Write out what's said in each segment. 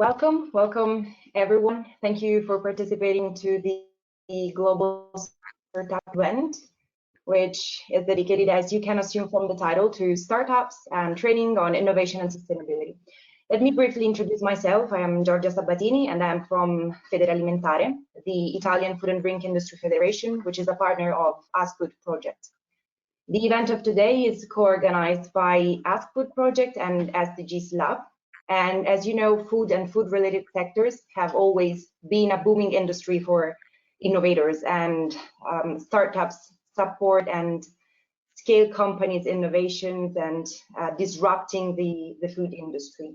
Welcome everyone. Thank you for participating to the Global Startup event, which is dedicated, as you can assume from the title, to startups and training on innovation and sustainability. Let me briefly introduce myself. I am Giorgia Sabatini and I am from Federalimentare, the Italian Food and Drink Industry Federation, which is a partner of AskFood project. The event of today is co-organized by AskFood project and SDGs Lab. And as you know, food and food-related sectors have always been a booming industry for innovators, and startups support and scale companies' innovations and disrupting the food industry.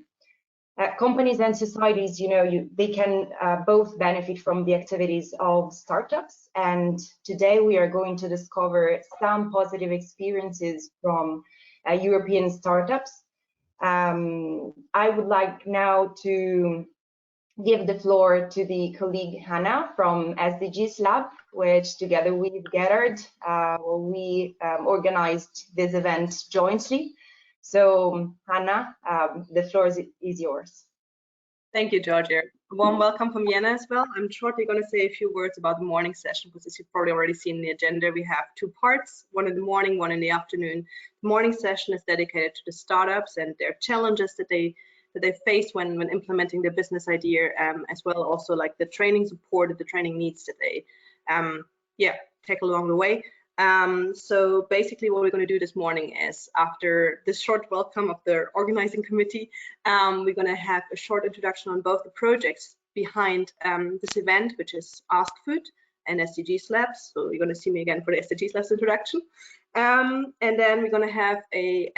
Companies and societies, they can both benefit from the activities of startups. And today we are going to discover some positive experiences from European startups. I would like now to give the floor to the colleague Hannah from SDGs Lab, which together we've gathered. We organized this event jointly. So Hannah, the floor is yours. Thank you, Georgia. A warm welcome from Vienna as well. I'm shortly going to say a few words about the morning session, because as you've probably already seen in the agenda, we have two parts, one in the morning, one in the afternoon. The morning session is dedicated to the startups and their challenges that they face when implementing their business idea, as well also like the training support, the training needs that they take along the way. So basically what we're going to do this morning is, after this short welcome of the organizing committee, we're going to have a short introduction on both the projects behind this event, which is AskFood and SDGs Labs. So you're going to see me again for the SDGs Labs introduction. And then we're going to have a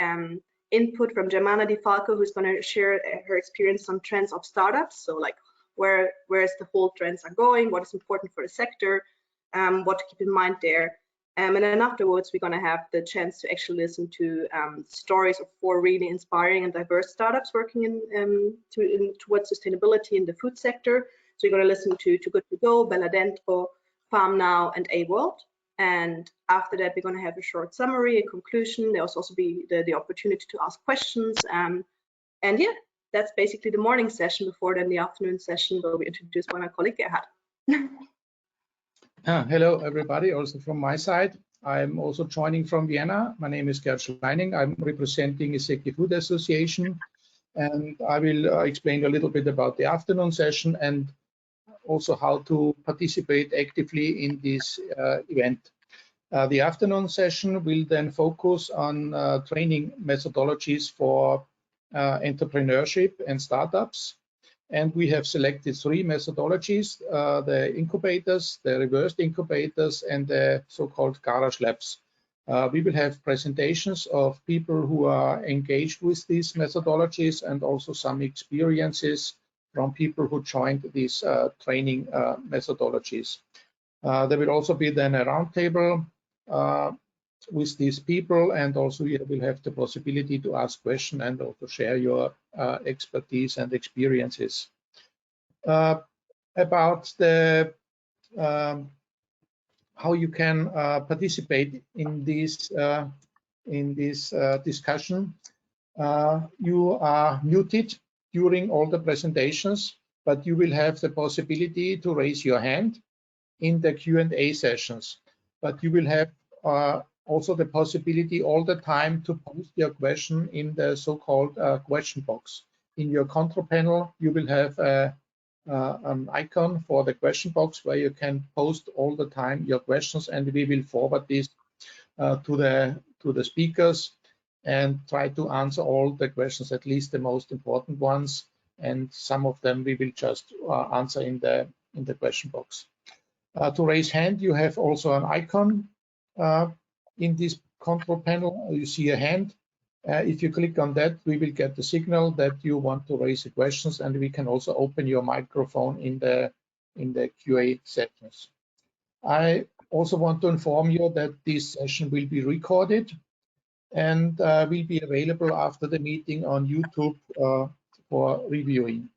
input from Germana Di Falco, who's going to share her experience on trends of startups. So like where's the whole trends are going, what is important for the sector, what to keep in mind there. And then afterwards, we're going to have the chance to actually listen to stories of 4 really inspiring and diverse startups working towards sustainability in the food sector. So you're going to listen to Too Good To Go, Bella Dentro, FarmNow, and AWorld. And after that, we're going to have a short summary, a conclusion. There'll also be the opportunity to ask questions. And yeah, that's basically the morning session. Before then, the afternoon session will be introduced by my colleague Gerhard. Hello, everybody. Also from my side, I'm also joining from Vienna. My name is Gerd Schleining. I'm representing ISEKI-Food Association, and I will explain a little bit about the afternoon session and also how to participate actively in this event. The afternoon session will then focus on training methodologies for entrepreneurship and startups. And we have selected 3 methodologies, the incubators, the reversed incubators, and the so-called garage labs. We will have presentations of people who are engaged with these methodologies and also some experiences from people who joined these training methodologies. There will also be then a roundtable with these people, and also you will have the possibility to ask questions and also share your expertise and experiences. About the how you can participate in this discussion. You are muted during all the presentations, but you will have the possibility to raise your hand in the Q&A sessions. But you will have also the possibility all the time to post your question in the so-called question box. In your control panel, you will have an icon for the question box where you can post all the time your questions, and we will forward this to the speakers and try to answer all the questions, at least the most important ones, and some of them we will just answer in the question box. To raise hand, you have also an icon in this control panel. You see a hand. If you click on that, we will get the signal that you want to raise the questions, and we can also open your microphone in the QA sessions. I also want to inform you that this session will be recorded and will be available after the meeting on YouTube for reviewing.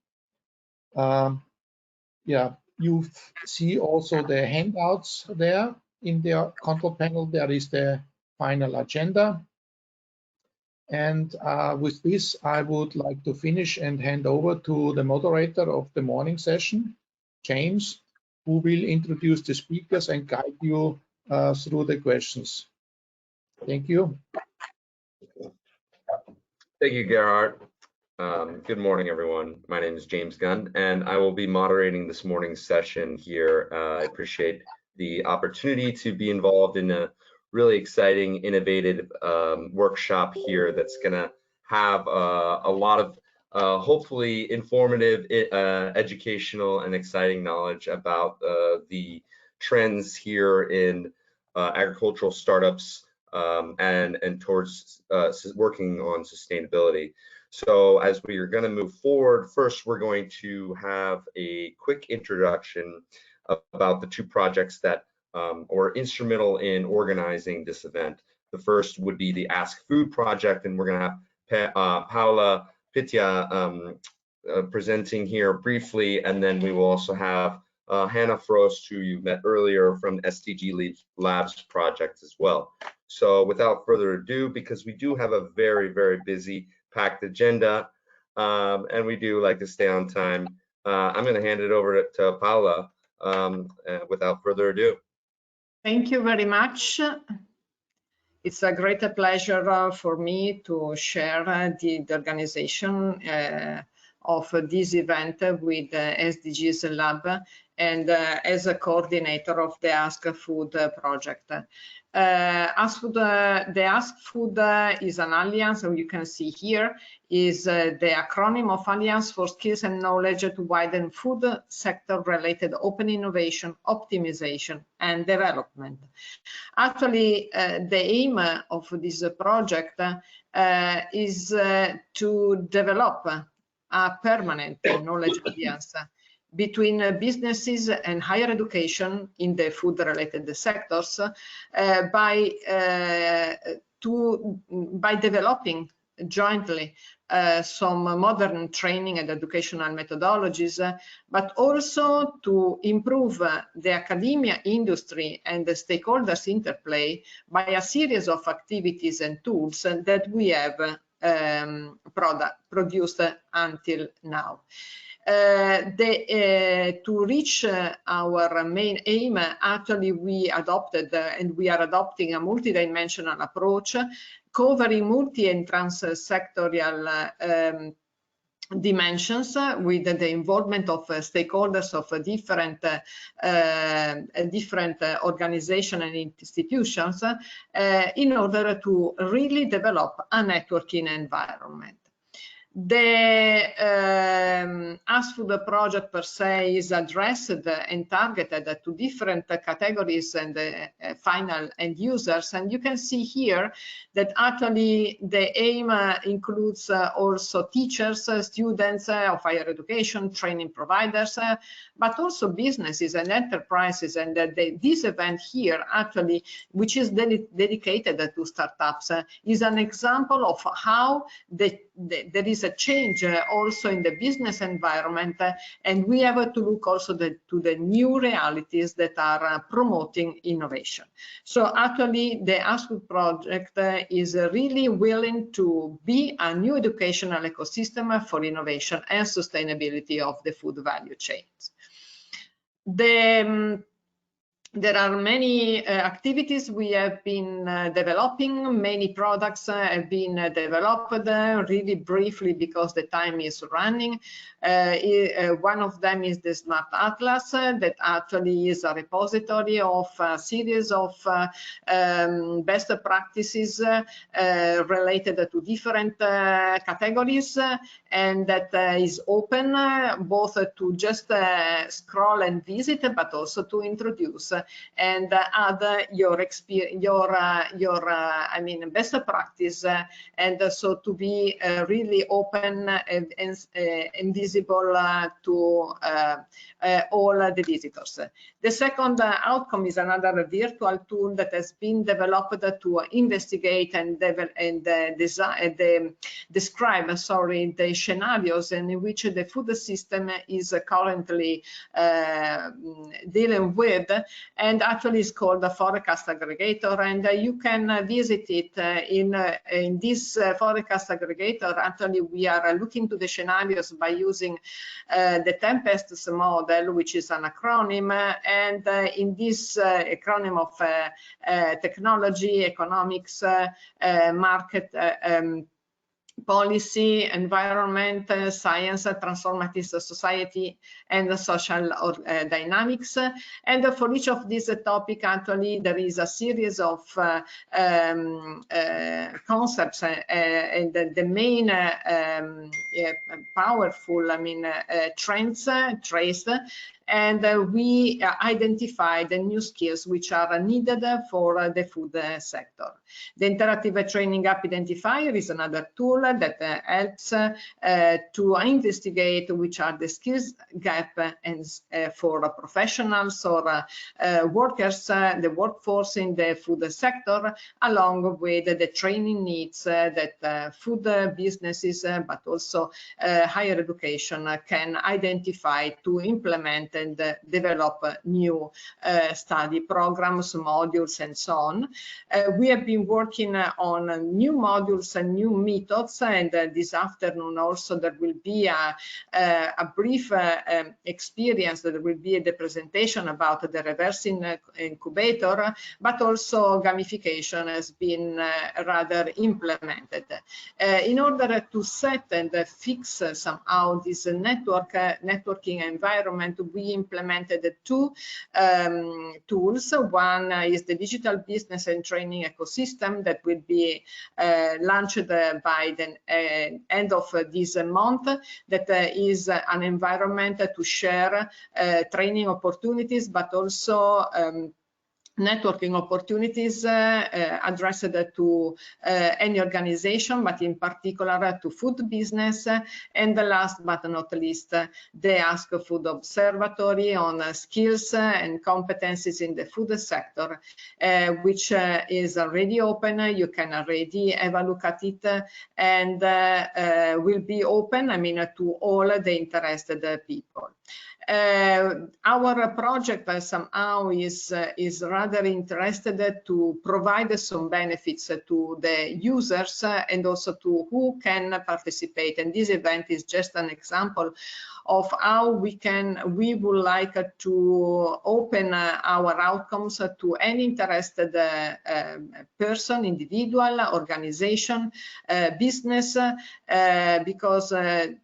You see also the handouts there. In the control panel, there is the final agenda. And with this, I would like to finish and hand over to the moderator of the morning session, James, who will introduce the speakers and guide you through the questions. Thank you. Thank you, Gerhard. Good morning, everyone. My name is James Gunn, and I will be moderating this morning's session here. I appreciate the opportunity to be involved in a really exciting, innovative workshop here that's going to have a lot of hopefully informative, educational, and exciting knowledge about the trends here in agricultural startups and towards working on sustainability. So as we are going to move forward, first we're going to have a quick introduction about the two projects that were instrumental in organizing this event. The first would be the ISEKI-Food project, and we're going to have Paola Pitya presenting here briefly, and then we will also have Hannah Frost, who you met earlier from SDG Labs project as well. So without further ado, because we do have a very, very busy, packed agenda, and we do like to stay on time, I'm going to hand it over to Paola without further ado. Thank you very much. It's a great pleasure for me to share the organization of this event with SDGs Lab and as a coordinator of the ISEKI-Food project. The ISEKI-Food is an alliance, and you can see here is the acronym of Alliance for Skills and Knowledge to Widen Food Sector-Related Open Innovation, Optimization and Development. Actually, the aim of this project is to develop a permanent knowledge alliance between businesses and higher education in the food-related sectors by developing jointly some modern training and educational methodologies, but also to improve the academia, industry, and the stakeholders' interplay by a series of activities and tools that we have produced until now. To reach our main aim, actually we adopted and we are adopting a multidimensional approach covering multi and trans-sectorial dimensions with the involvement of stakeholders of different organizations and institutions in order to really develop a networking environment. The ISEKI-Food project per se is addressed and targeted to different categories and final end users, and you can see here that actually the aim includes also teachers, students of higher education, training providers, but also businesses and enterprises. And this event here actually, which is dedicated to startups, is an example of how there is a change also in the business environment, and we have to look also to the new realities that are promoting innovation. So actually the ISEKI project is really willing to be a new educational ecosystem for innovation and sustainability of the food value chains. There are many activities we have been developing. Many products have been developed really briefly because the time is running. One of them is the Smart Atlas that actually is a repository of a series of best practices related to different categories, and that is open both to just scroll and visit, but also to introduce and add your experience, I mean, best practice, and so to be really open and visible to all the visitors. The second outcome is another virtual tool that has been developed to investigate and describe the scenarios in which the food system is currently dealing with, and actually it's called the Forecast Aggregator, and you can visit it in this Forecast Aggregator. Actually, we are looking to the scenarios by using the Tempests model, which is an acronym, and in this acronym of technology, economics, market, policy, environment, science, transformative society, and social dynamics. And for each of these topics, actually, there is a series of concepts, and the main powerful, trends traced. And we identify the new skills which are needed for the food sector. The interactive training app identifier is another tool that helps to investigate which are the skills gap and for professionals or workers, the workforce in the food sector, along with the training needs that food businesses, but also higher education can identify to implement and develop new study programs, modules, and so on. We have been working on new modules and new methods, and this afternoon also there will be a brief experience. There will be the presentation about the reverse incubator, but also gamification has been rather implemented. In order to set and fix somehow this networking environment, we implemented two tools. One is the digital business and training ecosystem that will be launched by the end of this month. That is an environment to share training opportunities, but also networking opportunities addressed to any organization, but in particular to food business. And the last but not least, the Ask Food Observatory on skills and competencies in the food sector, which is already open. You can already have a look at it, and will be open, to all the interested people. Our project somehow is rather interested to provide some benefits to the users and also to who can participate. And this event is just an example of how we would like to open our outcomes to any interested person, individual, organization, business, because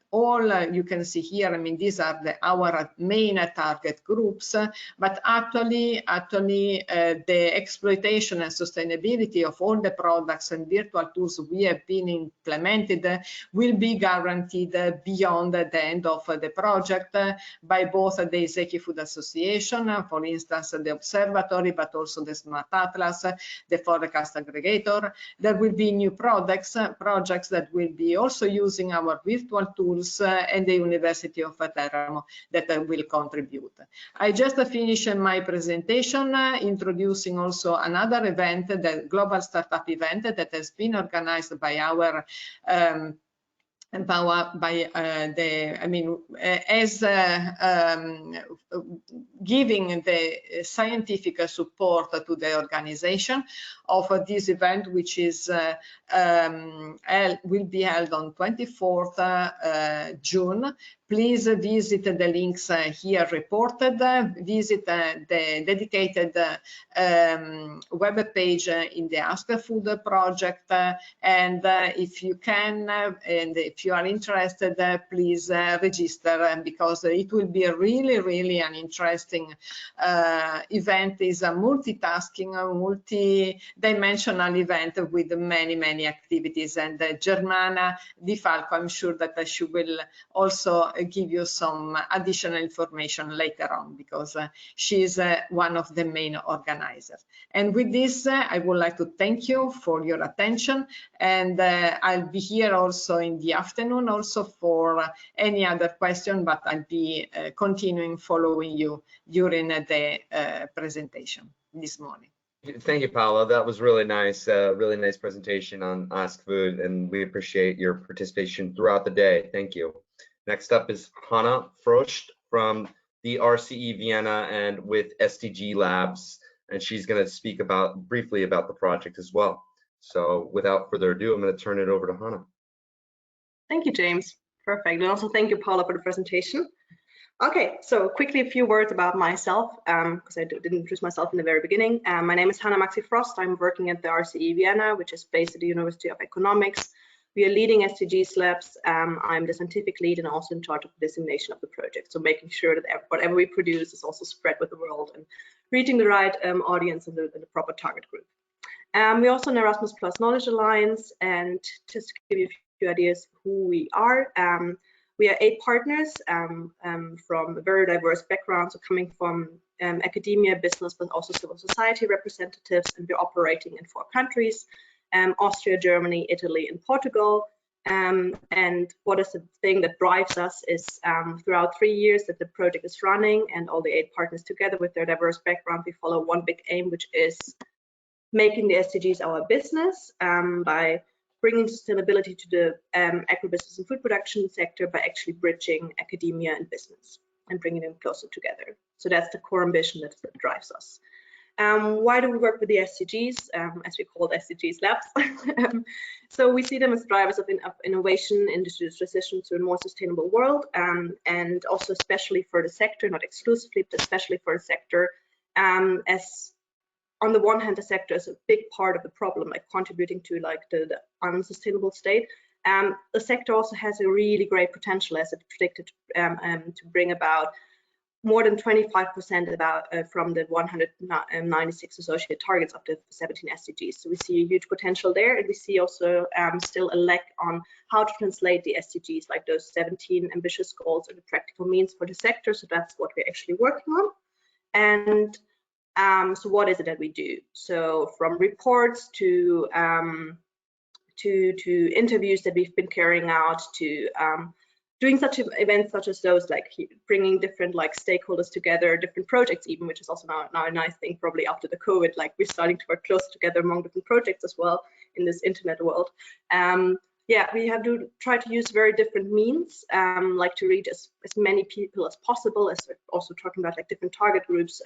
all you can see here, these are our main target groups, but actually the exploitation and sustainability of all the products and virtual tools we have been implemented will be guaranteed beyond the end of the project by both the ISEKI-Food Association, for instance, the Observatory, but also the Smart Atlas, the Forecast Aggregator. There will be new projects that will be also using our virtual tools, and the University of Teramo that will contribute. I just finished my presentation introducing also another event, the Global Startup event that has been organized by our giving the scientific support to the organization of this event, which is will be held on 24th June. Please visit the links here reported, visit the dedicated web page in the Ask Food project, and if you can, and if you are interested, please register, because it will be really an interesting event. It's a multitasking, multi-dimensional event with many activities, and Germana Di Falco, I'm sure that she will also give you some additional information later on, because she is one of the main organizers. And with this, I would like to thank you for your attention, and I'll be here also in the afternoon also for any other question, but I'll be continuing following you during the presentation this morning. Thank you, Paola. That was really nice presentation on Ask Food, and we appreciate your participation throughout the day. Thank you. Next up is Hannah Frost from the RCE Vienna and with SDG Labs, and she's going to speak briefly about the project as well. So without further ado, I'm going to turn it over to Hannah. Thank you, James. Perfect. And also thank you, Paula, for the presentation. Okay, so quickly a few words about myself, because I didn't introduce myself in the very beginning. My name is Hannah Maxi Frost. I'm working at the RCE Vienna, which is based at the University of Economics. We are leading SDGs labs. I'm the scientific lead and also in charge of the dissemination of the project. So making sure that whatever we produce is also spread with the world and reaching the right audience and the proper target group. We're also an Erasmus Plus Knowledge Alliance, and just to give you a few ideas who we are. We are 8 partners from very diverse backgrounds, so coming from academia, business, but also civil society representatives, and we're operating in 4 countries, Austria, Germany, Italy, and Portugal. And what is the thing that drives us is throughout 3 years that the project is running, and all the 8 partners together with their diverse background, we follow one big aim, which is making the SDGs our business by bringing sustainability to the agribusiness and food production sector by actually bridging academia and business and bringing them closer together. So that's the core ambition that drives us. Why do we work with the SDGs, as we call it, SDGs labs? So we see them as drivers of innovation, industry transition to a more sustainable world, and also especially for the sector, not exclusively, but especially for the sector, as on the one hand, the sector is a big part of the problem, like contributing to like the unsustainable state. The sector also has a really great potential, as it predicted, to bring about more than 25% from the 196 associated targets of the 17 SDGs. So we see a huge potential there, and we see also still a lack on how to translate the SDGs, like those 17 ambitious goals, into practical means for the sector. So that's what we're actually working on. And so what is it that we do? So from reports to interviews that we've been carrying out, to doing such events such as those, like bringing different like stakeholders together, different projects even, which is also now a nice thing, probably after the COVID, like we're starting to work close together among different projects as well in this internet world. Yeah, we have to try to use very different means, like to reach as many people as possible, as we're also talking about like different target groups,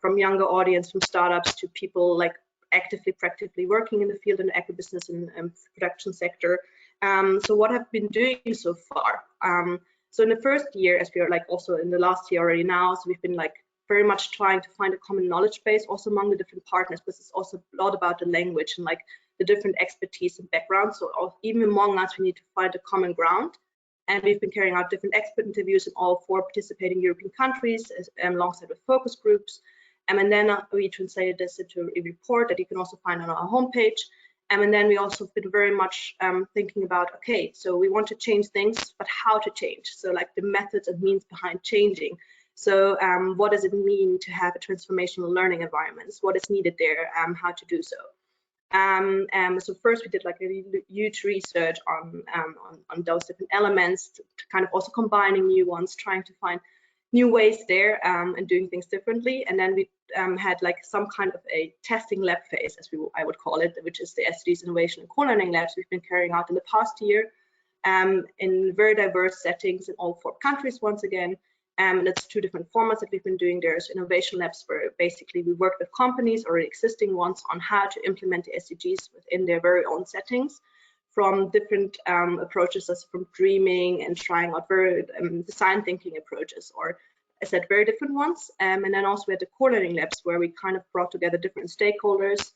from younger audience, from startups to people like actively, practically working in the field in the agribusiness and production sector. So what have been doing so far? So in the first year, as we are like also in the last year already now, so we've been like very much trying to find a common knowledge base also among the different partners, because it's also a lot about the language and like the different expertise and backgrounds. So even among us, we need to find a common ground. And we've been carrying out different expert interviews in all 4 participating European countries, alongside with focus groups. And then we translated this into a report that you can also find on our homepage. And then we also been very much thinking about, okay, so we want to change things, but how to change? So like the methods and means behind changing. So what does it mean to have a transformational learning environment? What is needed there? How to do so? So first we did like a huge research on those different elements, to kind of also combining new ones, trying to find new ways there, and doing things differently. And then we had like some kind of a testing lab phase, as I would call it, which is the SDGs Innovation and Co-Learning Labs we've been carrying out in the past year, in very diverse settings in all 4 countries once again. And it's 2 different formats that we've been doing. There's innovation labs where basically we work with companies, already existing ones, on how to implement the SDGs within their very own settings, from different approaches, as from dreaming and trying out very design thinking approaches, or I said very different ones. And then also we had the co-learning labs, where we kind of brought together different stakeholders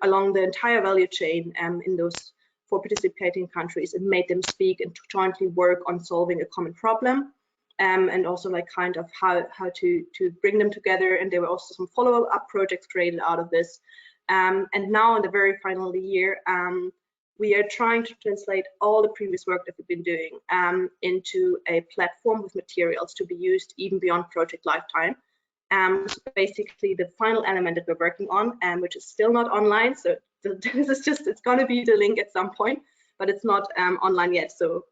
along the entire value chain in those 4 participating countries, and made them speak and to jointly work on solving a common problem. And also like kind of how to bring them together. And there were also some follow-up projects created out of this. And now in the very final year, we are trying to translate all the previous work that we've been doing into a platform with materials to be used even beyond project lifetime. So basically the final element that we're working on, which is still not online, so this is just, it's going to be the link at some point, but it's not online yet. So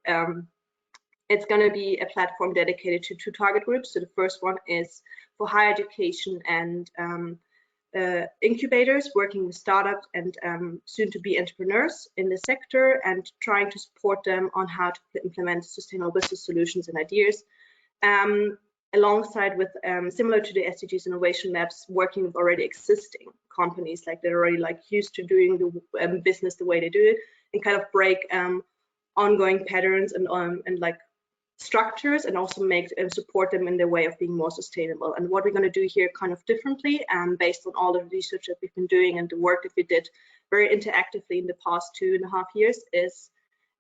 it's going to be a platform dedicated to 2 target groups. So the first one is for higher education and incubators, working with startups and soon to be entrepreneurs in the sector, and trying to support them on how to implement sustainable business solutions and ideas. alongside with similar to the SDGs Innovation Labs, working with already existing companies, like they're already like used to doing the business the way they do it, and kind of break ongoing patterns and like structures, and also make support them in their way of being more sustainable. And what we're going to do here kind of differently, based on all the research that we've been doing and the work that we did very interactively in the past 2.5 years, is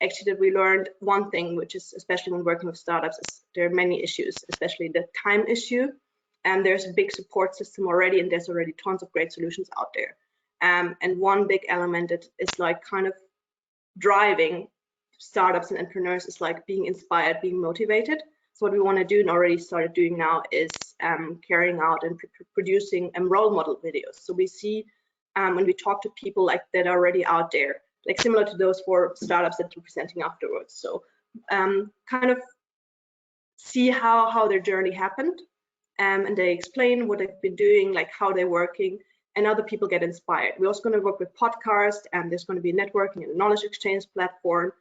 actually that we learned one thing, which is, especially when working with startups, is there are many issues, especially the time issue. And there's a big support system already, and there's already tons of great solutions out there. And one big element that is like kind of driving startups and entrepreneurs is like being inspired, being motivated. So what we want to do, and already started doing now, is carrying out and producing role model videos. So we see when we talk to people like that are already out there, like similar to those 4 startups that we're presenting afterwards. So kind of see how their journey happened, and they explain what they've been doing, like how they're working, and other people get inspired. We're also going to work with podcasts, and there's going to be a networking and a knowledge exchange platform.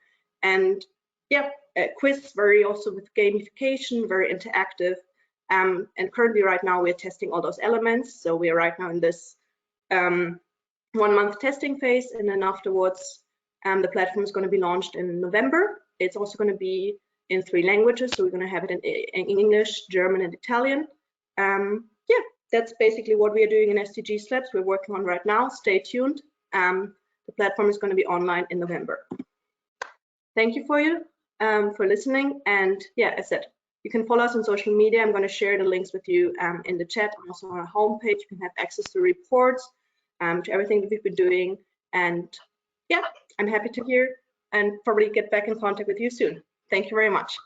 And yeah, a quiz, very also with gamification, very interactive. And currently right now we're testing all those elements. So we are right now in this 1-month testing phase, and then afterwards the platform is going to be launched in November. It's also going to be in 3 languages. So we're going to have it in English, German, and Italian. Yeah, that's basically what we are doing in SDGs Labs. We're working on right now. Stay tuned. The platform is going to be online in November. Thank you for listening. And yeah, as I said, you can follow us on social media. I'm going to share the links with you in the chat, and also on our homepage. You can have access to reports, to everything that we've been doing. And yeah, I'm happy to hear and probably get back in contact with you soon. Thank you very much.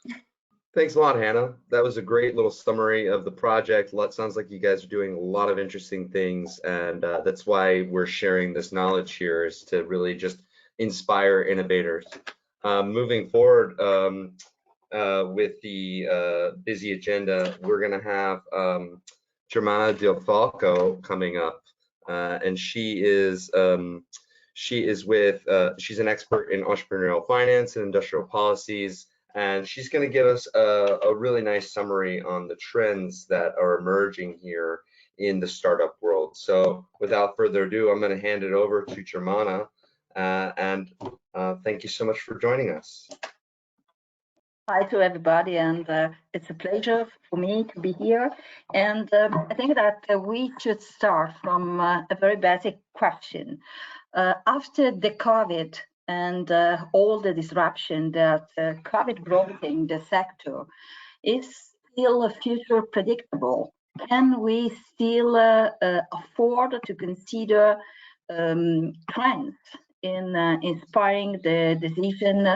Thanks a lot, Hannah. That was a great little summary of the project. Sounds like you guys are doing a lot of interesting things, and that's why we're sharing this knowledge here, is to really just inspire innovators. Moving forward with the busy agenda, we're going to have Germana Del Falco coming up, and she's an expert in entrepreneurial finance and industrial policies, and she's going to give us a really nice summary on the trends that are emerging here in the startup world. So without further ado, I'm going to hand it over to Germana, and thank you so much for joining us. Hi to everybody, and it's a pleasure for me to be here. And I think that we should start from a very basic question. After the COVID and all the disruption that COVID brought in the sector, is still a future predictable? Can we still afford to consider trends in inspiring the decision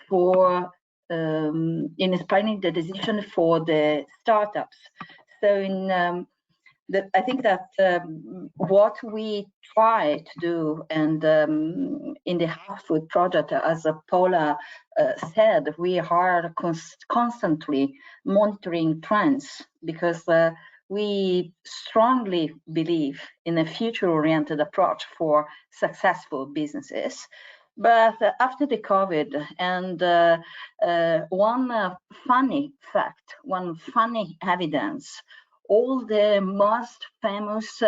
for the startups? So I think that what we try to do, and in the Food project, as Paula said, we are constantly monitoring trends, because we strongly believe in a future-oriented approach for successful businesses. But after the COVID, and one funny fact, one funny evidence, all the most famous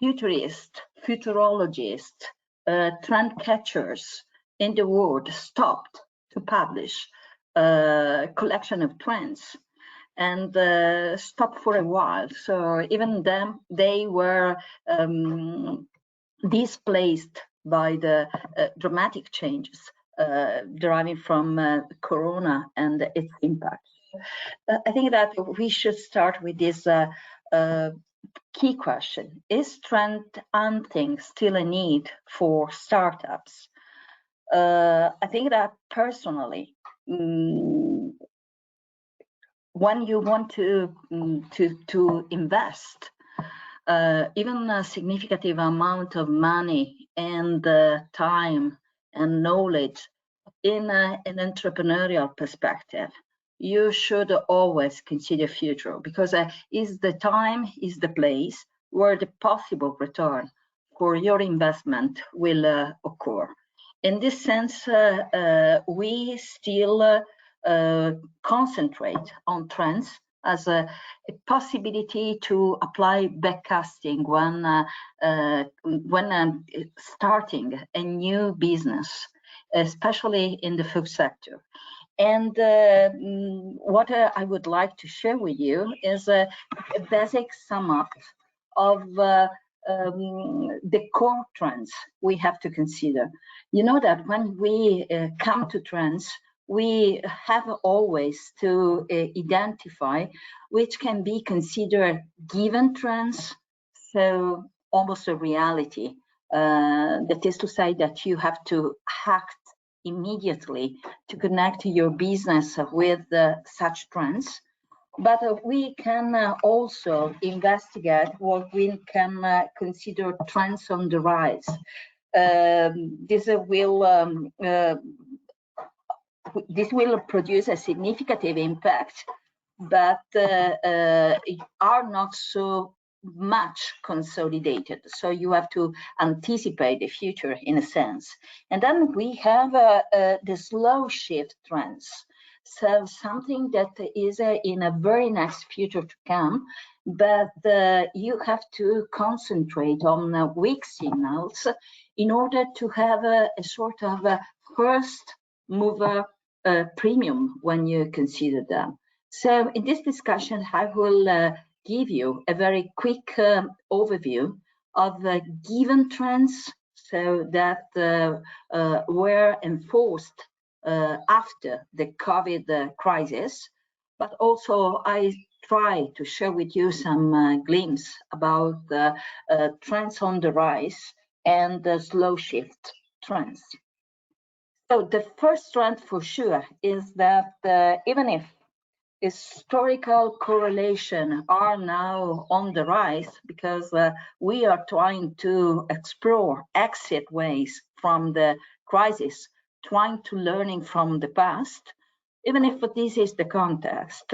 futurologists, trend catchers in the world stopped to publish a collection of trends, and stopped for a while. So even them, they were displaced by the dramatic changes deriving from Corona and its impact. I think that we should start with this key question: is trend hunting still a need for startups? I think that personally, when you want to invest even a significant amount of money and time and knowledge in an entrepreneurial perspective, you should always consider future, because is the time, is the place where the possible return for your investment will occur. In this sense, we still concentrate on trends as a possibility to apply backcasting when starting a new business, especially in the food sector. And what I would like to share with you is a basic sum up of the core trends we have to consider. You know that when we come to trends, we have always to identify which can be considered given trends, so almost a reality. That is to say that you have to act immediately to connect your business with such trends. But we can also investigate what we can consider trends on the rise. This will produce a significant impact, but are not so much consolidated. So you have to anticipate the future in a sense. And then we have the slow shift trends. So something that is in a very next future to come, but you have to concentrate on weak signals in order to have a sort of a first mover premium when you consider them. So in this discussion, I will give you a very quick overview of given trends, so that were enforced after the COVID crisis, but also I try to share with you some glimpse about trends on the rise and the slow shift trends. So the first trend for sure is that even if historical correlation are now on the rise, because we are trying to explore exit ways from the crisis, trying to learning from the past. Even if this is the context,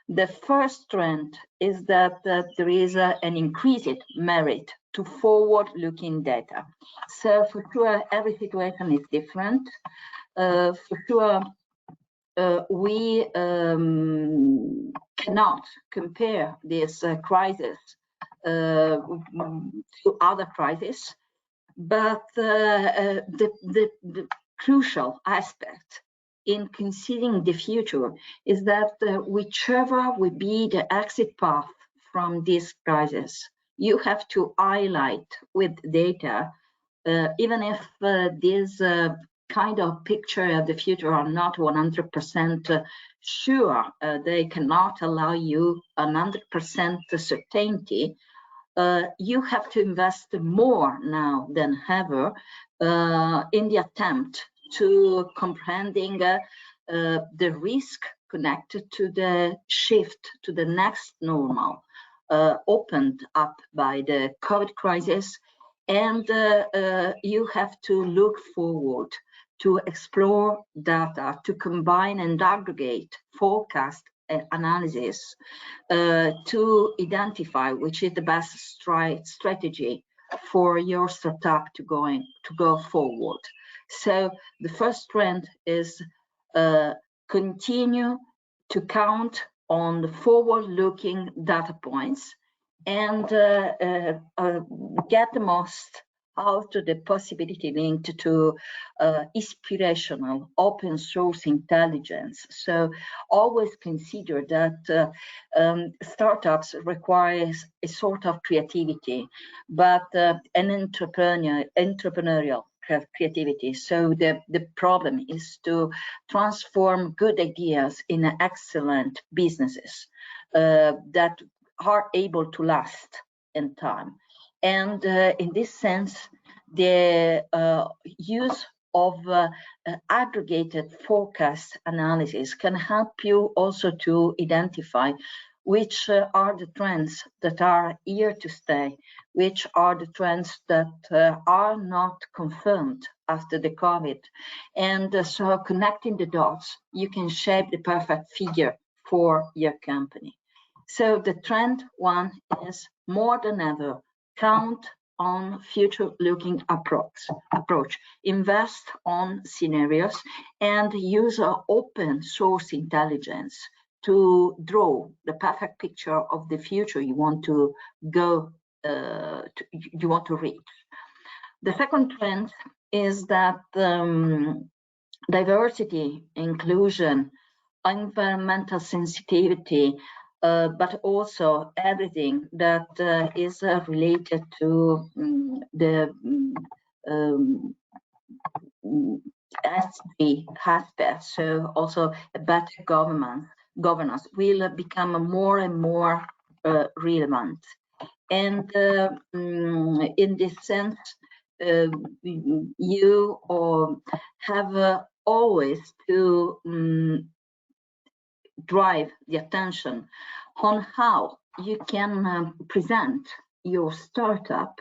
the first trend is that there is an increased merit to forward-looking data. So for sure, every situation is different. For sure, we cannot compare this crisis to other crises, but the crucial aspect in considering the future is that whichever will be the exit path from this crisis, you have to highlight with data, even if this kind of picture of the future are not 100% sure, they cannot allow you 100% certainty. You have to invest more now than ever in the attempt to comprehending the risk connected to the shift to the next normal opened up by the COVID crisis, and you have to look forward to explore data, to combine and aggregate forecast analysis to identify which is the best strategy for your startup to go forward. So the first trend is continue to count on the forward-looking data points and get the most out of the possibility linked to inspirational open source intelligence. So always consider that startups requires a sort of creativity, but an entrepreneurial creativity. So the problem is to transform good ideas in excellent businesses that are able to last in time. And in this sense, the use of aggregated forecast analysis can help you also to identify which are the trends that are here to stay, which are the trends that are not confirmed after the COVID. And so connecting the dots, you can shape the perfect figure for your company. So the trend one is more than ever, count on future-looking approach, invest on scenarios, and use open source intelligence to draw the perfect picture of the future you want to go, you want to reach. The second trend is that diversity, inclusion, environmental sensitivity, but also everything that is related to the SG aspects, so also a better governance will become more and more relevant. And in this sense, you have always to drive the attention on how you can present your startup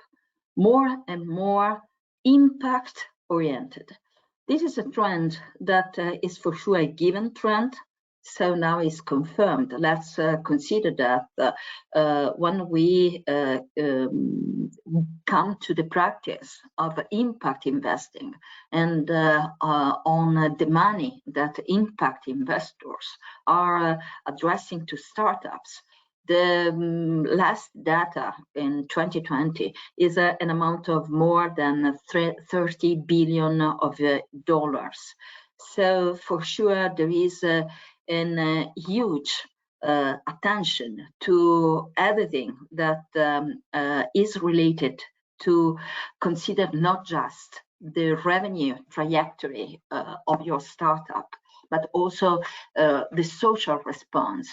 more and more impact oriented. This is a trend that is for sure a given trend, so now it's confirmed. Let's consider that when we come to the practice of impact investing and on the money that impact investors are addressing to startups, the last data in 2020 is an amount of more than $30 billion of dollars. So for sure there is a huge attention to everything that is related to consider not just the revenue trajectory of your startup, but also the social response.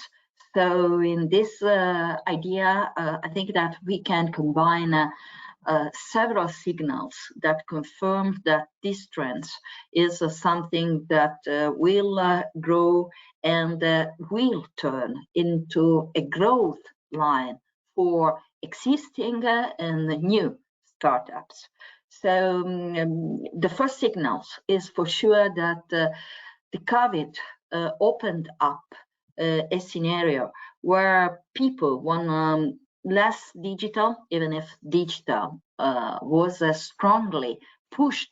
So in this idea, I think that we can combine several signals that confirm that this trend is something that will grow and will turn into a growth line for existing and new startups. So the first signals is for sure that the COVID opened up a scenario where people want less digital, even if digital was strongly pushed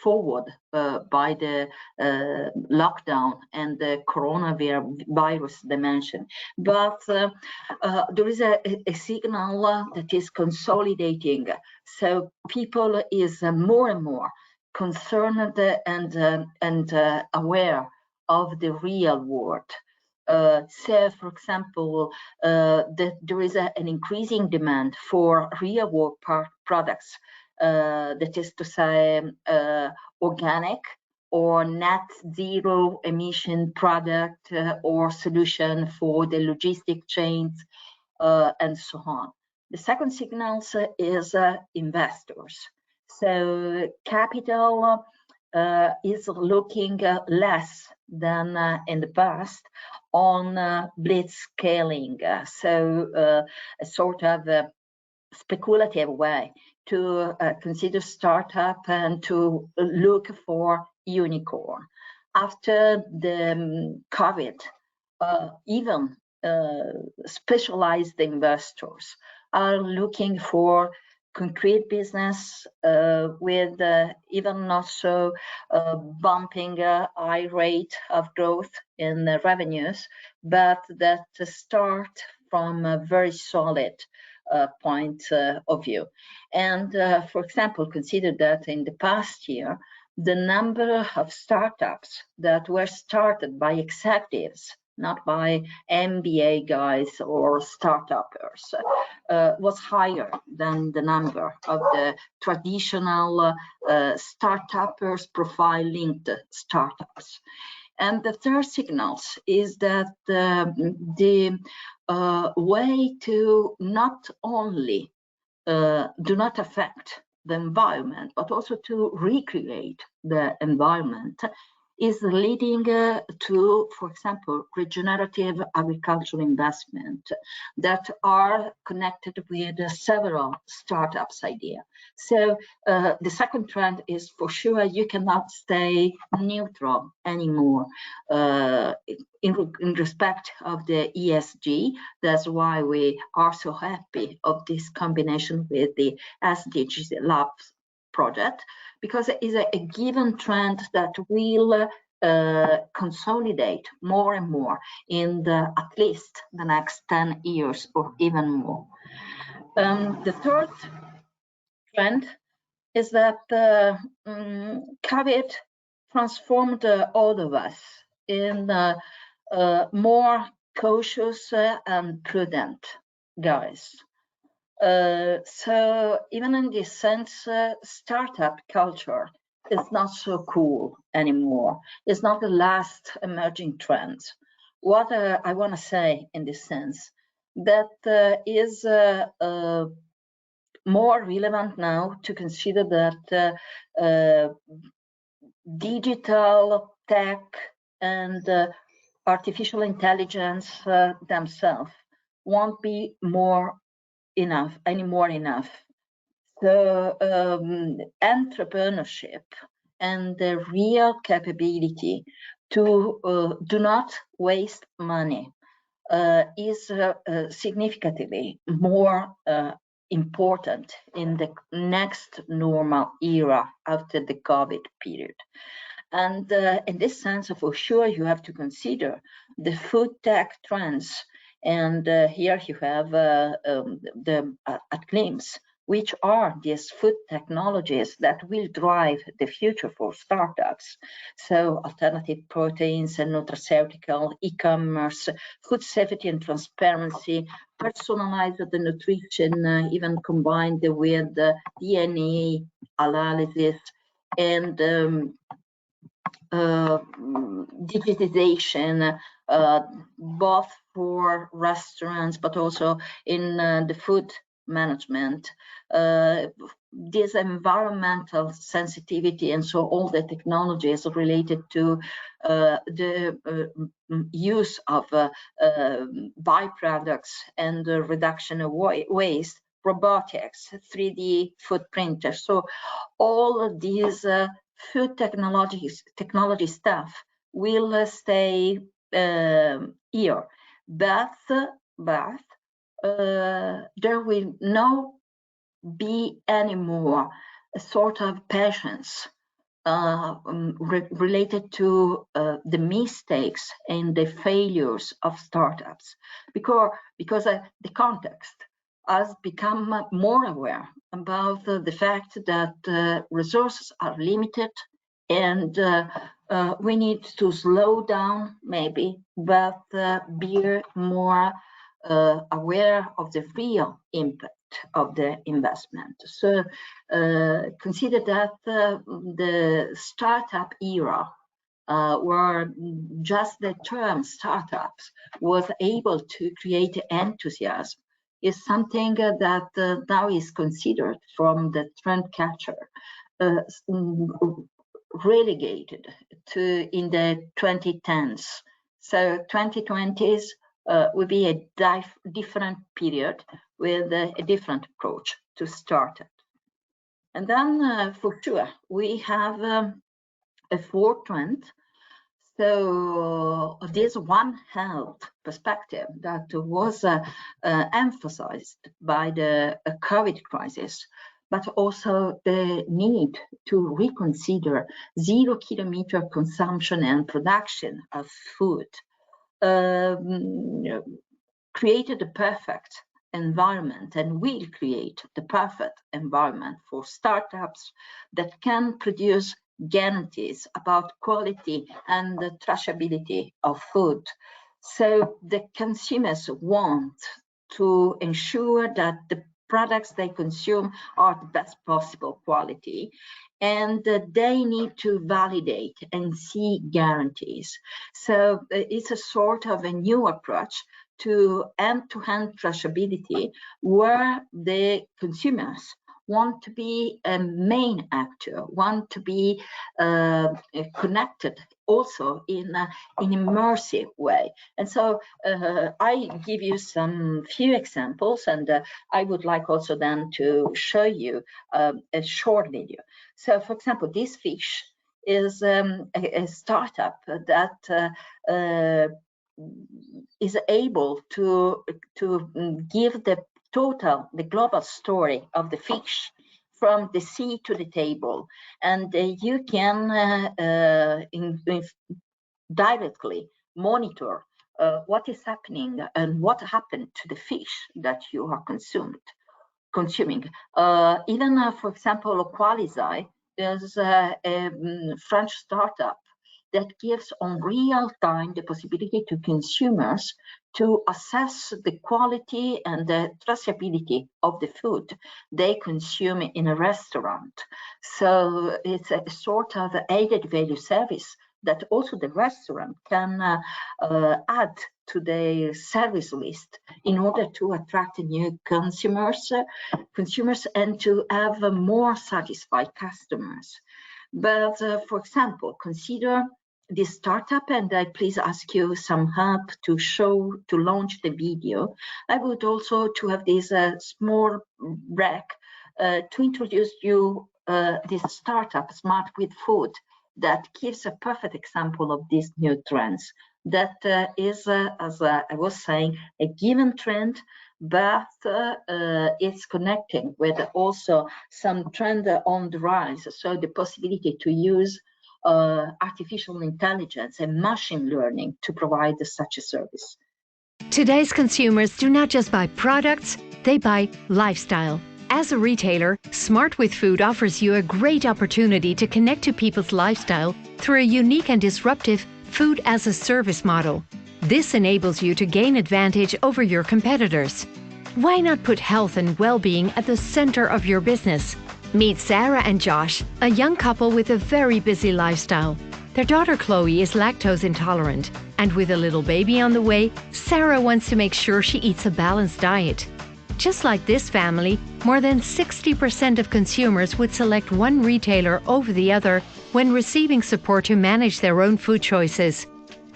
forward by the lockdown and the coronavirus dimension. But there is a signal that is consolidating. So people is more and more concerned and aware of the real world. So, for example, there is an increasing demand for real world products, that is to say, organic or net zero emission product or solution for the logistic chains and so on. The second signal is investors. So capital is looking less than in the past on blitz scaling, so a sort of speculative way to consider startup and to look for unicorn. After the COVID, even specialized investors are looking for concrete business with even not so bumping high rate of growth in the revenues, but that start from a very solid point of view. And for example, consider that in the past year, the number of startups that were started by executives, not by MBA guys or startuppers, was higher than the number of the traditional startuppers, profile-linked startups. And the third signal is that the way to not only do not affect the environment, but also to recreate the environment is leading to, for example, regenerative agricultural investment that are connected with several startups idea. So the second trend is for sure you cannot stay neutral anymore in respect of the ESG. That's why we are so happy of this combination with the SDGs Labs project, because it is a given trend that will consolidate more and more in at least the next 10 years or even more. The third trend is that COVID transformed all of us in more cautious and prudent guys. So even in this sense, startup culture is not so cool anymore. It's not the last emerging trend. What I want to say in this sense, that is more relevant now to consider that digital tech and artificial intelligence themselves won't be anymore enough. So entrepreneurship and the real capability to do not waste money is significantly more important in the next normal era after the COVID period. And in this sense, for sure, you have to consider the food tech trends. And here you have at glimpse, which are these food technologies that will drive the future for startups. So alternative proteins and nutraceutical, e-commerce, food safety and transparency, personalized nutrition, even combined with DNA analysis and digitization, both for restaurants, but also in the food management, this environmental sensitivity, and so all the technologies related to the use of byproducts and the reduction of waste, robotics, 3D food printers. So all of these food technology stuff will stay here, but there will not be any more a sort of patience related to the mistakes and the failures of startups, because the context has become more aware about the fact that resources are limited and we need to slow down maybe, but be more aware of the real impact of the investment. So consider that the startup era, where just the term startups was able to create enthusiasm, is something that now is considered from the trend catcher relegated to in the 2010s. So 2020s will be a different period with a different approach to startup. And then for sure, we have a fourth trend. So this One Health perspective that was emphasized by the COVID crisis, but also the need to reconsider 0 kilometer consumption and production of food, created the perfect environment and will create the perfect environment for startups that can produce guarantees about quality and the traceability of food. So the consumers want to ensure that the products they consume are the best possible quality, and they need to validate and see guarantees. So it's a sort of a new approach to end-to-end traceability, where the consumers want to be a main actor, want to be connected also in an immersive way. And so I give you some few examples, and I would like also then to show you a short video. So for example, this fish is a startup that is able to give the global story of the fish from the sea to the table, and you can directly monitor what is happening and what happened to the fish that you are consuming. Even, for example, Qualisai is a French startup that gives on real time the possibility to consumers to assess the quality and the traceability of the food they consume in a restaurant. So it's a sort of added value service that also the restaurant can add to their service list in order to attract new consumers and to have more satisfied customers. But for example, consider this startup, and I please ask you some help to launch the video. I would also to have this small break to introduce you this startup, Smart with Food, that gives a perfect example of these new trends. That is, as I was saying, a given trend, but it's connecting with also some trend on the rise. So the possibility to use artificial intelligence and machine learning to provide such a service. Today's consumers do not just buy products, they buy lifestyle. As a retailer, Smart with Food offers you a great opportunity to connect to people's lifestyle through a unique and disruptive food as a service model. This enables you to gain advantage over your competitors. Why not put health and well-being at the center of your business? Meet Sarah and Josh, a young couple with a very busy lifestyle. Their daughter Chloe is lactose intolerant, and with a little baby on the way, Sarah wants to make sure she eats a balanced diet. Just like this family, more than 60% of consumers would select one retailer over the other when receiving support to manage their own food choices,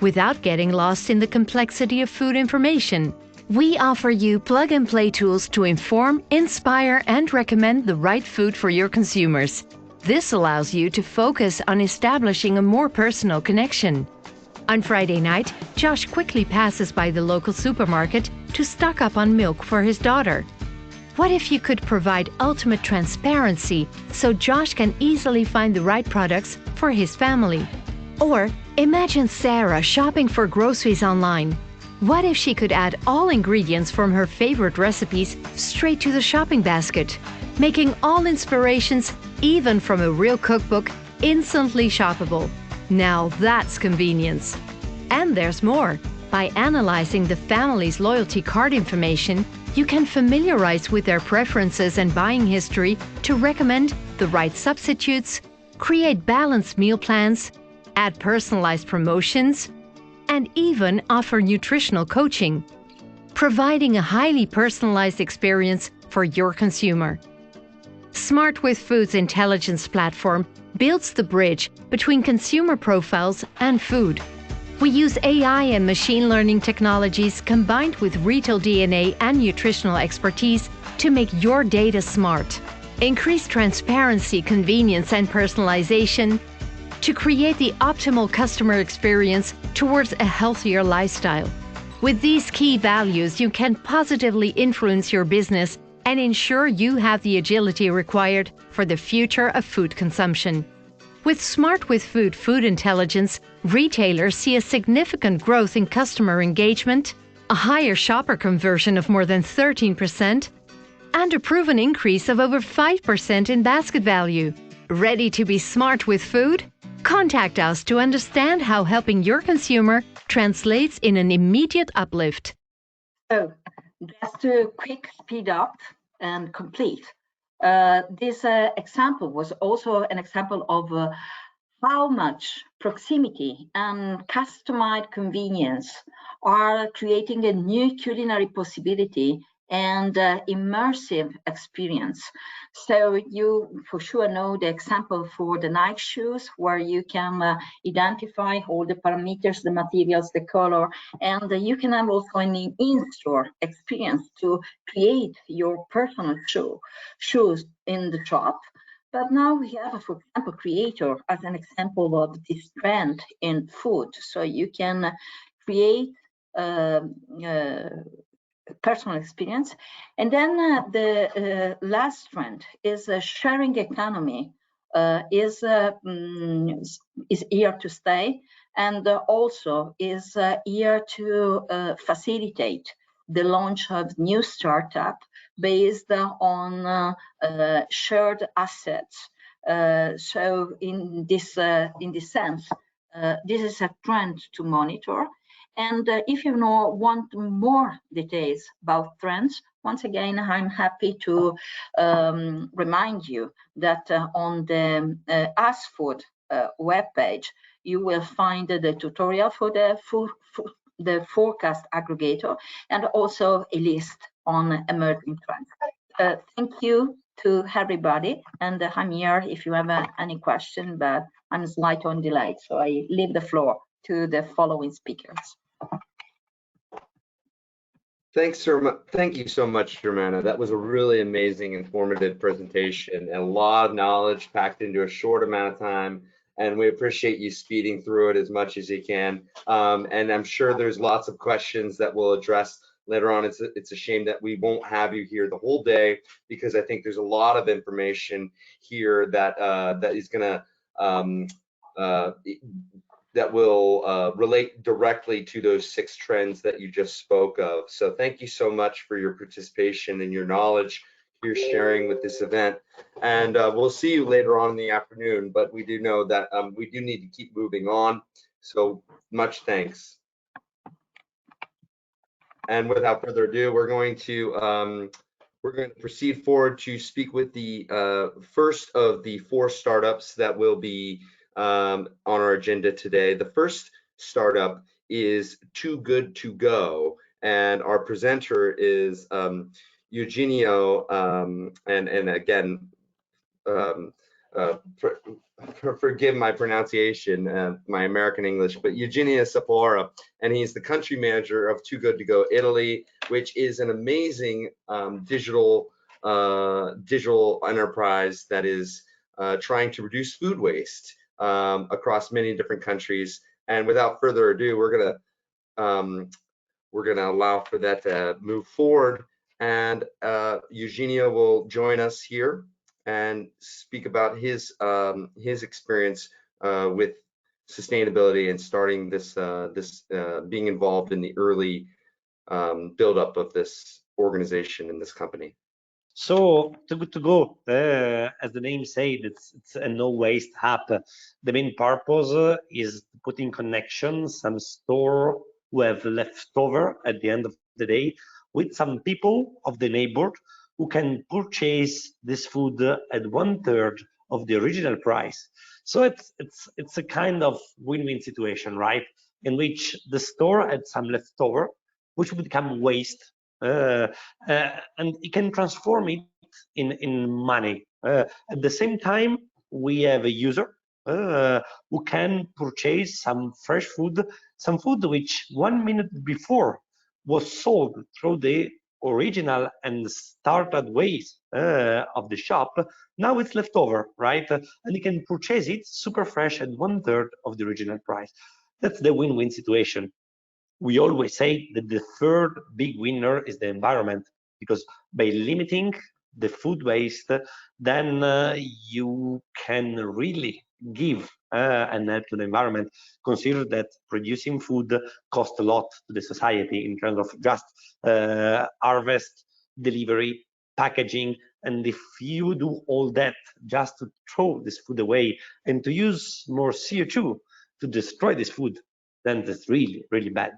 without getting lost in the complexity of food information. We offer you plug-and-play tools to inform, inspire, and recommend the right food for your consumers. This allows you to focus on establishing a more personal connection. On Friday night, Josh quickly passes by the local supermarket to stock up on milk for his daughter. What if you could provide ultimate transparency so Josh can easily find the right products for his family? Or imagine Sarah shopping for groceries online. What if she could add all ingredients from her favorite recipes straight to the shopping basket, making all inspirations, even from a real cookbook, instantly shoppable? Now that's convenience. And there's more. By analyzing the family's loyalty card information, you can familiarize with their preferences and buying history to recommend the right substitutes, create balanced meal plans, add personalized promotions, and even offer nutritional coaching, providing a highly personalized experience for your consumer. Smart with Food's intelligence platform builds the bridge between consumer profiles and food. We use AI and machine learning technologies combined with retail DNA and nutritional expertise to make your data smart. Increase transparency, convenience, and personalization to create the optimal customer experience towards a healthier lifestyle. With these key values, you can positively influence your business and ensure you have the agility required for the future of food consumption. With Smart with Food food intelligence, retailers see a significant growth in customer engagement, a higher shopper conversion of more than 13%, and a proven increase of over 5% in basket value. Ready to be smart with food? Contact us to understand how helping your consumer translates in an immediate uplift. So, just to quick speed up and complete, this example was also an example of how much proximity and customized convenience are creating a new culinary possibility and immersive experience. So you for sure know the example for the Nike shoes, where you can identify all the parameters, the materials, the color, and you can have also an in-store experience to create your personal shoes in the shop. But now we have, for example, Creator as an example of this trend in food. So you can create personal experience. And then the last trend is sharing economy is here to stay, and also is here to facilitate the launch of new startup based on shared assets. So in this sense, this is a trend to monitor. And if you want more details about trends, once again, I'm happy to remind you that on the AWorld webpage, you will find the tutorial for the forecast aggregator, and also a list on emerging trends. Thank you to everybody, and I'm here if you have any question, but I'm slightly on delay, so I leave the floor to the following speakers. Thank you so much, Germana. That was a really amazing, informative presentation, and a lot of knowledge packed into a short amount of time. And we appreciate you speeding through it as much as you can. And I'm sure there's lots of questions that we'll address later on. It's a shame that we won't have you here the whole day, because I think there's a lot of information here that that is going to that will relate directly to those 6 trends that you just spoke of. So thank you so much for your participation and your knowledge you're sharing with this event. And we'll see you later on in the afternoon, but we do know that we do need to keep moving on. So much thanks. And without further ado, we're going to proceed forward to speak with the first of the 4 startups that will be on our agenda today. The first startup is Too Good To Go, and our presenter is Eugenio, and again, forgive my pronunciation, my American English, but Eugenio Sapora, and he's the country manager of Too Good To Go Italy, which is an amazing digital enterprise that is trying to reduce food waste across many different countries. And without further ado, we're gonna allow for that to move forward, and Eugenio will join us here and speak about his experience with sustainability and starting this being involved in the early buildup of this organization and this company. So Too Good To Go, as the name said, it's a no waste app. The main purpose is to put in connection some store who have leftover at the end of the day with some people of the neighborhood who can purchase this food at 1/3 of the original price. So it's a kind of win-win situation, right? In which the store had some leftover, which would become waste, and it can transform it in money. At the same time, we have a user who can purchase some fresh food, some food which 1 minute before was sold through the original and started ways of the shop. Now it's left over, right? And you can purchase it super fresh at 1/3 of the original price. That's the win-win situation. We always say that the third big winner is the environment, because by limiting the food waste, then you can really give and help to the environment. Consider that producing food costs a lot to the society in terms of just harvest, delivery, packaging. And if you do all that just to throw this food away and to use more CO2 to destroy this food, then that's really, really bad.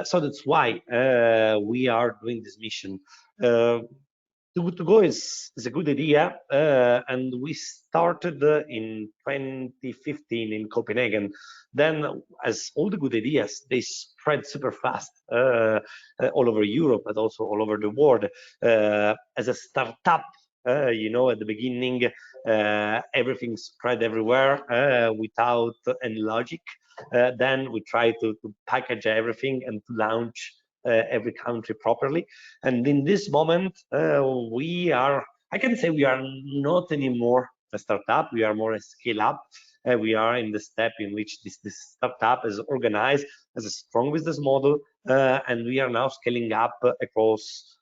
So that's why we are doing this mission. Too Good To Go is a good idea, and we started in 2015 in Copenhagen. Then, as all the good ideas, they spread super fast all over Europe, but also all over the world. As a startup, you know, at the beginning, everything spread everywhere without any logic. Then we try to package everything and to launch every country properly. And in this moment, we are, I can say we are not anymore a startup, we are more a scale up. We are in the step in which this startup is organized as a strong business model and we are now scaling up across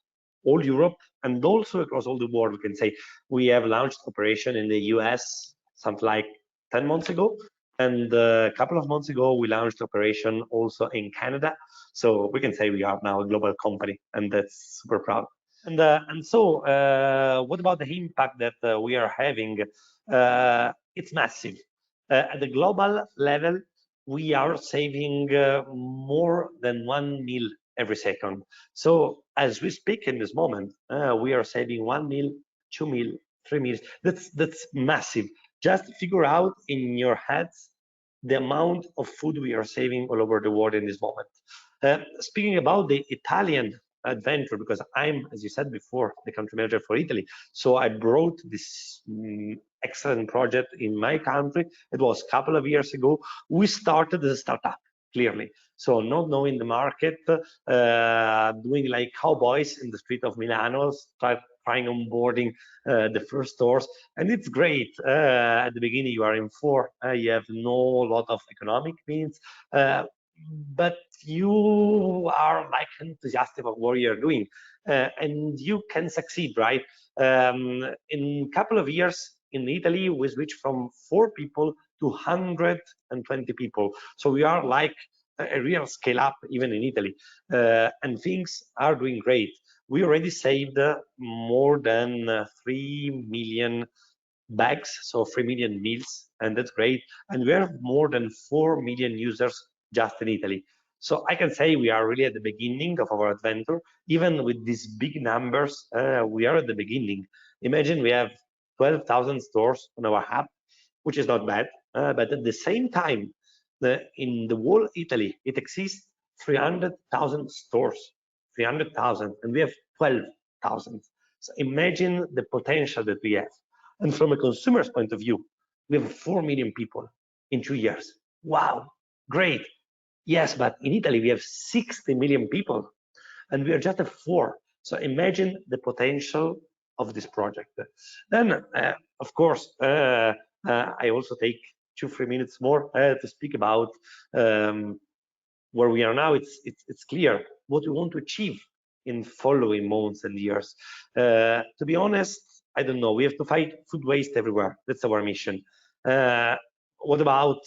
all Europe and also across all the world. We can say we have launched operation in the US something like 10 months ago, and a couple of months ago we launched operation also in Canada. So we can say we are now a global company, and that's super proud. And so what about the impact that we are having? It's massive. At the global level, we are saving more than 1 meal every second. So as we speak in this moment, we are saving 1 meal, 2 meal, 3 meals. That's massive. Just figure out in your heads the amount of food we are saving all over the world in this moment. Speaking about the Italian adventure, because I'm, as you said before, the country manager for Italy, so I brought this excellent project in my country. It was a couple of years ago. We started as a startup, clearly. So not knowing the market, doing like cowboys in the street of Milano, trying onboarding the first stores, and it's great. At the beginning, you are in four, you have no lot of economic means, but you are like enthusiastic of what you're doing, and you can succeed, right? In a couple of years in Italy, we switched from 4 people to 120 people. So we are like a real scale up even in Italy, and things are doing great. We already saved more than 3 million bags, so 3 million meals, and that's great. And we have more than 4 million users just in Italy. So I can say we are really at the beginning of our adventure. Even with these big numbers, we are at the beginning. Imagine we have 12,000 stores on our app, which is not bad, but at the same time, in the whole Italy, it exists 300,000 stores, 300,000, and we have 12,000. So imagine the potential that we have. And from a consumer's point of view, we have 4 million people in 2 years. Wow, great. Yes, but in Italy, we have 60 million people, and we are just at 4. So imagine the potential of this project. Then, of course, I also take 2-3 minutes more to speak about where we are now. It's clear what we want to achieve in following months and years. To be honest, I don't know. We have to fight food waste everywhere. That's our mission. What about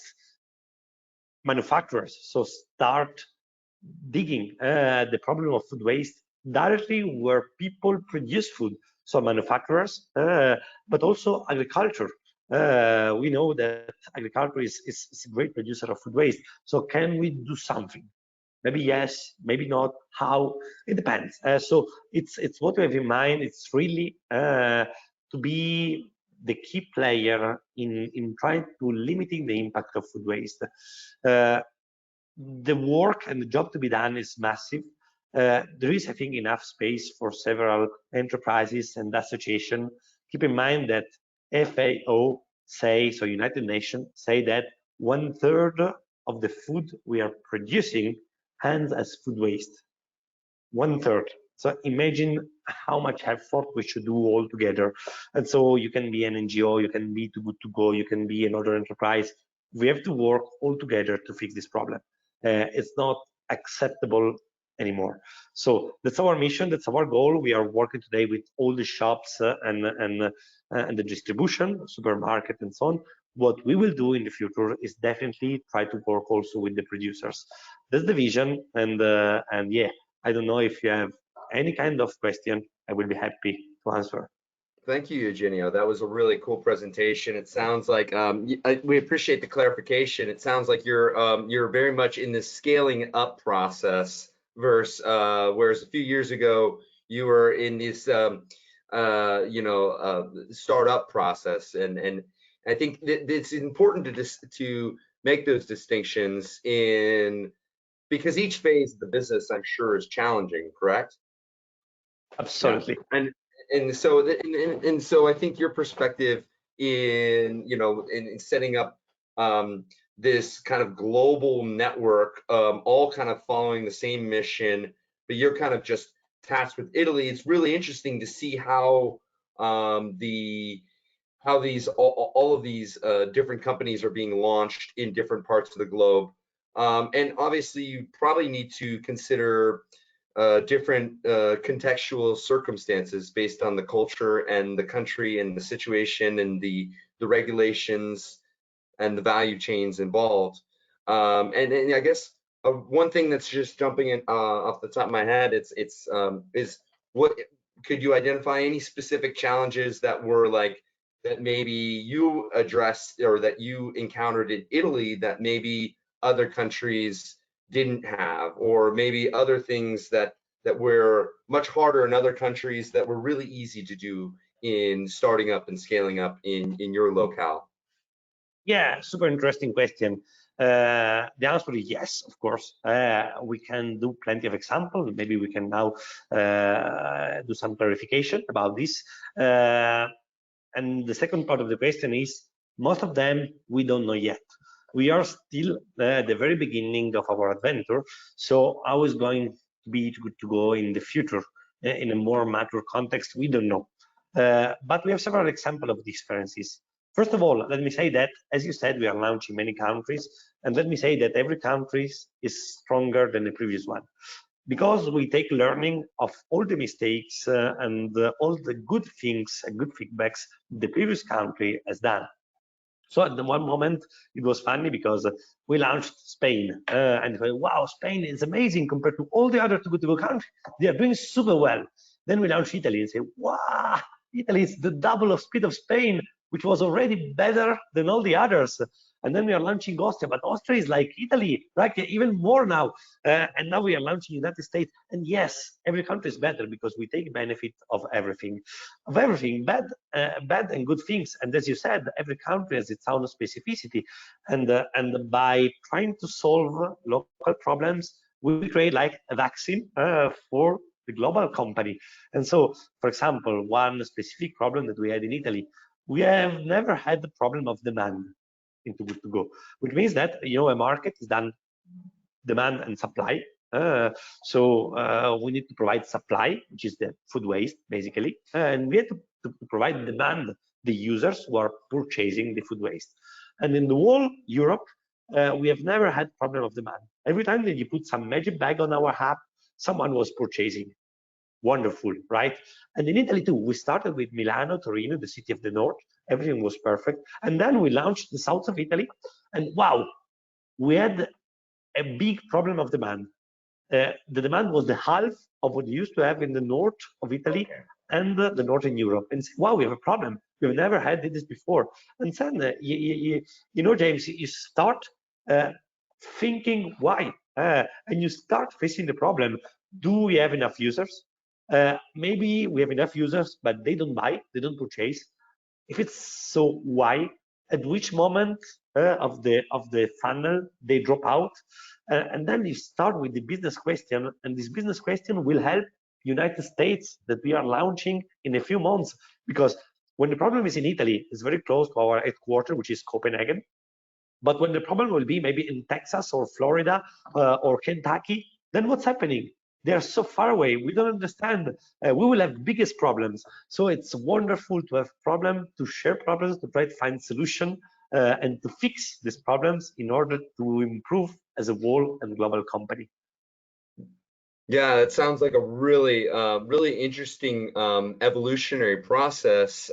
manufacturers? So start digging the problem of food waste directly where people produce food. So manufacturers, but also agriculture. We know that agriculture is a great producer of food waste. So can we do something? Maybe yes, maybe not. How? It depends. So it's what we have in mind. It's really to be the key player in trying to limiting the impact of food waste. The work and the job to be done is massive. There is, I think, enough space for several enterprises and associations. Keep in mind that FAO say, so United Nations say that 1/3 of the food we are producing ends as food waste. 1/3. So imagine how much effort we should do all together. And so you can be an NGO, you can be Too Good To Go, you can be another enterprise. We have to work all together to fix this problem. It's not acceptable anymore. So that's our mission, that's our goal. We are working today with all the shops and the distribution, supermarket and so on. What we will do in the future is definitely try to work also with the producers. That's the vision, and yeah, I don't know if you have any kind of question, I will be happy to answer. Thank you, Eugenio. That was a really cool presentation. It sounds like we appreciate the clarification. It sounds like you're very much in the scaling up process versus whereas a few years ago you were in this startup process, and I think that it's important to make those distinctions because each phase of the business, I'm sure, is challenging. Correct? Absolutely. Yeah. And so I think your perspective in setting up this kind of global network, all kind of following the same mission, but you're kind of just tasked with Italy. It's really interesting to see how all of these different companies are being launched in different parts of the globe. And obviously, you probably need to consider different contextual circumstances based on the culture and the country and the situation and the regulations and the value chains involved. And I guess one thing that's just jumping in off the top of my head, is what could you identify any specific challenges that were like that maybe you addressed or that you encountered in Italy that maybe other countries didn't have, or maybe other things that were much harder in other countries that were really easy to do in starting up and scaling up in your locale? Yeah, super interesting question. The answer is yes, of course. We can do plenty of examples. Maybe we can now do some clarification about this. And the second part of the question is, most of them we don't know yet. We are still at the very beginning of our adventure. So how is going to be good to go in the future in a more macro context? We don't know. But we have several examples of the experiences. First of all, let me say that, as you said, we are launching many countries, and let me say that every country is stronger than the previous one, because we take learning of all the mistakes and all the good things and good feedbacks the previous country has done. So at the one moment, it was funny because we launched Spain, and we went, wow, Spain is amazing compared to all the other too good to go countries. They are doing super well. Then we launched Italy and say, wow, Italy is the double of speed of Spain, which was already better than all the others. And then we are launching Austria, but Austria is like Italy, right? Even more now. And now we are launching United States. And yes, every country is better because we take benefit of everything, bad and good things. And as you said, every country has its own specificity. And by trying to solve local problems, we create like a vaccine for the global company. And so, for example, one specific problem that we had in Italy, we have never had the problem of demand in Too Good To Go, which means that, you know, a market is done demand and supply. So we need to provide supply, which is the food waste, basically, and we have to provide demand, the users who are purchasing the food waste. And in the whole Europe, we have never had problem of demand. Every time that you put some magic bag on our app, someone was purchasing. Wonderful, right? And in Italy too, we started with Milano, Torino, the city of the north. Everything was perfect. And then we launched the south of Italy, and wow, we had a big problem of demand. The demand was the half of what you used to have in the north of Italy and the northern Europe. And wow, we have a problem. We've never had this before. And then, you know, James, you start thinking why, and you start facing the problem. Do we have enough users? Maybe we have enough users, but they don't buy, they don't purchase. If it's so, why? At which moment of the funnel they drop out? And then you start with the business question, and this business question will help United States that we are launching in a few months, because when the problem is in Italy, it's very close to our headquarters, which is Copenhagen. But when the problem will be maybe in Texas or Florida or Kentucky, then what's happening? They are so far away. We don't understand. We will have biggest problems. So it's wonderful to have problems, to share problems, to try to find solution and to fix these problems in order to improve as a whole and global company. Yeah, it sounds like a really, really interesting evolutionary process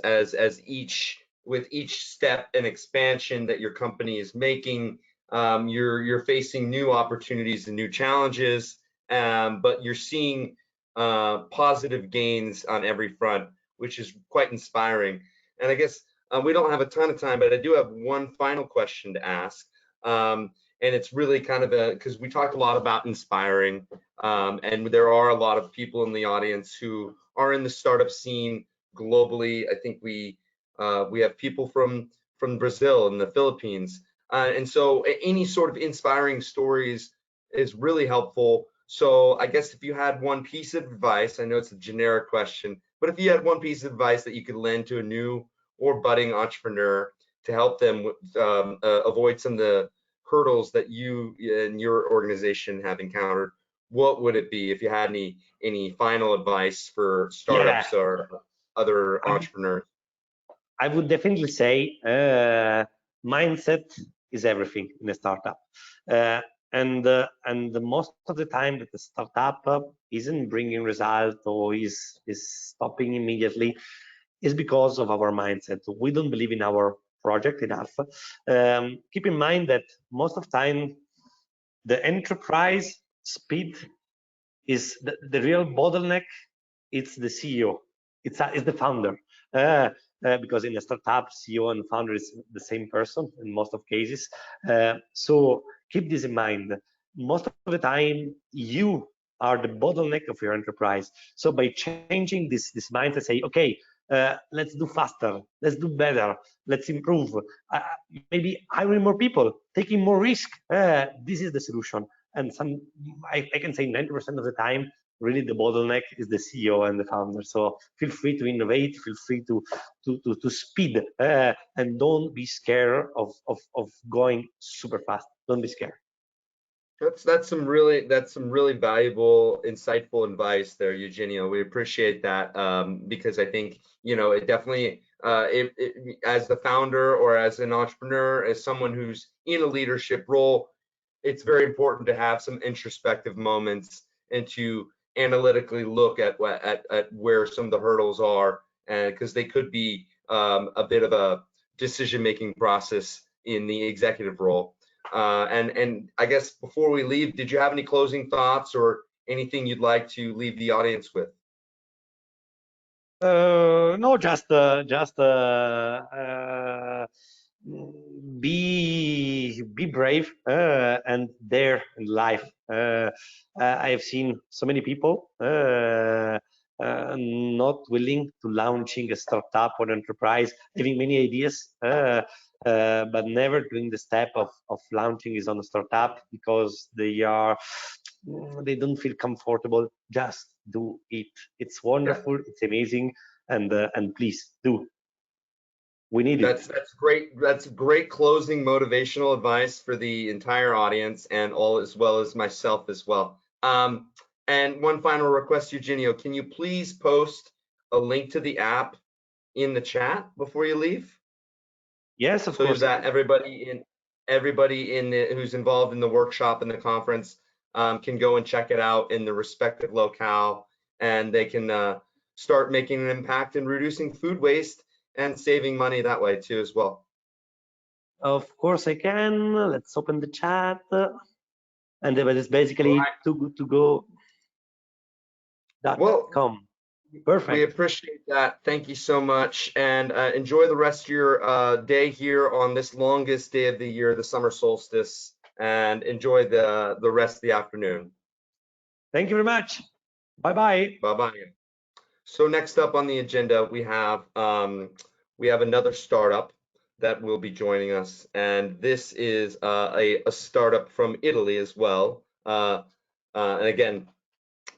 with each step and expansion that your company is making. You're facing new opportunities and new challenges, but you're seeing positive gains on every front, which is quite inspiring. And I guess we don't have a ton of time, but I do have one final question to ask. And it's really kind of because we talked a lot about inspiring, and there are a lot of people in the audience who are in the startup scene globally. I think we have people from Brazil and the Philippines, and so any sort of inspiring stories is really helpful. So I guess if you had one piece of advice, I know it's a generic question, but if you had one piece of advice that you could lend to a new or budding entrepreneur to help them avoid some of the hurdles that you and your organization have encountered, what would it be? If you had any final advice for startups or other entrepreneurs? I would definitely say mindset is everything in a startup. and most of the time that the startup isn't bringing result or is stopping immediately is because of our mindset. We don't believe in our project enough. Keep in mind that most of the time the enterprise speed is the real bottleneck. It's the CEO, it's the founder, because in a startup, CEO and founder is the same person in most of cases. So keep this in mind. Most of the time, you are the bottleneck of your enterprise. So by changing this mindset, say, okay, let's do faster, let's do better, let's improve. Maybe hiring more people, taking more risk. This is the solution. And I can say 90% of the time, really the bottleneck is the CEO and the founder. So feel free to innovate, feel free to speed, and don't be scared of going super fast. Don't be scared. That's some really valuable, insightful advice there, Eugenio. We appreciate that, because I think, you know, it definitely, as the founder or as an entrepreneur, as someone who's in a leadership role, it's very important to have some introspective moments and to analytically look at where some of the hurdles are, and because they could be a bit of a decision-making process in the executive role. And I guess before we leave, did you have any closing thoughts or anything you'd like to leave the audience with? No, just be brave and dare in life. I have seen so many people not willing to launching a startup or enterprise, having many ideas, but never doing the step of launching his own startup because they don't feel comfortable. Just do it. It's wonderful. Yeah. It's amazing, and please do. We need it. That's great. That's great closing motivational advice for the entire audience and all, as well as myself as well. And one final request, Eugenio, can you please post a link to the app in the chat before you leave? Yes, of course. So that everybody who's involved in the workshop and the conference can go and check it out in the respective locale, and they can start making an impact in reducing food waste and saving money that way too as well. Of course I can. Let's open the chat. And it's basically togotogo.com. Well, perfect. We appreciate that. Thank you so much, and enjoy the rest of your day here on this longest day of the year, the summer solstice, and enjoy the rest of the afternoon. Thank you very much. Bye-bye. Bye-bye. So next up on the agenda, we have another startup that will be joining us, and this is a startup from Italy as well. And again,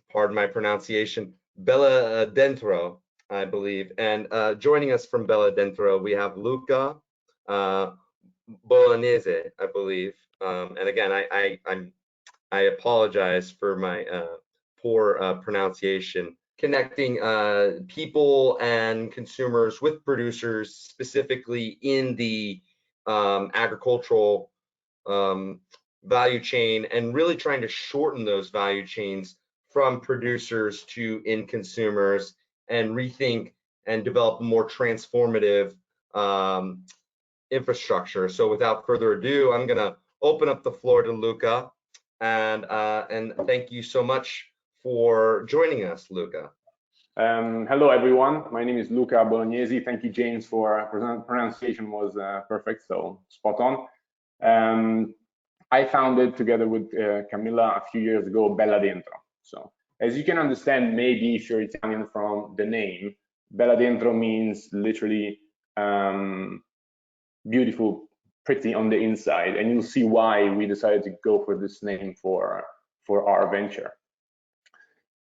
pardon my pronunciation, Bella Dentro, I believe. And joining us from Bella Dentro, we have Luca Bolognese, I believe. And again, I apologize for my poor pronunciation. Connecting people and consumers with producers, specifically in the agricultural value chain, and really trying to shorten those value chains from producers to end consumers, and rethink and develop a more transformative infrastructure. So without further ado, I'm gonna open up the floor to Luca, and thank you so much for joining us, Luca. Hello everyone, my name is Luca Bolognese. Thank you, James, for pronunciation was perfect, so spot on. I founded together with Camilla a few years ago Bella Dentro. So as you can understand, maybe if you're Italian from the name, Bella Dentro means literally beautiful, pretty on the inside, and you'll see why we decided to go for this name for our venture.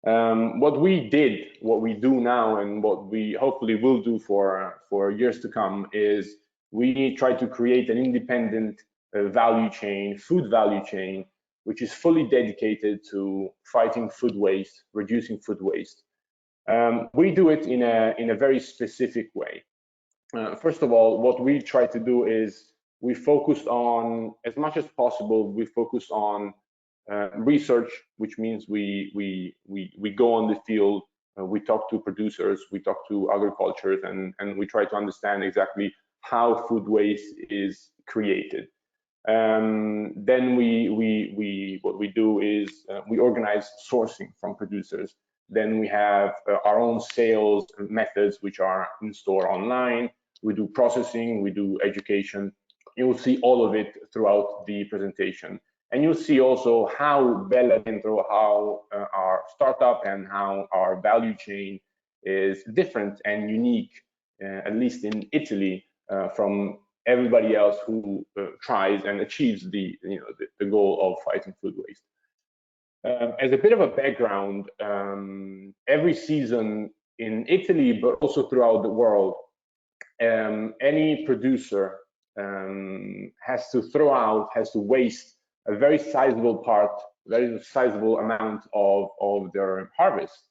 What we did, what we do now, and what we hopefully will do for years to come is we try to create an independent value chain, food value chain, which is fully dedicated to fighting food waste, reducing food waste. We do it in a very specific way. First of all, what we try to do is we focused on, as much as possible, we focused on research, which means we go on the field, we talk to producers, we talk to agricultures, and we try to understand exactly how food waste is created. Then what we do is we organize sourcing from producers. Then we have our own sales methods, which are in store online. We do processing, we do education. You'll see all of it throughout the presentation. And you'll see also how Dentro, how our startup and how our value chain is different and unique, at least in Italy, from everybody else who tries and achieves the goal of fighting food waste. As a bit of a background, every season in Italy, but also throughout the world, any producer has to waste a very sizable amount of their harvest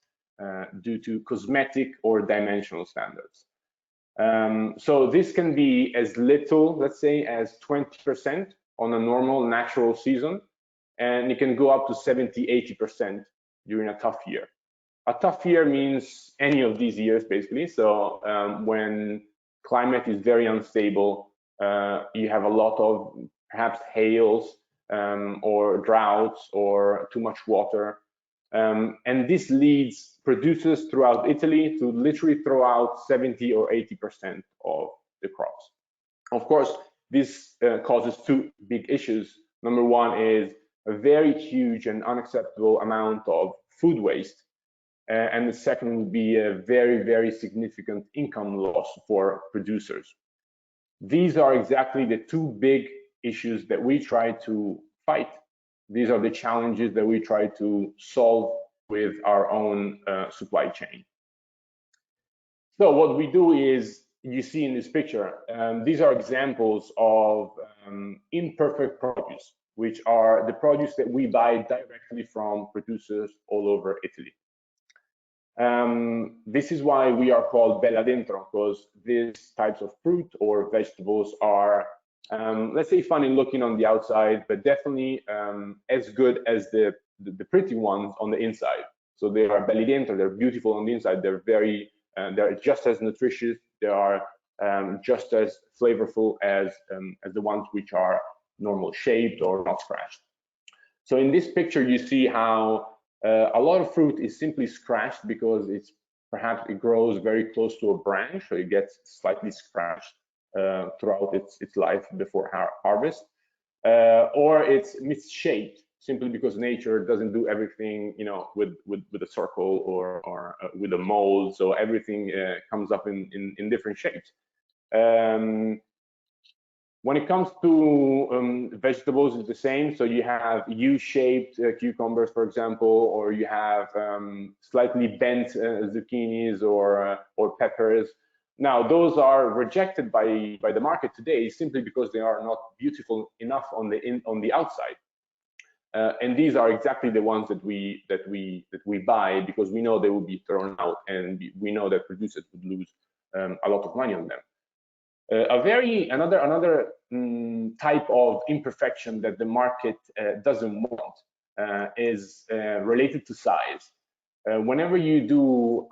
due to cosmetic or dimensional standards. So this can be as little, let's say, as 20% on a normal natural season, and it can go up to 70–80% during a tough year. A tough year means any of these years, basically. So when climate is very unstable, you have a lot of perhaps hails or droughts or too much water. And this leads producers throughout Italy to literally throw out 70 or 80% of the crops. Of course, this causes two big issues. Number one is a very huge and unacceptable amount of food waste. And the second would be a very, very significant income loss for producers. These are exactly the two big issues that we try to fight. These are the challenges that we try to solve with our own supply chain. So what we do is, you see in this picture, these are examples of imperfect produce, which are the produce that we buy directly from producers all over Italy. This is why we are called Bella Dentro, because these types of fruit or vegetables are, let's say, funny looking on the outside, but definitely as good as the pretty ones on the inside. So they are belly dentro, they're beautiful on the inside, they're just as nutritious, they are just as flavorful as the ones which are normal shaped or not scratched. So in this picture, you see how a lot of fruit is simply scratched because perhaps it grows very close to a branch, so it gets slightly scratched throughout its life before harvest, or it's misshaped simply because nature doesn't do everything, with a circle or with a mold, so everything comes up in different shapes. When it comes to vegetables, it's the same. So you have U-shaped cucumbers, for example, or you have slightly bent zucchinis or peppers. Now, those are rejected by the market today simply because they are not beautiful enough on the outside. And these are exactly the ones that we buy because we know they will be thrown out, and we know that producers would lose a lot of money on them. Another type of imperfection that the market doesn't want is related to size. Whenever you do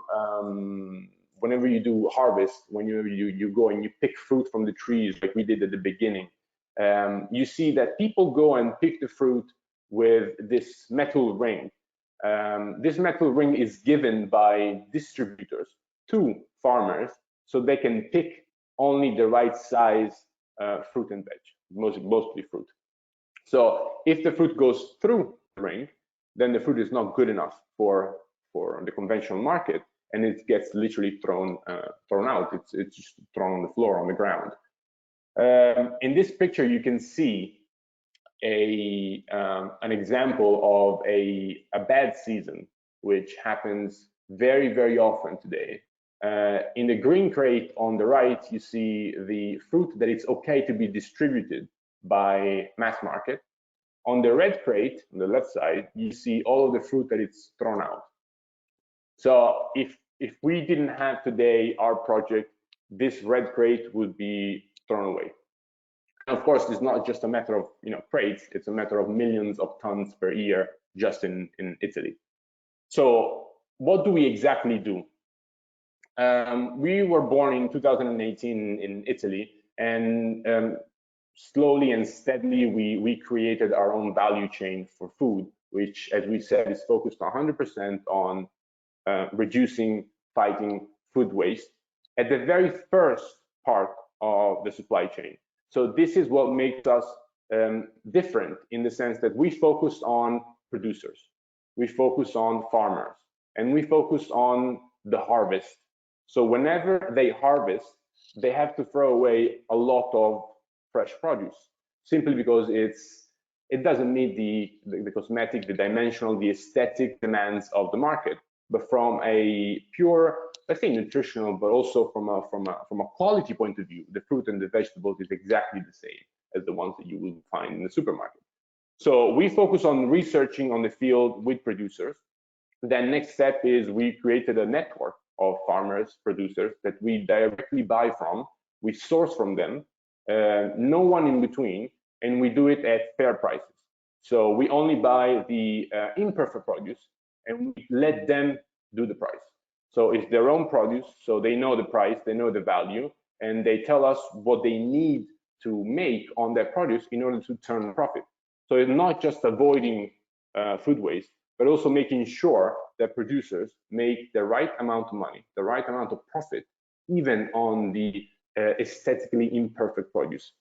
harvest, when you go and you pick fruit from the trees, like we did at the beginning, you see that people go and pick the fruit with this metal ring. This metal ring is given by distributors to farmers so they can pick only the right size fruit and veg, mostly fruit. So if the fruit goes through the ring, then the fruit is not good enough for the conventional market, and it gets literally thrown out. It's just thrown on the floor, on the ground. In this picture, you can see an example of a bad season, which happens very, very often today. In the green crate on the right, you see the fruit that it's okay to be distributed by mass market. On the red crate, on the left side, you see all of the fruit that it's thrown out. So if we didn't have today our project, this red crate would be thrown away. of course, it's not just a matter of crates, it's a matter of millions of tons per year just in Italy. So what do we exactly do? We were born in 2018 in Italy, and slowly and steadily we created our own value chain for food, which, as we said, is focused 100% on fighting food waste at the very first part of the supply chain. So this is what makes us different, in the sense that we focus on producers, we focus on farmers, and we focus on the harvest. So whenever they harvest, they have to throw away a lot of fresh produce, simply because it doesn't meet the cosmetic, the dimensional, the aesthetic demands of the market. But from a pure, let's say, nutritional, but also from a quality point of view, the fruit and the vegetables is exactly the same as the ones that you will find in the supermarket. So we focus on researching on the field with producers. Then next step is we created a network of farmers, producers that we directly buy from. We source from them, no one in between, and we do it at fair prices. So we only buy the imperfect produce, and we let them do the price. So it's their own produce, so they know the price, they know the value, and they tell us what they need to make on their produce in order to turn a profit. So it's not just avoiding food waste, but also making sure that producers make the right amount of money, the right amount of profit, even on the aesthetically imperfect produce.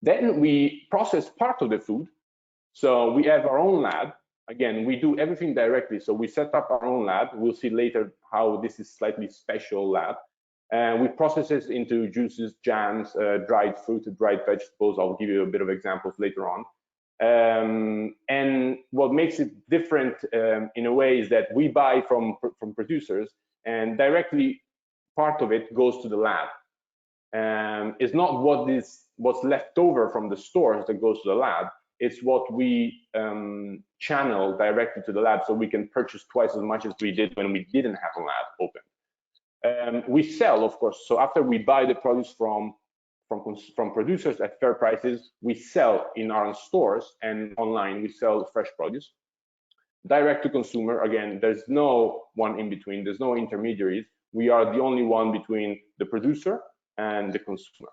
Then we process part of the food. So we have our own lab. Again, we do everything directly. So we set up our own lab. We'll see later how this is slightly special lab. We process it into juices, jams, dried fruit, dried vegetables. I'll give you a bit of examples later on. And what makes it different in a way is that we buy from producers, and directly part of it goes to the lab. It's not what's left over from the stores that goes to the lab. It's what we channel directly to the lab, so we can purchase twice as much as we did when we didn't have a lab open. We sell, of course. So after we buy the produce from producers at fair prices, we sell in our stores, and online we sell fresh produce. Direct to consumer, again, there's no one in between, there's no intermediaries. We are the only one between the producer and the consumer.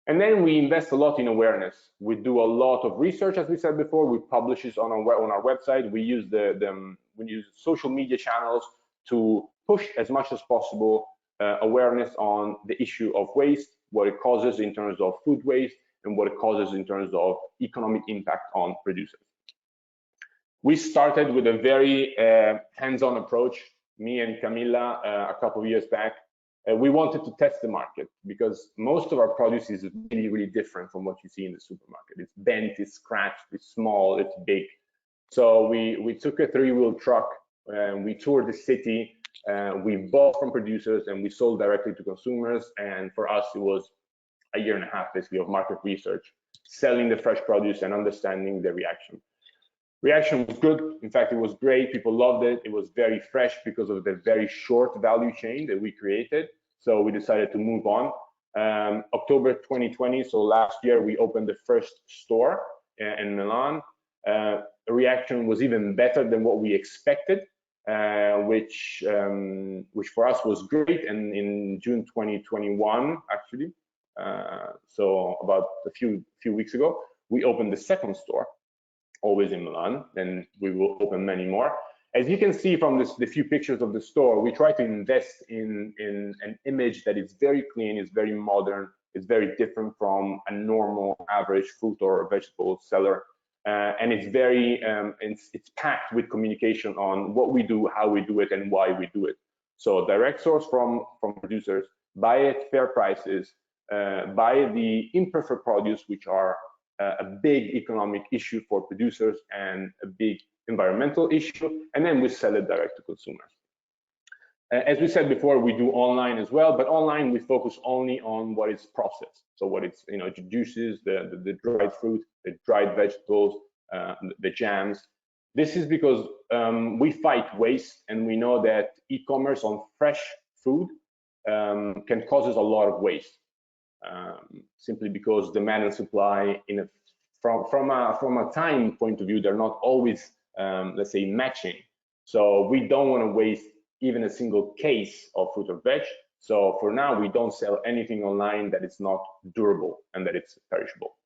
And then we invest a lot in awareness. We do a lot of research, as we said before. We publish it on our website. We use we use social media channels to push as much as possible awareness on the issue of waste, what it causes in terms of food waste, and what it causes in terms of economic impact on producers. We started with a very hands-on approach, me and Camilla, a couple of years back. We wanted to test the market, because most of our produce is really, really different from what you see in the supermarket. It's bent, it's scratched, it's small, it's big. So we took a 3-wheel truck, we toured the city, we bought from producers, and we sold directly to consumers. And for us, it was a year and a half basically of market research, selling the fresh produce and understanding the reaction. Reaction was good. In fact, it was great. People loved it. It was very fresh because of the very short value chain that we created. So we decided to move on. October 2020, so last year, we opened the first store in Milan. The reaction was even better than what we expected, which for us was great. And in June 2021, actually, so about a few weeks ago, we opened the second store, always in Milan, and we will open many more. As you can see from the few pictures of the store, we try to invest in an image that is very clean, is very modern, it's very different from a normal average fruit or vegetable seller, and it's very it's packed with communication on what we do, how we do it, and why we do it. So direct source from producers, buy at fair prices, buy the imperfect produce, which are a big economic issue for producers and a big environmental issue, and then we sell it direct to consumers. As we said before, we do online as well, but online we focus only on what is processed. So what it's, juices, the dried fruit, the dried vegetables, the jams. This is because we fight waste, and we know that e-commerce on fresh food can cause us a lot of waste. simply because demand and supply from a time point of view, they're not always, let's say, matching. So we don't want to waste even a single case of fruit or veg. So for now, we don't sell anything online that is not durable and that it's perishable.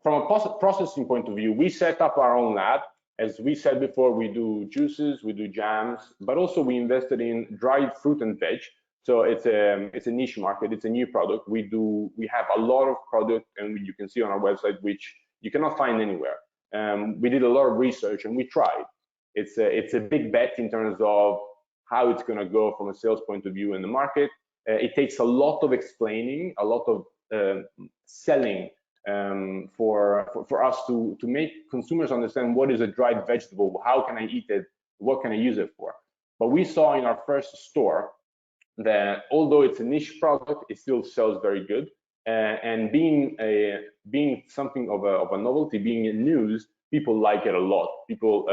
From a processing point of view, we set up our own lab. As we said before, we do juices, we do jams, but also we invested in dried fruit and veg. So it's a niche market, it's a new product. We have a lot of product, and you can see on our website, which you cannot find anywhere. We did a lot of research and we tried. It's a big bet in terms of how it's going to go from a sales point of view in the market. It takes a lot of explaining, a lot of selling for us to make consumers understand what is a dried vegetable, how can I eat it, what can I use it for. But we saw in our first store that although it's a niche product, it still sells very good. And being something of a novelty, being in news, people like it a lot. People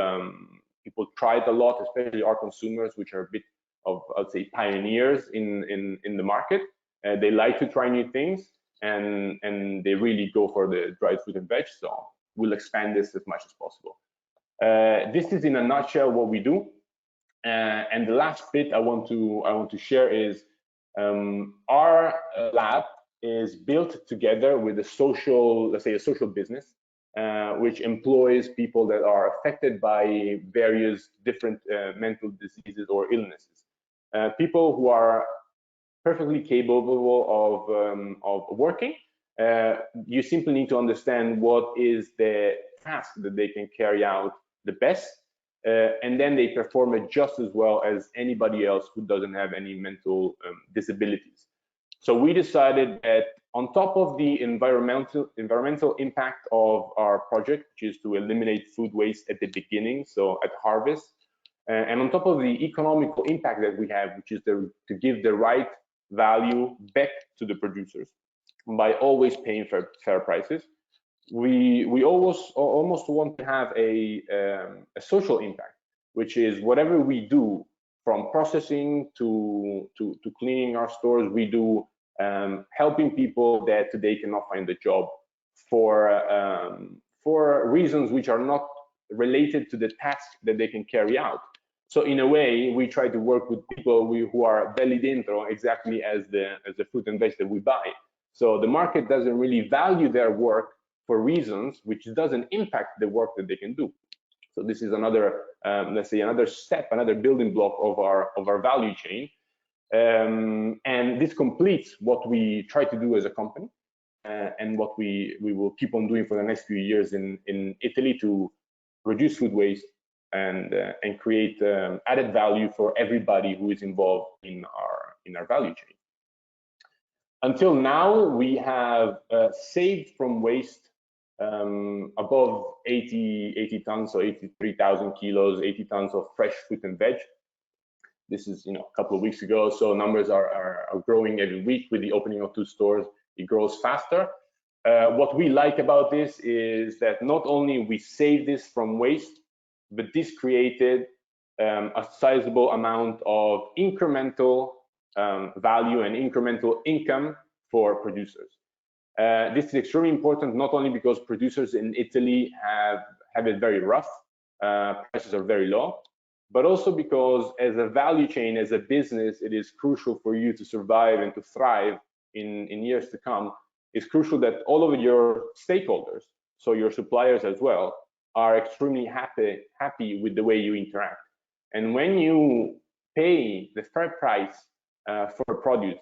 try it a lot, especially our consumers, which are a bit of, I'd say, pioneers in the market. They like to try new things, and they really go for the dried fruit and veg. So we'll expand this as much as possible. This is in a nutshell what we do. And the last bit I want to share is our lab is built together with a social, let's say, a social business, which employs people that are affected by various different mental diseases or illnesses. People who are perfectly capable of working. You simply need to understand what is the task that they can carry out the best, and then they perform it just as well as anybody else who doesn't have any mental disabilities. So we decided that on top of the environmental impact of our project, which is to eliminate food waste at the beginning, so at harvest, and on top of the economical impact that we have, which is to give the right value back to the producers by always paying fair prices, we almost want to have a social impact, which is whatever we do, from processing to cleaning our stores, we do helping people that today cannot find a job for reasons which are not related to the task that they can carry out. So in a way, we try to work with people who are belly dentro, exactly as the fruit and veg that we buy. So the market doesn't really value their work for reasons which doesn't impact the work that they can do. So this is another, let's say, another step, another building block of our value chain. And this completes what we try to do as a company, and what we will keep on doing for the next few years in Italy to reduce food waste and create added value for everybody who is involved in our value chain. Until now, we have saved from waste above 80 tons, so 83,000 kilos, 80 tons of fresh fruit and veg. This is, a couple of weeks ago, so numbers are growing every week. With the opening of 2 stores, it grows faster. What we like about this is that not only we save this from waste, but this created a sizable amount of incremental value and incremental income for producers. This is extremely important, not only because producers in Italy have it very rough, prices are very low, but also because as a value chain, as a business, it is crucial for you to survive and to thrive in years to come. It's crucial that all of your stakeholders, so your suppliers as well, are extremely happy with the way you interact. And when you pay the fair price for a produce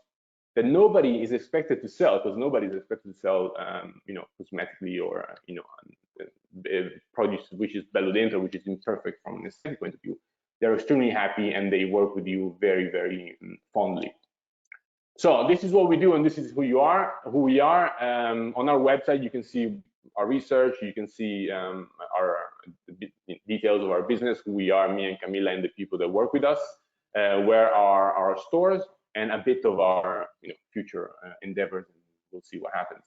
that nobody is expected to sell, because nobody is expected to sell, cosmetically or produce which is bello dentro, which is imperfect from an aesthetic point of view, they're extremely happy and they work with you very, very fondly. So this is what we do, and this is who we are. On our website, you can see our research, you can see our details of our business, who we are, me and Camilla, and the people that work with us, where are our stores, and a bit of our future endeavors, and we'll see what happens.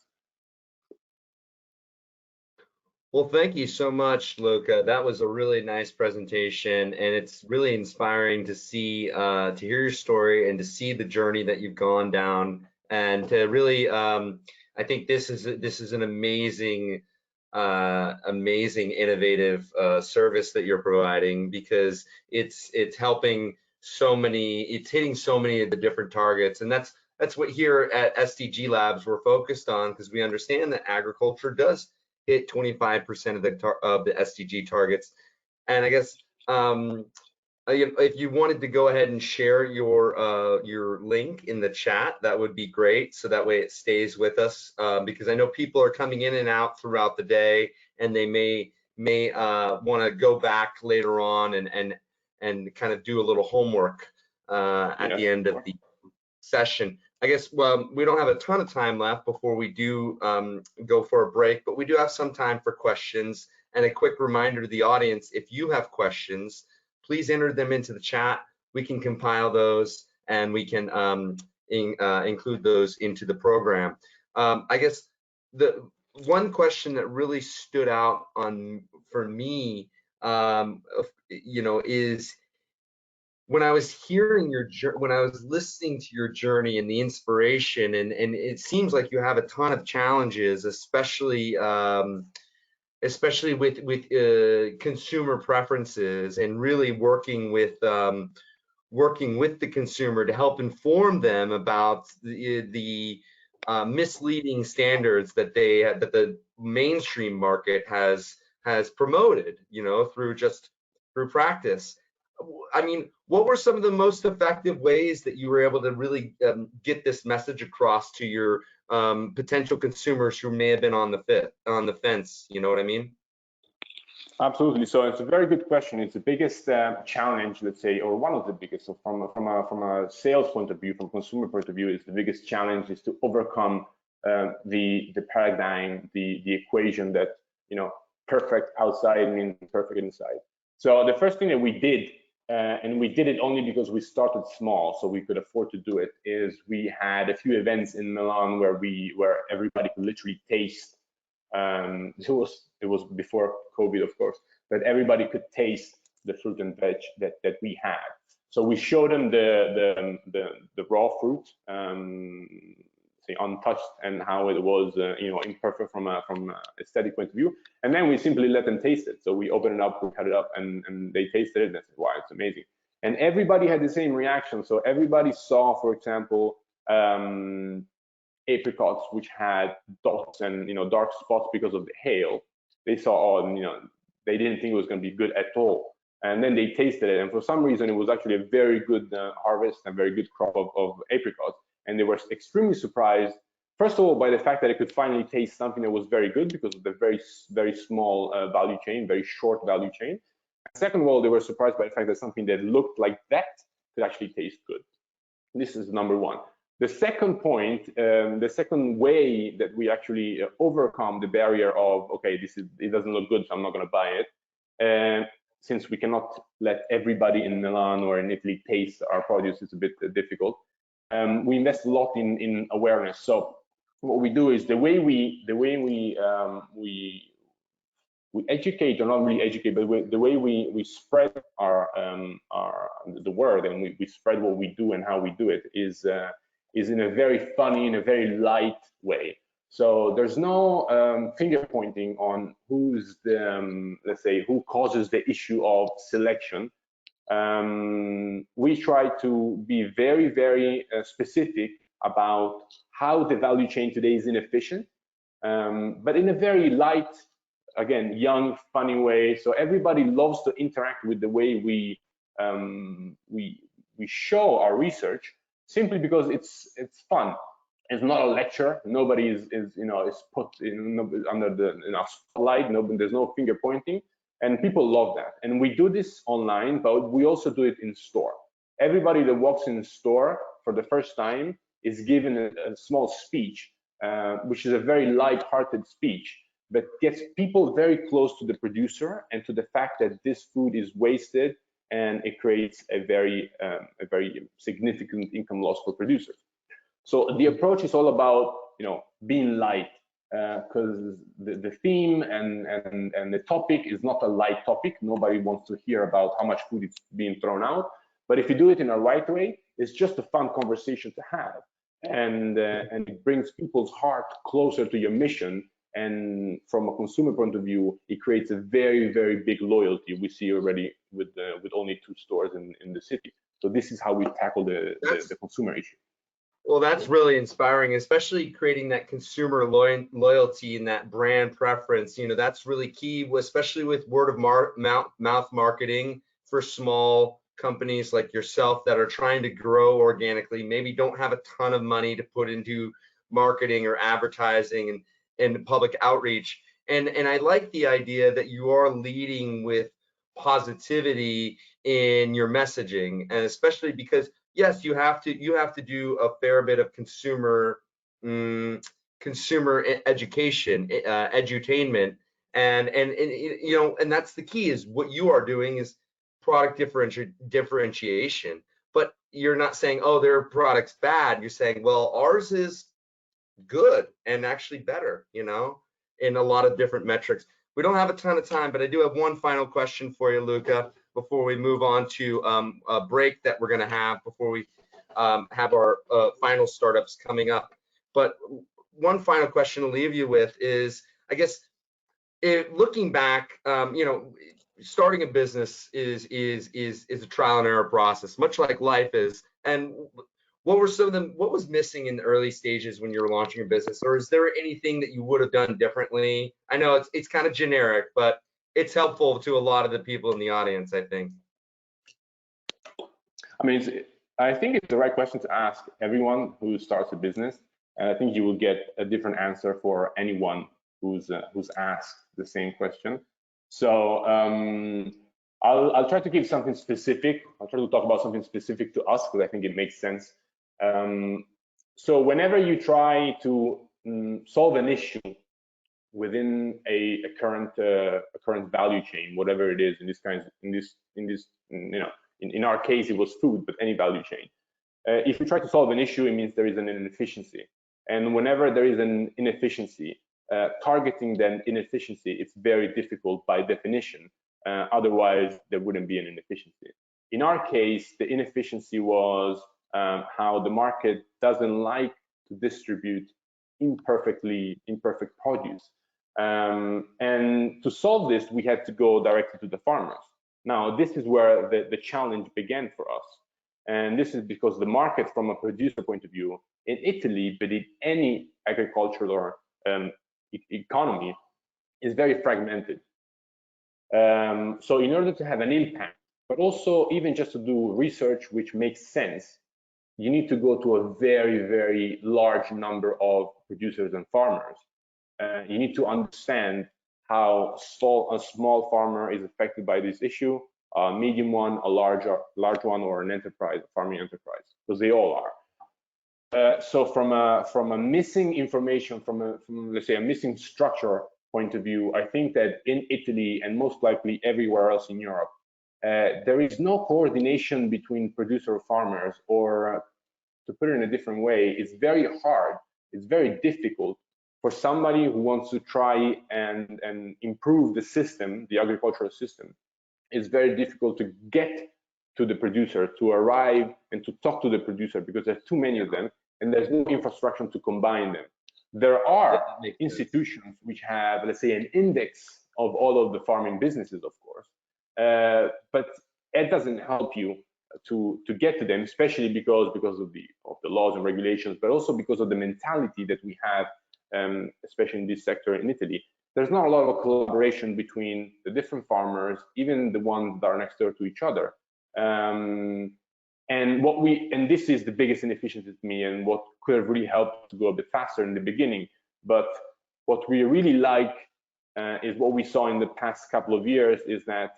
Well, thank you so much, Luca. That was a really nice presentation, and it's really inspiring to see, to hear your story and to see the journey that you've gone down and to really, I think this is an amazing, amazing, innovative service that you're providing, because it's helping so many, it's hitting so many of the different targets, and that's what here at SDG Labs we're focused on, because we understand that agriculture does hit 25% of the SDG targets. And I guess if you wanted to go ahead and share your link in the chat, that would be great, so that way it stays with us, because I know people are coming in and out throughout the day, and they may want to go back later on and kind of do a little homework at the end of the session. I guess, well, we don't have a ton of time left before we do go for a break, but we do have some time for questions. And a quick reminder to the audience, if you have questions, please enter them into the chat. We can compile those, and we can include those into the program. I guess the one question that really stood out for me, is when I was hearing when I was listening to your journey and the inspiration, and it seems like you have a ton of challenges, especially with consumer preferences, and really working with the consumer to help inform them about the misleading standards that the mainstream market has promoted, through practice. I mean, what were some of the most effective ways that you were able to really get this message across to your potential consumers who may have been on the fence? You know what I mean? Absolutely. So it's a very good question. It's the biggest challenge, let's say, or one of the biggest. So from a sales point of view, from a consumer point of view, is the biggest challenge is to overcome the paradigm, the equation that perfect outside means perfect inside. So the first thing that we did, and we did it only because we started small, so we could afford to do it, is we had a few events in Milan where everybody could literally taste. It was before COVID, of course, but everybody could taste the fruit and veg that we had. So we showed them the raw fruit, say untouched, and how it was imperfect from an aesthetic point of view, and then we simply let them taste it. So we opened it up, we cut it up, and they tasted it, and they said, wow, it's amazing. And everybody had the same reaction. So everybody saw, for example, apricots which had dots and dark spots because of the hail. They saw, they didn't think it was going to be good at all, and then they tasted it, and for some reason it was actually a very good harvest and very good crop of apricots, and they were extremely surprised, first of all, by the fact that it could finally taste something that was very good because of the very small value chain, very short value chain. And second of all, they were surprised by the fact that something that looked like that could actually taste good. This is number one. The second point, the second way that we actually overcome the barrier of, okay, it doesn't look good, so I'm not going to buy it. Since we cannot let everybody in Milan or in Italy taste our produce, it's a bit difficult. We invest a lot in awareness. So what we do is the way we educate, or not really educate, but the way we spread the word, and we spread what we do and how we do it is in a very funny, in a very light way. So there's no finger pointing on who's let's say, who causes the issue of selection. We try to be very, very specific about how the value chain today is inefficient, but in a very light, again, young, funny way. So everybody loves to interact with the way we show our research, simply because it's fun. It's not a lecture. Nobody is put under the spotlight. There's no finger pointing, and people love that. And we do this online, but we also do it in store. Everybody that walks in the store for the first time is given a small speech, which is a very light-hearted speech, but gets people very close to the producer and to the fact that this food is wasted, and it creates a very significant income loss for producers. So the approach is all about being light, because the theme and the topic is not a light topic. Nobody wants to hear about how much food is being thrown out. But if you do it in a right way, it's just a fun conversation to have. and it brings people's heart closer to your mission. And from a consumer point of view, it creates a very, very big loyalty. We see already with only 2 stores in the city. So this is how we tackle the consumer issue. Well, that's really inspiring, especially creating that consumer loyalty and that brand preference. You know, that's really key, especially with word of mouth marketing for small companies like yourself that are trying to grow organically, maybe don't have a ton of money to put into marketing or advertising and public outreach. And I like the idea that you are leading with positivity in your messaging, and especially because yes, you have to do a fair bit of consumer education, edutainment, and you know, and that's the key. Is what you are doing is product differentiation, but you're not saying, oh, their product's bad. You're saying, well, ours is good and actually better, you know, in a lot of different metrics. We don't have a ton of time, but I do have one final question for you, Luca, before we move on to a break that we're going to have before we have our final startups coming up. But one final question to leave you with is, I guess, looking back, you know, starting a business is a trial and error process, much like life is. And what were some of them? What was missing in the early stages when you were launching your business, or is there anything that you would have done differently? I know it's kind of generic, but it's helpful to a lot of the people in the audience, I think. I mean, I think it's the right question to ask everyone who starts a business, and I think you will get a different answer for anyone who's asked the same question. So I'll try to give something specific. I'll try to talk about something specific to us because I think it makes sense. So whenever you try to solve an issue within a current value chain, whatever it is, in our case it was food, but any value chain. If you try to solve an issue, it means there is an inefficiency, and whenever there is an inefficiency, targeting that inefficiency, it's very difficult by definition. Otherwise, there wouldn't be an inefficiency. In our case, the inefficiency was how the market doesn't like to distribute imperfect produce. And to solve this, we had to go directly to the farmers. Now, this is where the challenge began for us. And this is because the market from a producer point of view in Italy, but in any agricultural or economy, is very fragmented. So in order to have an impact, but also even just to do research which makes sense, you need to go to a very, very large number of producers and farmers. You need to understand how a small farmer is affected by this issue, a medium one, a large one, or an enterprise, a farming enterprise, because they all are. So from a missing information, from let's say a missing structure point of view, I think that in Italy and most likely everywhere else in Europe, there is no coordination between producer farmers, or to put it in a different way, it's very hard, it's very difficult for somebody who wants to try and improve the system, the agricultural system. It's very difficult to get to the producer, to arrive and to talk to the producer, because there's too many of them and there's no infrastructure to combine them. There are institutions which have, let's say, an index of all of the farming businesses, of course, but it doesn't help you to get to them, especially because of the laws and regulations, but also because of the mentality that we have, especially in this sector in Italy. There's not a lot of collaboration between the different farmers, even the ones that are next door to each other. And this is the biggest inefficiency to me, and what could have really helped to go a bit faster in the beginning. But what we really like is what we saw in the past couple of years is that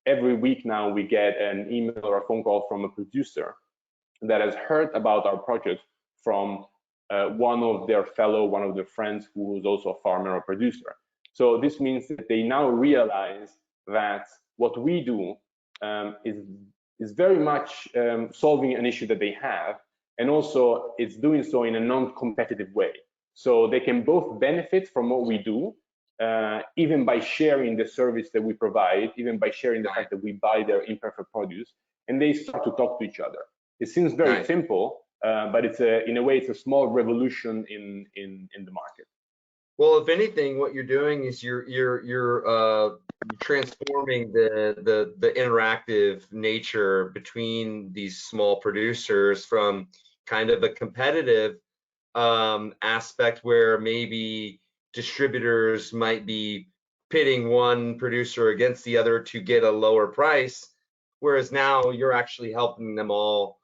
every week now we get an email or a phone call from a producer that has heard about our project from one of their friends who is also a farmer or producer. So this means that they now realize that what we do is very much solving an issue that they have, and also it's doing so in a non-competitive way. So they can both benefit from what we do, even by sharing the service that we provide, even by sharing the fact that we buy their imperfect produce, and they start to talk to each other. It seems very simple, but it's in a way it's a small revolution in the market. Well, if anything, what you're doing is you're transforming the interactive nature between these small producers from kind of a competitive aspect where maybe distributors might be pitting one producer against the other to get a lower price, whereas now you're actually helping them all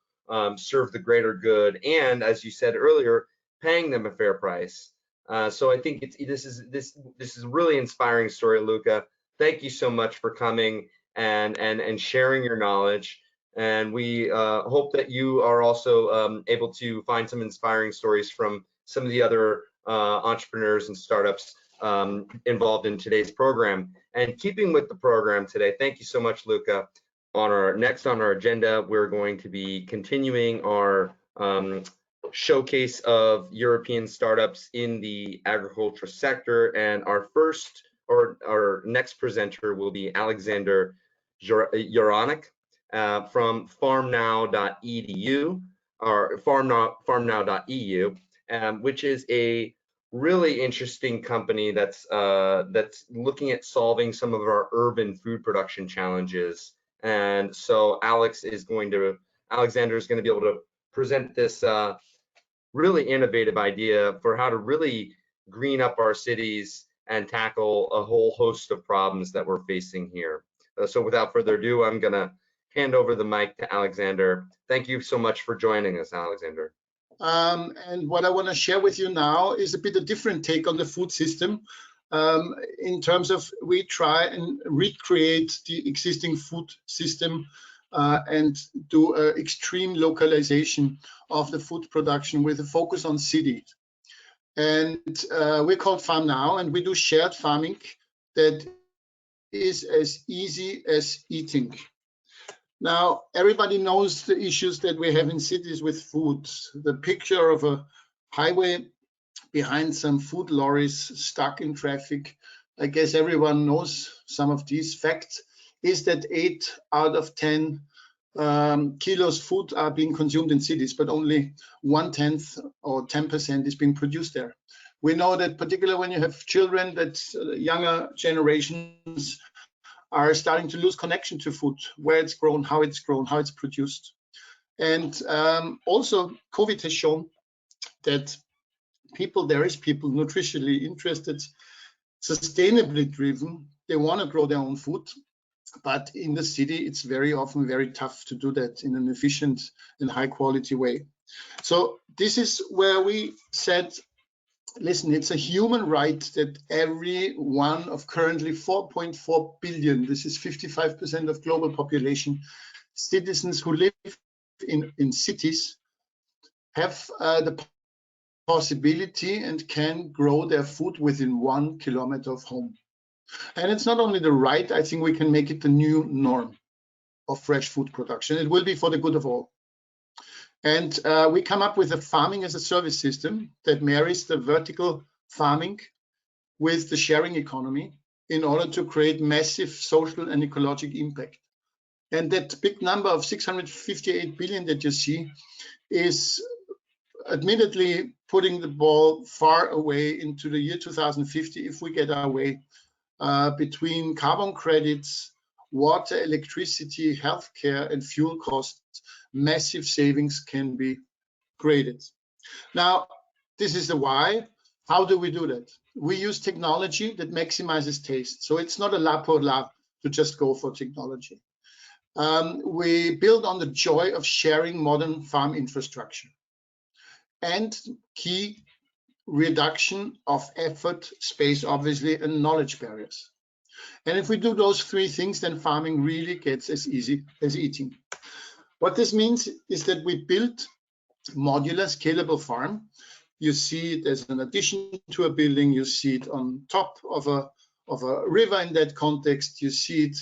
serve the greater good, and as you said earlier, paying them a fair price. So I think this is a really inspiring story, Luca. Thank you so much for coming and sharing your knowledge. And we hope that you are also able to find some inspiring stories from some of the other entrepreneurs and startups involved in today's program. And keeping with the program today, thank you so much, Luca. Next on our agenda, we're going to be continuing our showcase of European startups in the agriculture sector, and our next presenter will be Alessandro Armilata from FarmNow.edu or FarmNow.eu, which is a really interesting company that's looking at solving some of our urban food production challenges. And so Alexander is going to be able to present this really innovative idea for how to really green up our cities and tackle a whole host of problems that we're facing here. So without further ado, I'm going to hand over the mic to Alexander. Thank you so much for joining us, Alexander. And what I want to share with you now is a bit of different take on the food system. In terms of we try and recreate the existing food system and do extreme localization of the food production with a focus on cities. And we're called FarmNow, and we do shared farming that is as easy as eating. Now, everybody knows the issues that we have in cities with food. The picture of a highway behind some food lorries stuck in traffic, I guess everyone knows some of these facts, is that 8 out of 10 kilos food are being consumed in cities, but only 1/10 or 10% is being produced there. We know that particularly when you have children, that younger generations are starting to lose connection to food, where it's grown, how it's produced. And also COVID has shown that there is people nutritionally interested, sustainably driven. They want to grow their own food, but in the city, it's very often very tough to do that in an efficient and high quality way. So this is where we said, listen, it's a human right that every one of currently 4.4 billion, this is 55% of global population, citizens who live in cities have the possibility and can grow their food within 1 kilometer of home. And it's not only the right, I think we can make it the new norm of fresh food production. It will be for the good of all. And we come up with a farming as a service system that marries the vertical farming with the sharing economy in order to create massive social and ecological impact. And that big number of 658 billion that you see is admittedly putting the ball far away into the year 2050 if we get our way. Between carbon credits, water, electricity, healthcare, and fuel costs, massive savings can be created. Now, this is the why. How do we do that? We use technology that maximizes taste. So it's not a la pour la to just go for technology. We build on the joy of sharing modern farm infrastructure. And key, reduction of effort, space, obviously, and knowledge barriers. And if we do those three things, then farming really gets as easy as eating. What this means is that we build modular, scalable farm. You see it as an addition to a building. You see it on top of a river in that context. You see it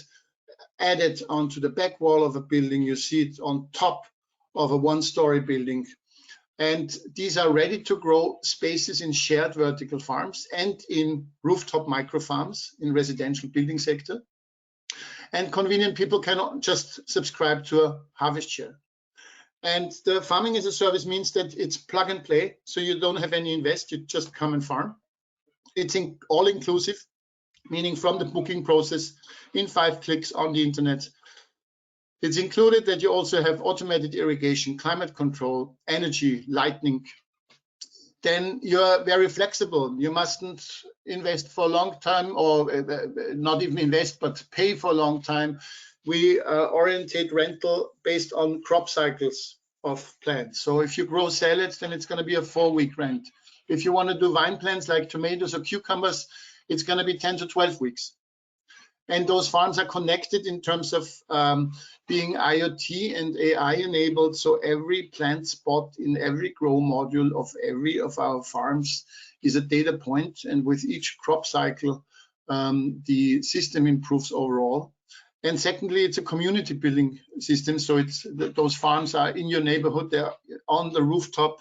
added onto the back wall of a building. You see it on top of a one-story building. And these are ready to grow spaces in shared vertical farms and in rooftop micro farms in residential building sector. And convenient people cannot just subscribe to a harvest share. And the farming as a service means that it's plug and play, so you don't have any invest, you just come and farm. It's all inclusive, meaning from the booking process in 5 clicks on the internet. It's included that you also have automated irrigation, climate control, energy, lighting. Then you're very flexible. You mustn't invest for a long time, or not even invest, but pay for a long time. We orientate rental based on crop cycles of plants. So if you grow salads, then it's going to be a 4-week rent. If you want to do vine plants like tomatoes or cucumbers, it's going to be 10 to 12 weeks. And those farms are connected in terms of being IoT and AI enabled. So every plant spot in every grow module of every of our farms is a data point. And with each crop cycle, the system improves overall. And secondly, it's a community building system. So it's those farms are in your neighborhood. They're on the rooftop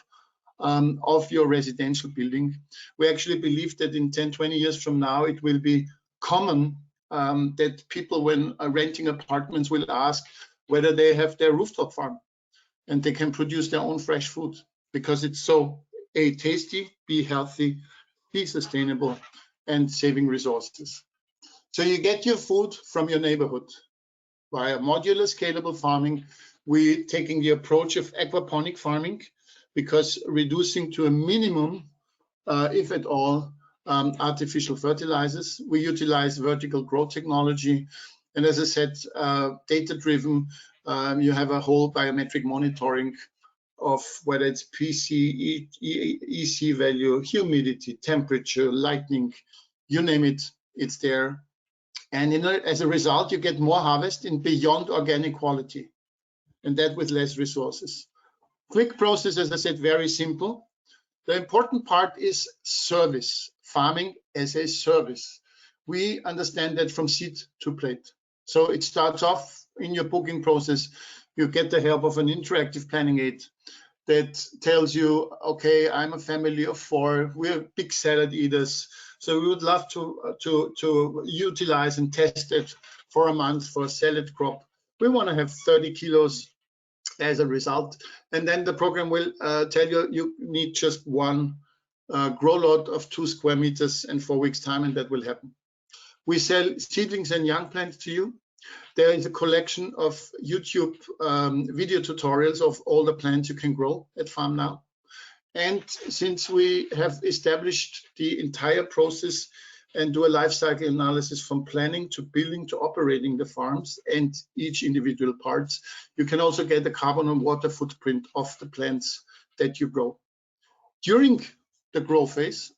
of your residential building. We actually believe that in 10, 20 years from now, it will be common that people, when renting apartments, will ask whether they have their rooftop farm and they can produce their own fresh food, because it's so A, tasty, B, healthy, B, sustainable, and saving resources. So you get your food from your neighborhood via modular scalable farming. We're taking the approach of aquaponic farming, because reducing to a minimum, if at all, artificial fertilizers. We utilize vertical growth technology. And as I said, data-driven, you have a whole biometric monitoring of whether it's PC, EC value, humidity, temperature, lighting, you name it, it's there. And as a result, you get more harvest in beyond organic quality, and that with less resources. Quick process, as I said, very simple. The important part is service, farming as a service. We understand that from seed to plate. So it starts off in your booking process. You get the help of an interactive planning aid that tells you, okay, I'm a family of 4, we're big salad eaters, so we would love to utilize and test it for a month for a salad crop. We want to have 30 kilos as a result. And then the program will tell you, you need just one grow lot of 2 square meters in 4 weeks time, and that will happen. We sell seedlings and young plants to you. There is a collection of YouTube video tutorials of all the plants you can grow at FarmNow. And since we have established the entire process and do a life cycle analysis from planning to building to operating the farms and each individual parts, you can also get the carbon and water footprint of the plants that you grow. During the grow phase,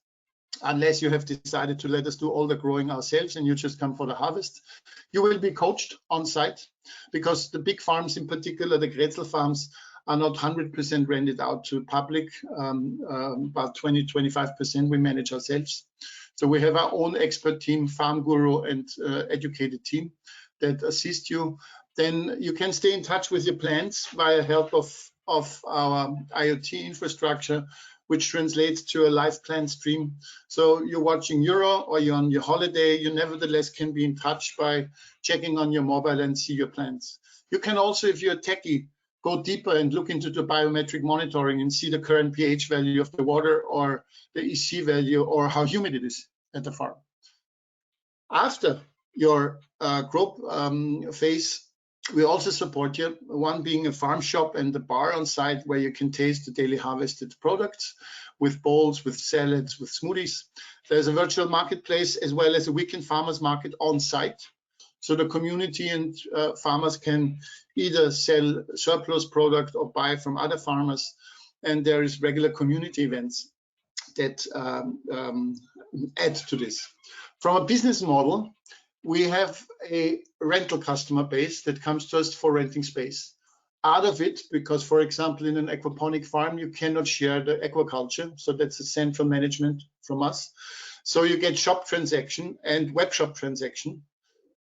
unless you have decided to let us do all the growing ourselves and you just come for the harvest, you will be coached on site, because the big farms, in particular the Grätzl farms, are not 100% rented out to public. About 20-25% we manage ourselves. So we have our own expert team, farm guru and educated team that assist you. Then you can stay in touch with your plants via help of our IoT infrastructure, which translates to a live plant stream. So you're watching Euro or you're on your holiday, you nevertheless can be in touch by checking on your mobile and see your plants. You can also, if you're a techie, go deeper and look into the biometric monitoring and see the current pH value of the water or the EC value or how humid it is at the farm. After your grow phase, we also support you, one being a farm shop and the bar on site where you can taste the daily harvested products with bowls, with salads, with smoothies. There's a virtual marketplace as well as a weekend farmers market on site. So the community and farmers can either sell surplus product or buy from other farmers. And there is regular community events that add to this. From a business model, we have a rental customer base that comes to us for renting space. Out of it, because for example, in an aquaponic farm, you cannot share the aquaculture. So that's a central management from us. So you get shop transaction and web shop transaction.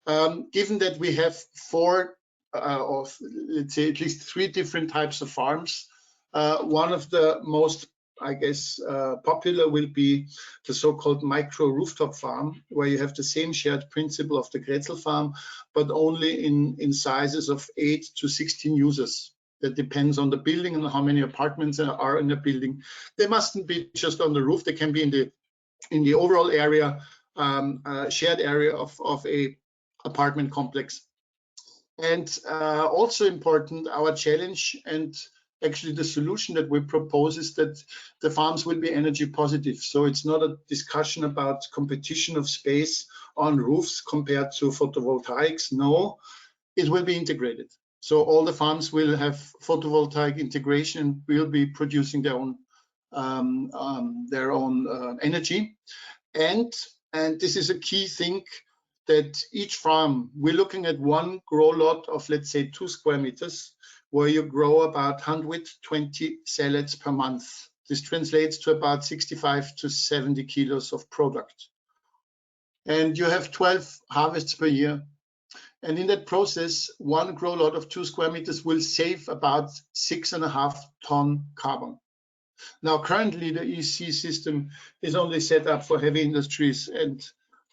Given that we have 4 or let's say at least 3 different types of farms, one of the most, I guess, popular will be the so-called micro rooftop farm, where you have the same shared principle of the Grätzl farm, but only in sizes of 8 to 16 users. That depends on the building and how many apartments are in the building. They mustn't be just on the roof. They can be in the overall area, shared area of a apartment complex. And also important, our challenge and actually the solution that we propose is that the farms will be energy positive. So it's not a discussion about competition of space on roofs compared to photovoltaics. No, it will be integrated. So all the farms will have photovoltaic integration, will be producing their own energy. And this is a key thing, that each farm, we're looking at one grow lot of, let's say, 2 square meters, where you grow about 120 salads per month. This translates to about 65 to 70 kilos of product. And you have 12 harvests per year. And in that process, one grow lot of 2 square meters will save about 6.5 ton carbon. Now, currently, the EC system is only set up for heavy industries and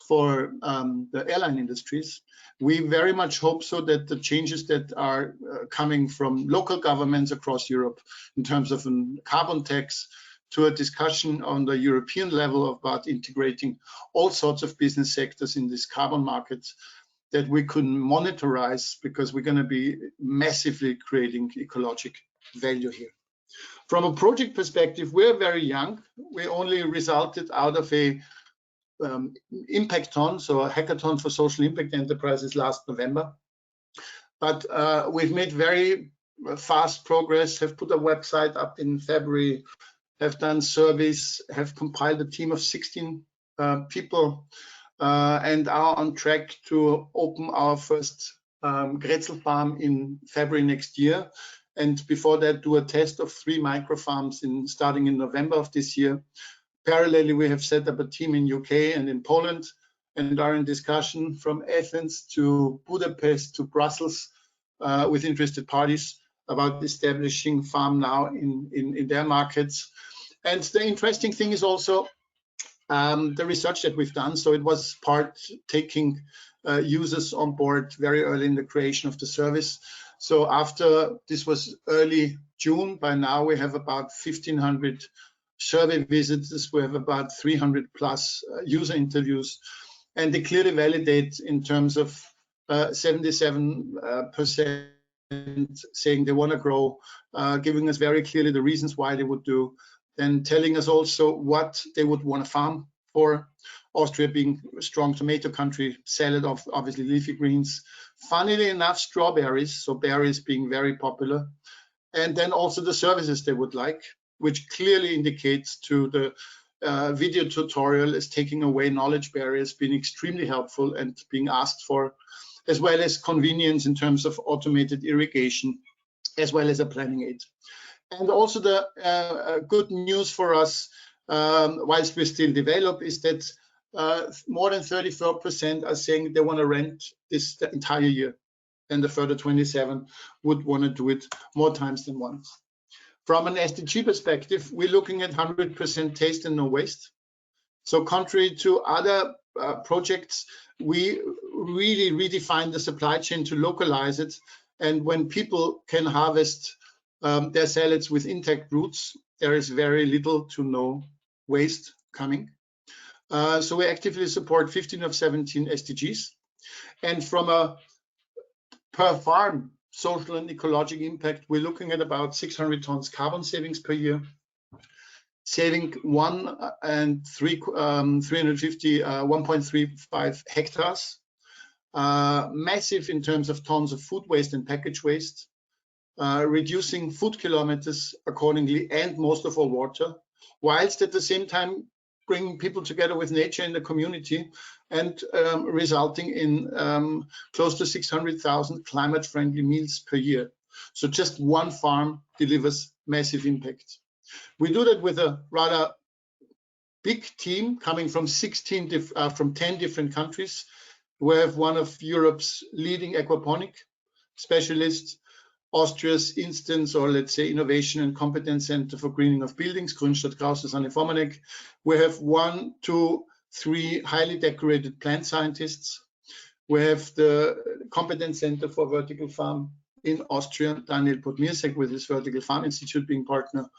for the airline industries. We very much hope so that the changes that are coming from local governments across Europe in terms of a carbon tax to a discussion on the European level about integrating all sorts of business sectors in this carbon market, that we could monitorize, because we're going to be massively creating ecologic value here. From a project perspective, we're very young. We only resulted out of a impacton, so a hackathon for social impact enterprises last November. But we've made very fast progress, have put a website up in February, have done surveys, have compiled a team of 16 people, and are on track to open our first Grätzl farm in February next year. And before that, do a test of 3 micro farms starting in November of this year. Parallelly, we have set up a team in UK and in Poland, and are in discussion from Athens to Budapest to Brussels with interested parties about establishing FarmNow in their markets. And the interesting thing is also the research that we've done. So it was part taking users on board very early in the creation of the service. So after this was early June, by now we have about 1,500 survey visits. We have about 300 plus user interviews, and they clearly validate in terms of 77% saying they want to grow, giving us very clearly the reasons why they would do, and telling us also what they would want to farm for. Austria being a strong tomato country, salad, obviously leafy greens. Funnily enough, strawberries, so berries being very popular. And then also the services they would like, which clearly indicates to the video tutorial is taking away knowledge barriers, being extremely helpful and being asked for, as well as convenience in terms of automated irrigation, as well as a planning aid. And also the good news for us, whilst we still develop, is that more than 34% are saying they want to rent this the entire year, and a further 27 would want to do it more times than once. From an SDG perspective, we're looking at 100% taste and no waste. So contrary to other projects, we really redefine the supply chain to localize it. And when people can harvest their salads with intact roots, there is very little to no waste coming. So we actively support 15 of 17 SDGs. And from a per farm social and ecological impact, we're looking at about 600 tons carbon savings per year, saving 1.35 hectares, massive in terms of tons of food waste and package waste, reducing food kilometers accordingly, and most of all water, whilst at the same time bringing people together with nature in the community, and resulting in close to 600,000 climate-friendly meals per year. So just one farm delivers massive impact. We do that with a rather big team coming from 10 different countries. We have one of Europe's leading aquaponic specialists, Austria's instance, or let's say innovation and competence center for greening of buildings, Grünstadt Krause Saniformanek. We have 1, 2, 3 highly decorated plant scientists. We have the competence center for vertical farm in Austria, Daniel Podmirsek with his Vertical Farm Institute being partner,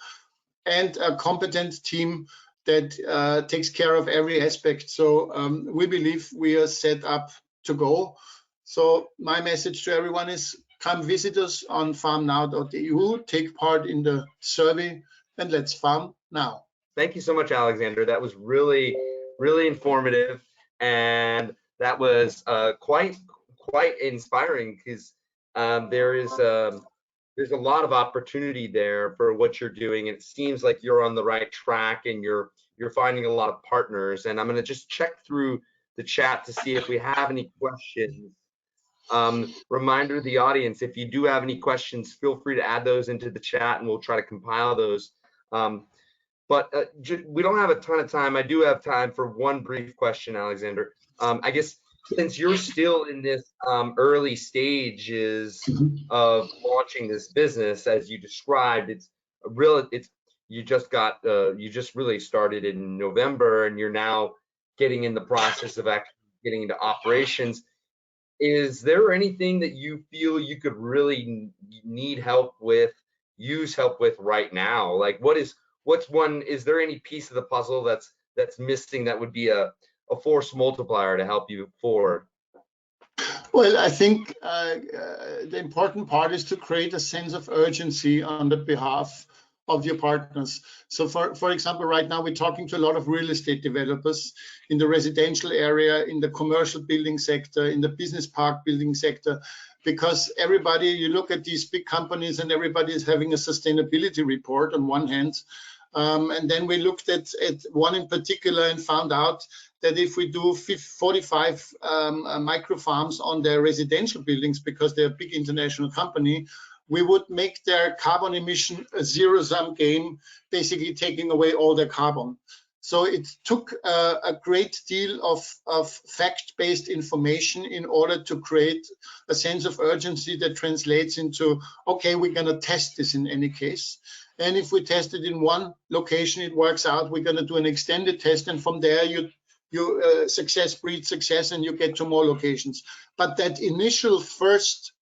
and a competent team that takes care of every aspect. So we believe we are set up to go. So my message to everyone is come visit us on farmnow.eu, take part in the survey, and let's farm now. Thank you so much, Alexander. That was really, really informative, and that was quite inspiring, because there's a lot of opportunity there for what you're doing, and it seems like you're on the right track, and you're finding a lot of partners. And I'm going to just check through the chat to see if we have any questions. Reminder to the audience, if you do have any questions, feel free to add those into the chat, and we'll try to compile those. But we don't have a ton of time. I do have time for one brief question, Alexander. I guess since you're still in this early stages of launching this business, as you described, you just really started in November, and you're now getting in the process of actually getting into operations. Is there anything that you feel you could really need help with, use help with right now? Like is there any piece of the puzzle that's missing that would be a force multiplier to help you forward? Well, I think the important part is to create a sense of urgency on the behalf of your partners. So for example, right now we're talking to a lot of real estate developers in the residential area, in the commercial building sector, in the business park building sector, because everybody, you look at these big companies and everybody is having a sustainability report on one hand. And then we looked at one in particular and found out that if we do 45 micro farms on their residential buildings, because they're a big international company, we would make their carbon emission a zero-sum game, basically taking away all their carbon. So it took a great deal of fact-based information in order to create a sense of urgency that translates into, okay, we're going to test this in any case. And if we test it in one location, it works out, we're going to do an extended test, and from there you success breeds success, and you get to more locations. But that initial first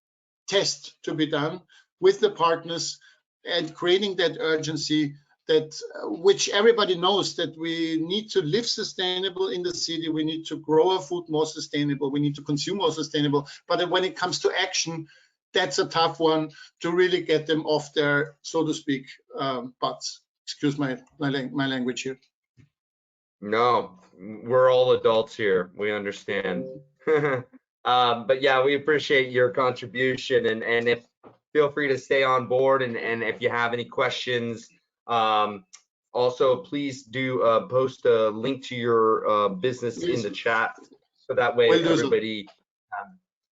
test to be done with the partners and creating that urgency, that which everybody knows, that we need to live sustainable in the city, we need to grow our food more sustainable, we need to consume more sustainable. But when it comes to action, that's a tough one to really get them off their, so to speak, butts. Excuse my language here. No, we're all adults here. We understand. But yeah, we appreciate your contribution, and if feel free to stay on board, and if you have any questions, also please do post a link to your business in the chat, so that way everybody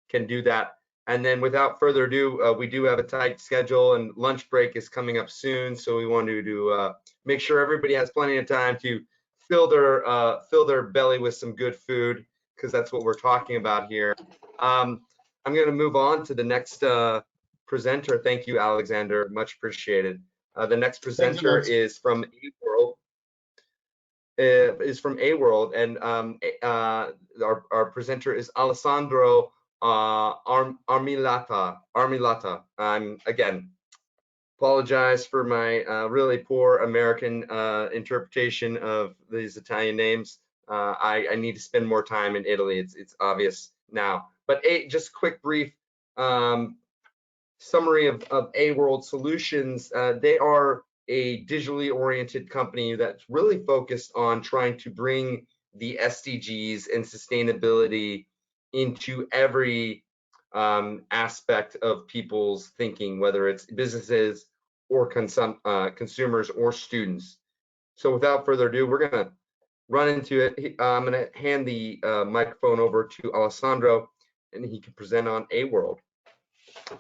can do that. And then without further ado, we do have a tight schedule, and lunch break is coming up soon, so we wanted to make sure everybody has plenty of time to fill their belly with some good food, because that's what we're talking about here. I'm going to move on to the next presenter. Thank you, Alexander. Much appreciated. The next presenter is from AWorld. And our presenter is Alessandro Armilata. Again, apologize for my really poor American interpretation of these Italian names. I need to spend more time in Italy. It's obvious now. But just quick brief summary of AWorld Solutions. They are a digitally oriented company that's really focused on trying to bring the SDGs and sustainability into every aspect of people's thinking, whether it's businesses or consumers or students. So without further ado, we're going to run into it. I'm going to hand the microphone over to Alessandro, and he can present on AWorld.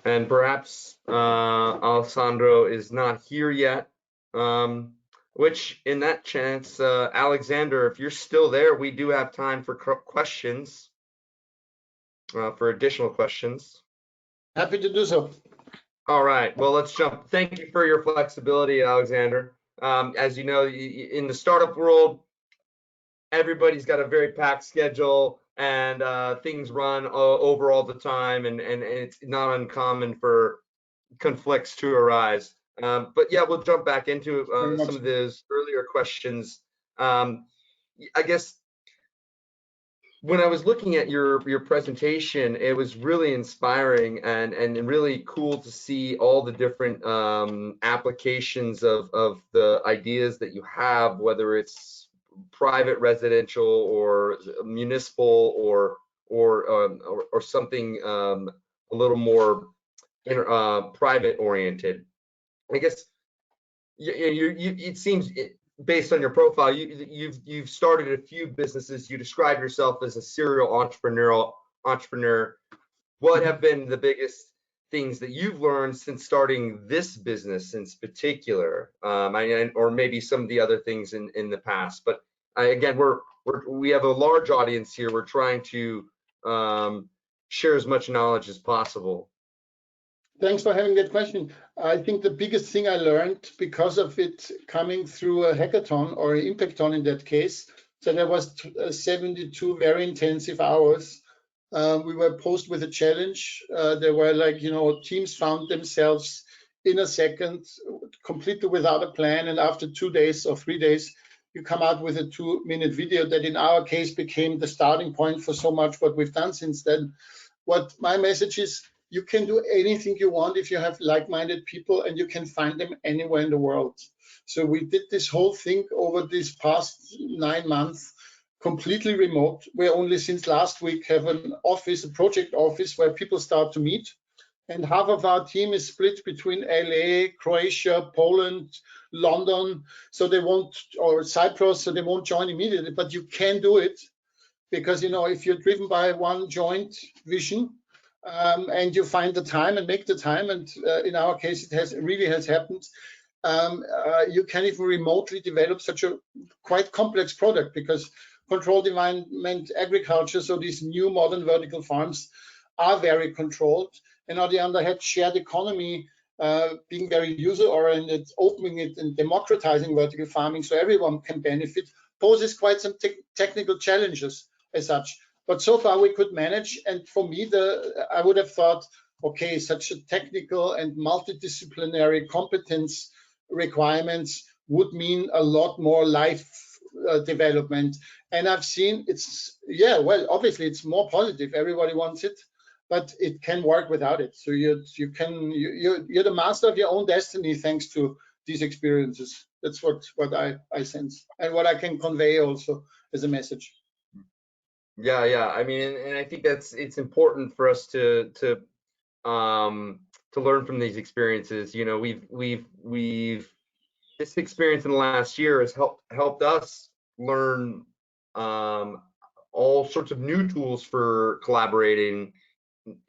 And perhaps Alessandro is not here yet, which in that chance, Alexander, if you're still there, we do have time for questions, for additional questions. Happy to do so. All right, well, let's jump. Thank you for your flexibility, Alexander. As you know, in the startup world, everybody's got a very packed schedule, and things run over all the time, and it's not uncommon for conflicts to arise. But yeah, we'll jump back into some of those earlier questions. I guess when I was looking at your presentation, it was really inspiring and really cool to see all the different applications of the ideas that you have, whether it's private residential or municipal or something a little more private oriented. I guess it seems based on your profile, you've started a few businesses. You describe yourself as a serial entrepreneur. What have been the biggest things that you've learned since starting this business in particular, or maybe some of the other things in the past? But again, we have a large audience here. We're trying to share as much knowledge as possible. Thanks for having that question. I think the biggest thing I learned because of it coming through a hackathon or an impacton in that case, so there was 72 very intensive hours. We were posed with a challenge. There were like, teams found themselves in a second, completely without a plan. And after 2 days or 3 days, you come out with a 2-minute video that in our case became the starting point for so much what we've done since then. What my message is, you can do anything you want if you have like-minded people, and you can find them anywhere in the world. So we did this whole thing over this past 9 months, completely remote. We only since last week have an office, a project office where people start to meet. And half of our team is split between LA, Croatia, Poland, London. So they won't, or Cyprus, so they won't join immediately, but you can do it because, if you're driven by one joint vision, and you find the time and make the time, and in our case it really has happened, you can even remotely develop such a quite complex product, because controlled environment agriculture, so these new modern vertical farms are very controlled, and on the other hand, shared economy, being very user-oriented, opening it and democratizing vertical farming so everyone can benefit, poses quite some technical challenges as such. But so far we could manage, and for me, I would have thought, okay, such a technical and multidisciplinary competence requirements would mean a lot more life development. And I've seen obviously it's more positive. Everybody wants it, but it can work without it. So you're the master of your own destiny thanks to these experiences. That's what I sense, and what I can convey also as a message. Yeah. I mean, and I think it's important for us to learn from these experiences. This experience in the last year has helped us learn all sorts of new tools for collaborating,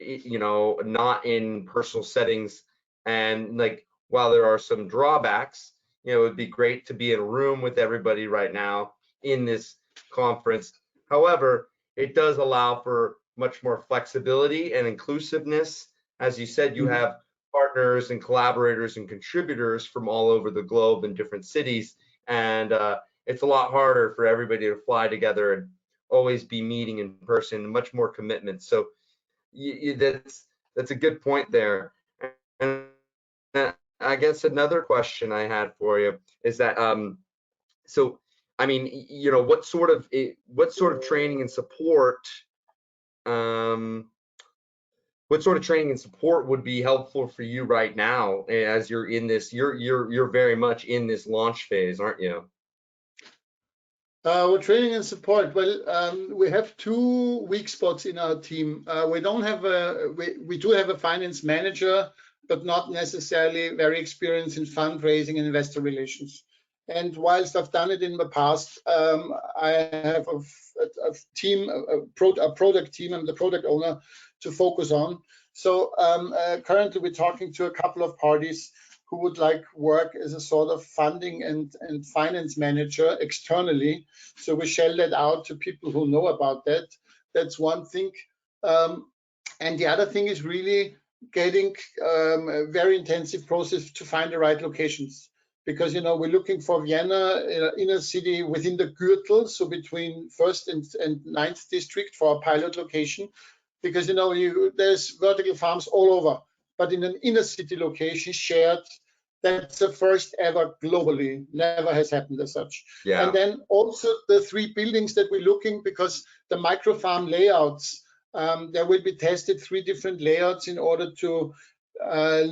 not in personal settings. And like, while there are some drawbacks, it would be great to be in a room with everybody right now in this conference. However, it does allow for much more flexibility and inclusiveness. As you said, you have partners and collaborators and contributors from all over the globe in different cities, and it's a lot harder for everybody to fly together and always be meeting in person, much more commitment. So that's a good point there. And I guess another question I had for you is that so I mean, what sort of training and support would be helpful for you right now as you're in this? You're very much in this launch phase, aren't you? Well, training and support. Well, we have 2 weak spots in our team. We don't have we do have a finance manager, but not necessarily very experienced in fundraising and investor relations. And whilst I've done it in the past, I have a team, a product team. I'm the product owner to focus on. So currently we're talking to a couple of parties who would like work as a sort of funding and finance manager externally. So we shell that out to people who know about that. That's one thing. And the other thing is really getting a very intensive process to find the right locations. Because we're looking for Vienna, inner city within the Gürtel, so between 1st and 9th district for a pilot location. Because there's vertical farms all over, but in an inner city location shared. That's the first ever globally. Never has happened as such. Yeah. And then also the 3 buildings that we're looking, because the micro farm layouts, there will be tested 3 different layouts in order to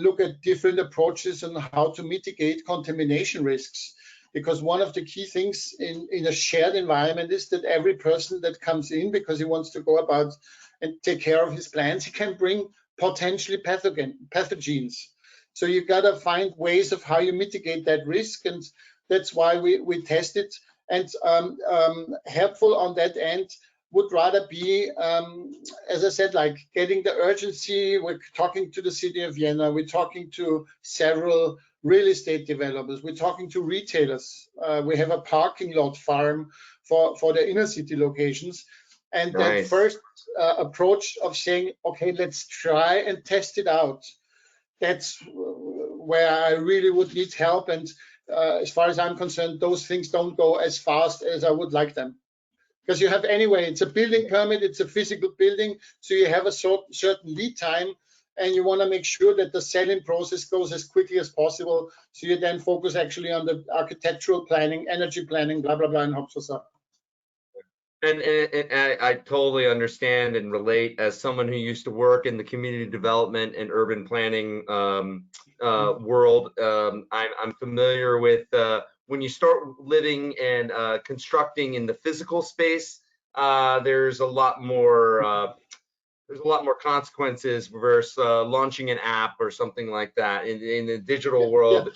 look at different approaches on how to mitigate contamination risks. Because one of the key things in a shared environment is that every person that comes in, because he wants to go about and take care of his plants, he can bring potentially pathogens. So you gotta find ways of how you mitigate that risk, and that's why we test it. And helpful on that end would rather be, as I said, like getting the urgency. We're talking to the city of Vienna. We're talking to several real estate developers. We're talking to retailers. We have a parking lot farm for the inner city locations. And that first approach of saying, okay, let's try and test it out. That's where I really would need help. And as far as I'm concerned, those things don't go as fast as I would like them. Because you have anyway, it's a building permit, it's a physical building, so you have a certain lead time, and you want to make sure that the selling process goes as quickly as possible. So you then focus actually on the architectural planning, energy planning, blah, blah, blah, and hope so. And I totally understand and relate as someone who used to work in the community development and urban planning world. I'm familiar with when you start living and constructing in the physical space, there's a lot more consequences versus launching an app or something like that. In the digital world,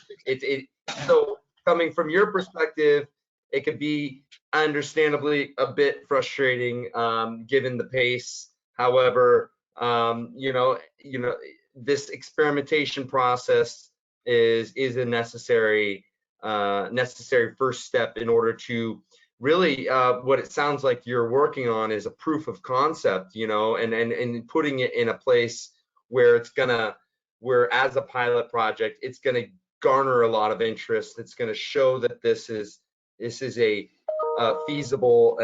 so coming from your perspective, it could be understandably a bit frustrating given the pace. However, this experimentation process is a necessary first step in order to really what it sounds like you're working on is a proof of concept, and putting it in a place where where as a pilot project, it's gonna garner a lot of interest. It's gonna show that this is a feasible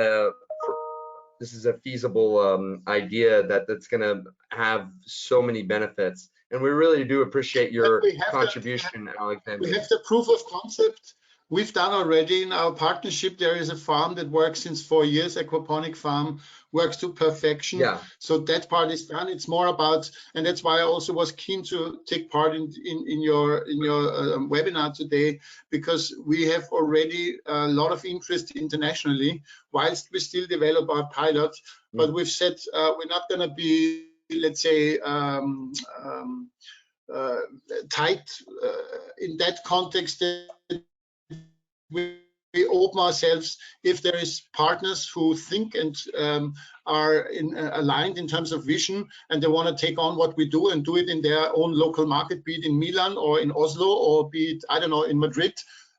idea that's going to have so many benefits, and we really do appreciate your contribution, Alexander. We have the proof of concept. We've done already in our partnership. There is a farm that works since 4 years, aquaponic farm, works to perfection. Yeah. So that part is done. It's more about, and that's why I also was keen to take part in your webinar today, because we have already a lot of interest internationally, whilst we still develop our pilot. But we've said we're not going to be, let's say, tight in that context. We open ourselves if there is partners who think and are aligned in terms of vision, and they want to take on what we do and do it in their own local market, be it in Milan or in Oslo, or be it, I don't know, in Madrid.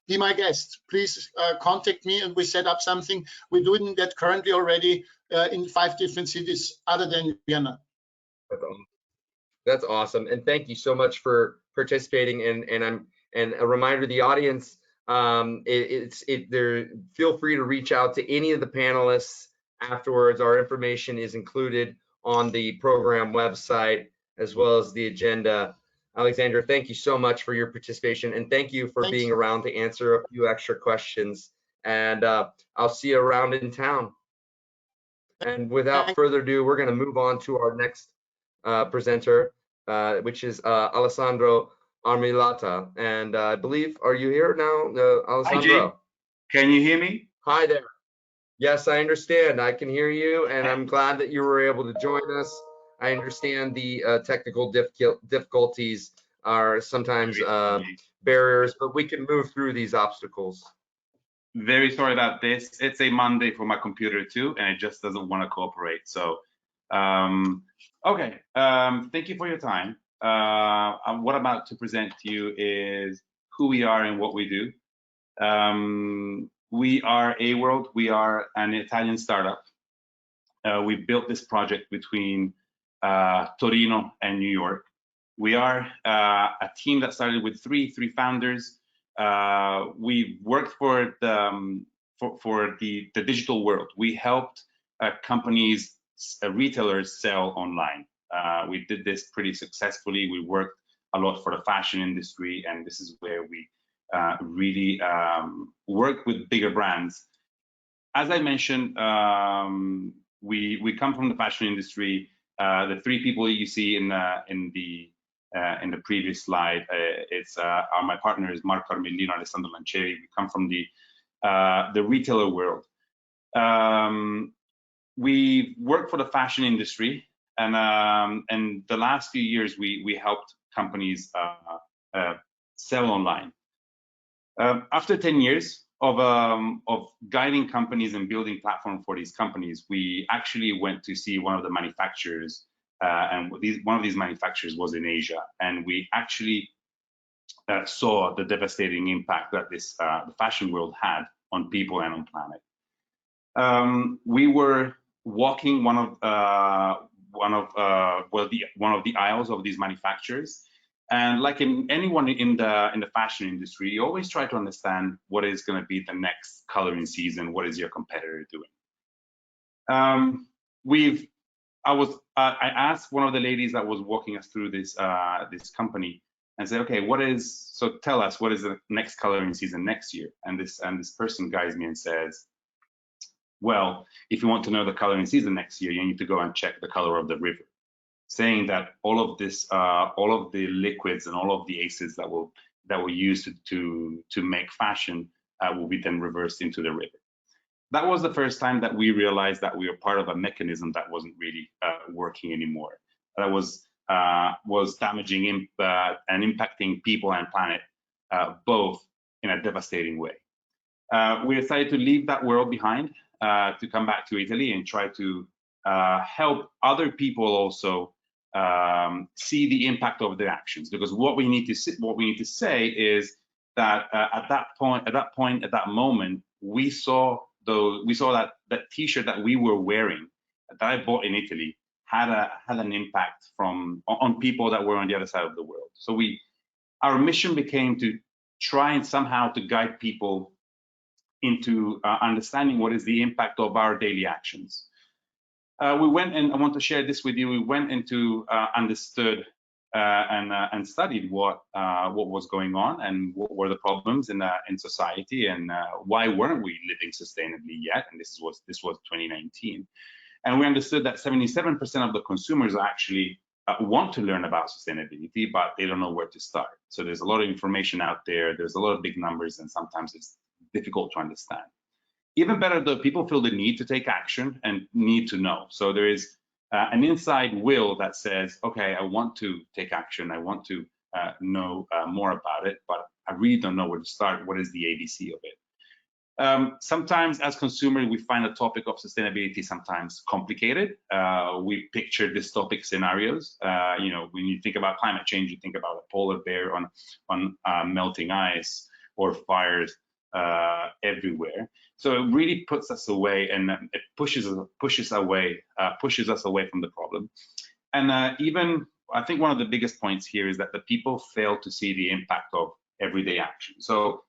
Be my guest. Please contact me and we set up something. We're doing that currently already in 5 different cities other than Vienna. That's awesome, and thank you so much for participating. And a reminder to the audience, feel free to reach out to any of the panelists afterwards. Our information is included on the program website as well as the agenda. Alexander, thank you so much for your participation, and thank you for being around to answer a few extra questions. And I'll see you around in town. And without further ado, we're going to move on to our next presenter, which is Alessandro Armilata, and I believe, are you here now, Alessandro? Hi, can you hear me? Hi there. Yes, I understand. I can hear you, and I'm glad that you were able to join us. I understand the technical difficulties are sometimes barriers, but we can move through these obstacles. Very sorry about this. It's a Monday for my computer too, and it just doesn't want to cooperate. So, okay. Thank you for your time. What I'm about to present to you is who we are and what we do. We are AWorld. We are an Italian startup. We built this project between Torino and New York. We are a team that started with three founders. We worked for the digital world. We helped companies, retailers sell online. We did this pretty successfully. We worked a lot for the fashion industry, and this is where we really work with bigger brands. As I mentioned, we come from the fashion industry. The three people that you see in the previous slide, my partners Marco Armilata, Alessandro Armilata. We come from the retailer world. We work for the fashion industry, and the last few years we helped companies sell online. After 10 years of guiding companies and building platform for these companies, we actually went to see one of the manufacturers, and one of these manufacturers was in Asia, and we actually saw the devastating impact that the fashion world had on people and on planet. We were walking one of the aisles of these manufacturers, and like anyone in the fashion industry, you always try to understand what is going to be the next coloring season. What is your competitor doing? I asked one of the ladies that was walking us through this company and said, okay, so tell us, what is the next coloring season next year? And this person guides me and says, well, if you want to know the coloring season next year, you need to go and check the color of the river, saying that all of the liquids and all of the acids that were used to make fashion will be then reversed into the river. That was the first time that we realized that we were part of a mechanism that wasn't really working anymore. That was damaging and impacting people and planet both in a devastating way. We decided to leave that world behind, to come back to Italy and try to help other people also see the impact of their actions. Because what we need to say is that at that moment, we saw that T-shirt that we were wearing, that I bought in Italy, had an impact on people that were on the other side of the world. So our mission became to try and somehow to guide people into understanding what is the impact of our daily actions. We went, and I want to share this with you. We went into understood and studied what was going on and what were the problems in society, and why weren't we living sustainably yet? And this was 2019, and we understood that 77% of the consumers actually want to learn about sustainability, but they don't know where to start. So there's a lot of information out there. There's a lot of big numbers, and sometimes it's difficult to understand. Even better, though, people feel the need to take action and need to know. So there is an inside will that says, okay, I want to take action. I want to know more about it, but I really don't know where to start. What is the ABC of it? Sometimes as consumers, we find the topic of sustainability sometimes complicated. We picture dystopic scenarios. When you think about climate change, you think about a polar bear on melting ice or fires everywhere. So it really puts us away, and it pushes us away from the problem. And even I think one of the biggest points here is that the people fail to see the impact of everyday action. So,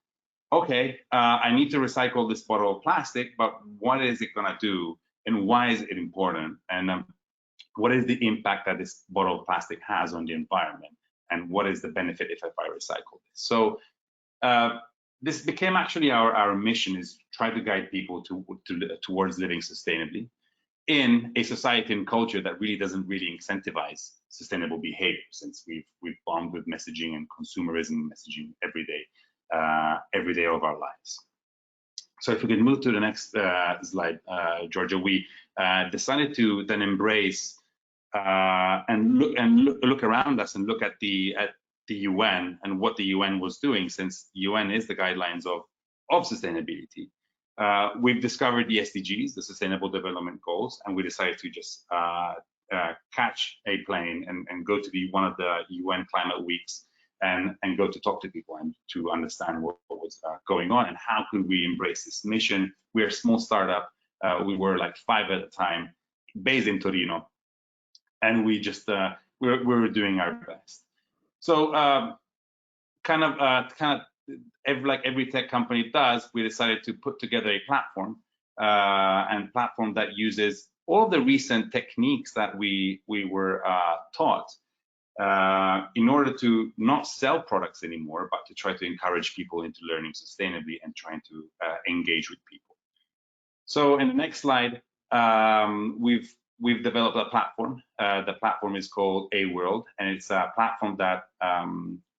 okay, I need to recycle this bottle of plastic, but what is it going to do, and why is it important? And what is the impact that this bottle of plastic has on the environment? And what is the benefit if I recycle this? So this became actually our mission, is try to guide people towards living sustainably in a society and culture that really doesn't really incentivize sustainable behavior, since we've bombed with messaging and consumerism messaging every day of our lives. So if we can move to the next slide, Georgia, we decided to then embrace and look around us and look at the UN and what the UN was doing, since UN is the guidelines of sustainability. We've discovered the SDGs, the Sustainable Development Goals, and we decided to just catch a plane and go to one of the UN climate weeks and go to talk to people and to understand what was going on and how could we embrace this mission. We're a small startup. We were like 5 at the time, based in Torino, and we just we were doing our best. So like every tech company does, we decided to put together a platform that uses all of the recent techniques that we were taught in order to not sell products anymore, but to try to encourage people into learning sustainably and trying to engage with people. So in the next slide, we've developed a platform. The platform is called AWorld, and it's a platform that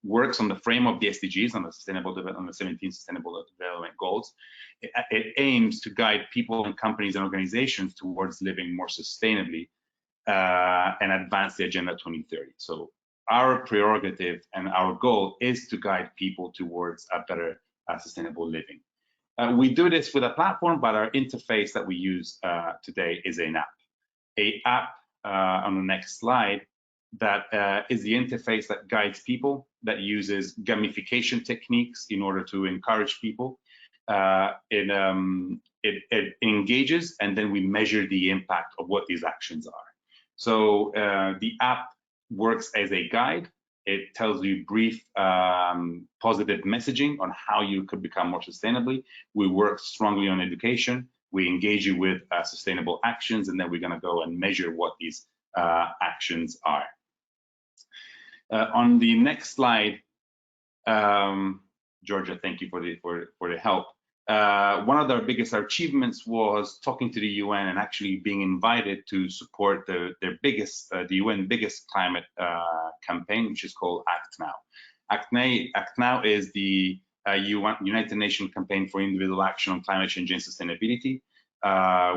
works on the frame of the SDGs, on the 17 Sustainable Development Goals. It aims to guide people and companies and organizations towards living more sustainably and advance the Agenda 2030. So our prerogative and our goal is to guide people towards a better sustainable living. We do this with a platform, but our interface that we use today is an app. An app on the next slide that is the interface that guides people, that uses gamification techniques in order to encourage people. It engages, and then we measure the impact of what these actions are. So the app works as a guide. It tells you brief positive messaging on how you could become more sustainably. We work strongly on education. We engage you with sustainable actions, and then we're going to go and measure what these actions are. On the next slide, Georgia, thank you for the help. One of their biggest achievements was talking to the UN and actually being invited to support the UN biggest climate campaign, which is called ActNow. ActNow is the United Nations campaign for individual action on climate change and sustainability.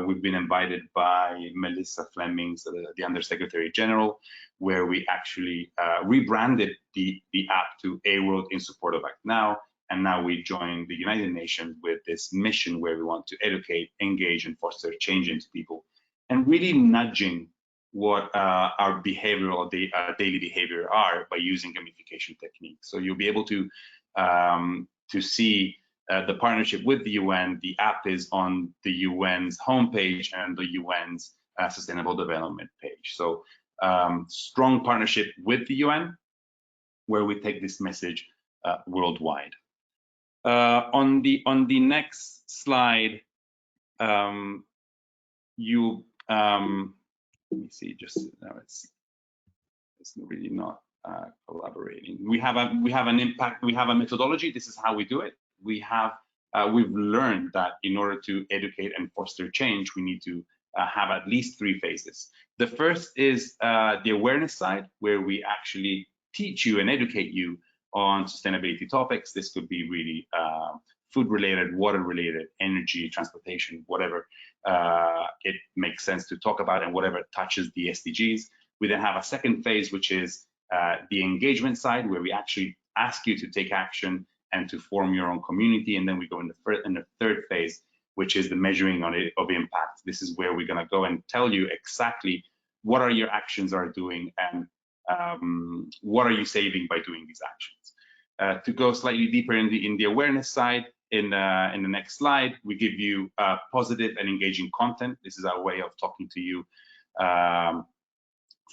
We've been invited by Melissa Flemings, the Undersecretary General, where we actually rebranded the app to AWorld in support of ActNow. And now we join the United Nations with this mission where we want to educate, engage, and foster change into people, and really nudging what our behavioral daily behavior are by using gamification techniques. So you'll be able to see the partnership with the UN. The app is on the UN's homepage and the UN's Sustainable Development page. So strong partnership with the UN, where we take this message worldwide. On the next slide, let me see. Just now, it's really not collaborating. We have an impact. We have a methodology. This is how we do it. We've learned that in order to educate and foster change, we need to have at least 3 phases. The first is the awareness side, where we actually teach you and educate you on sustainability topics. This could be really food related, water related, energy, transportation, whatever it makes sense to talk about, and whatever touches the SDGs. We then have a second phase, which is the engagement side, where we actually ask you to take action and to form your own community. And then we go in the third phase, which is the measuring of impact. This is where we're going to go and tell you exactly what are your actions are doing, and what are you saving by doing these actions. To go slightly deeper in the awareness side, in the next slide, we give you positive and engaging content. This is our way of talking to you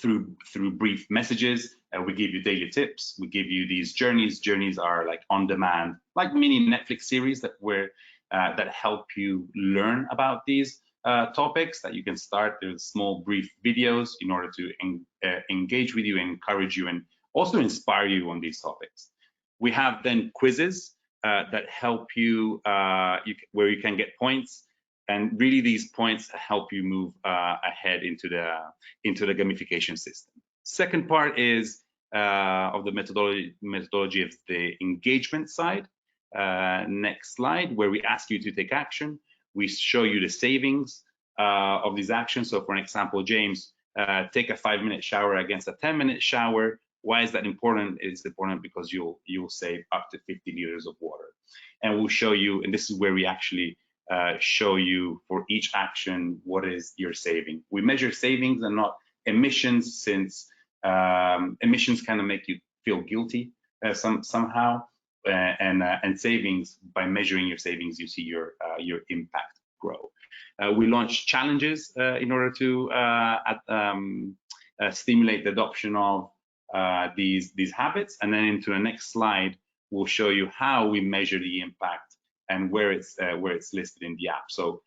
through brief messages. We give you daily tips. We give you these journeys. Journeys are like on demand, like mini Netflix series that help you learn about these topics, that you can start with small brief videos in order to engage with you, encourage you, and also inspire you on these topics. We have then quizzes that help you, where you can get points, and really these points help you move ahead into the gamification system. Second part is of the methodology of the engagement side. Next slide, where we ask you to take action. We show you the savings of these actions. So for an example, James, take a 5-minute shower against a 10-minute shower. Why is that important? It's important because you'll save up to 50 liters of water. And we'll show you, and this is where we actually show you for each action what is your saving. We measure savings and not emissions, since emissions kind of make you feel guilty somehow. And savings, by measuring your savings, you see your impact grow. We launch challenges in order to stimulate the adoption of these habits. And then into the next slide, we'll show you how we measure the impact and where it's listed in the app. So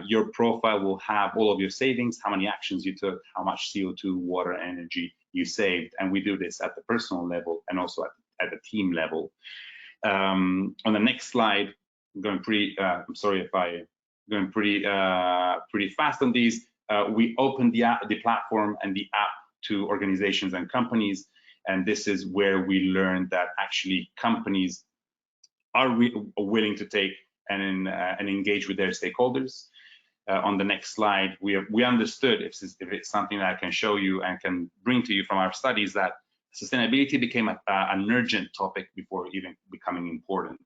your profile will have all of your savings, how many actions you took, how much CO2, water, energy you saved. And we do this at the personal level and also at the team level. On the next slide, I'm going pretty, I'm sorry if I'm going pretty fast on these. We opened the platform and the app to organizations and companies. And this is where we learned that actually companies are willing to take and engage with their stakeholders. On the next slide, we understood, if it's something that I can show you and can bring to you from our studies, that sustainability became an urgent topic before even becoming important.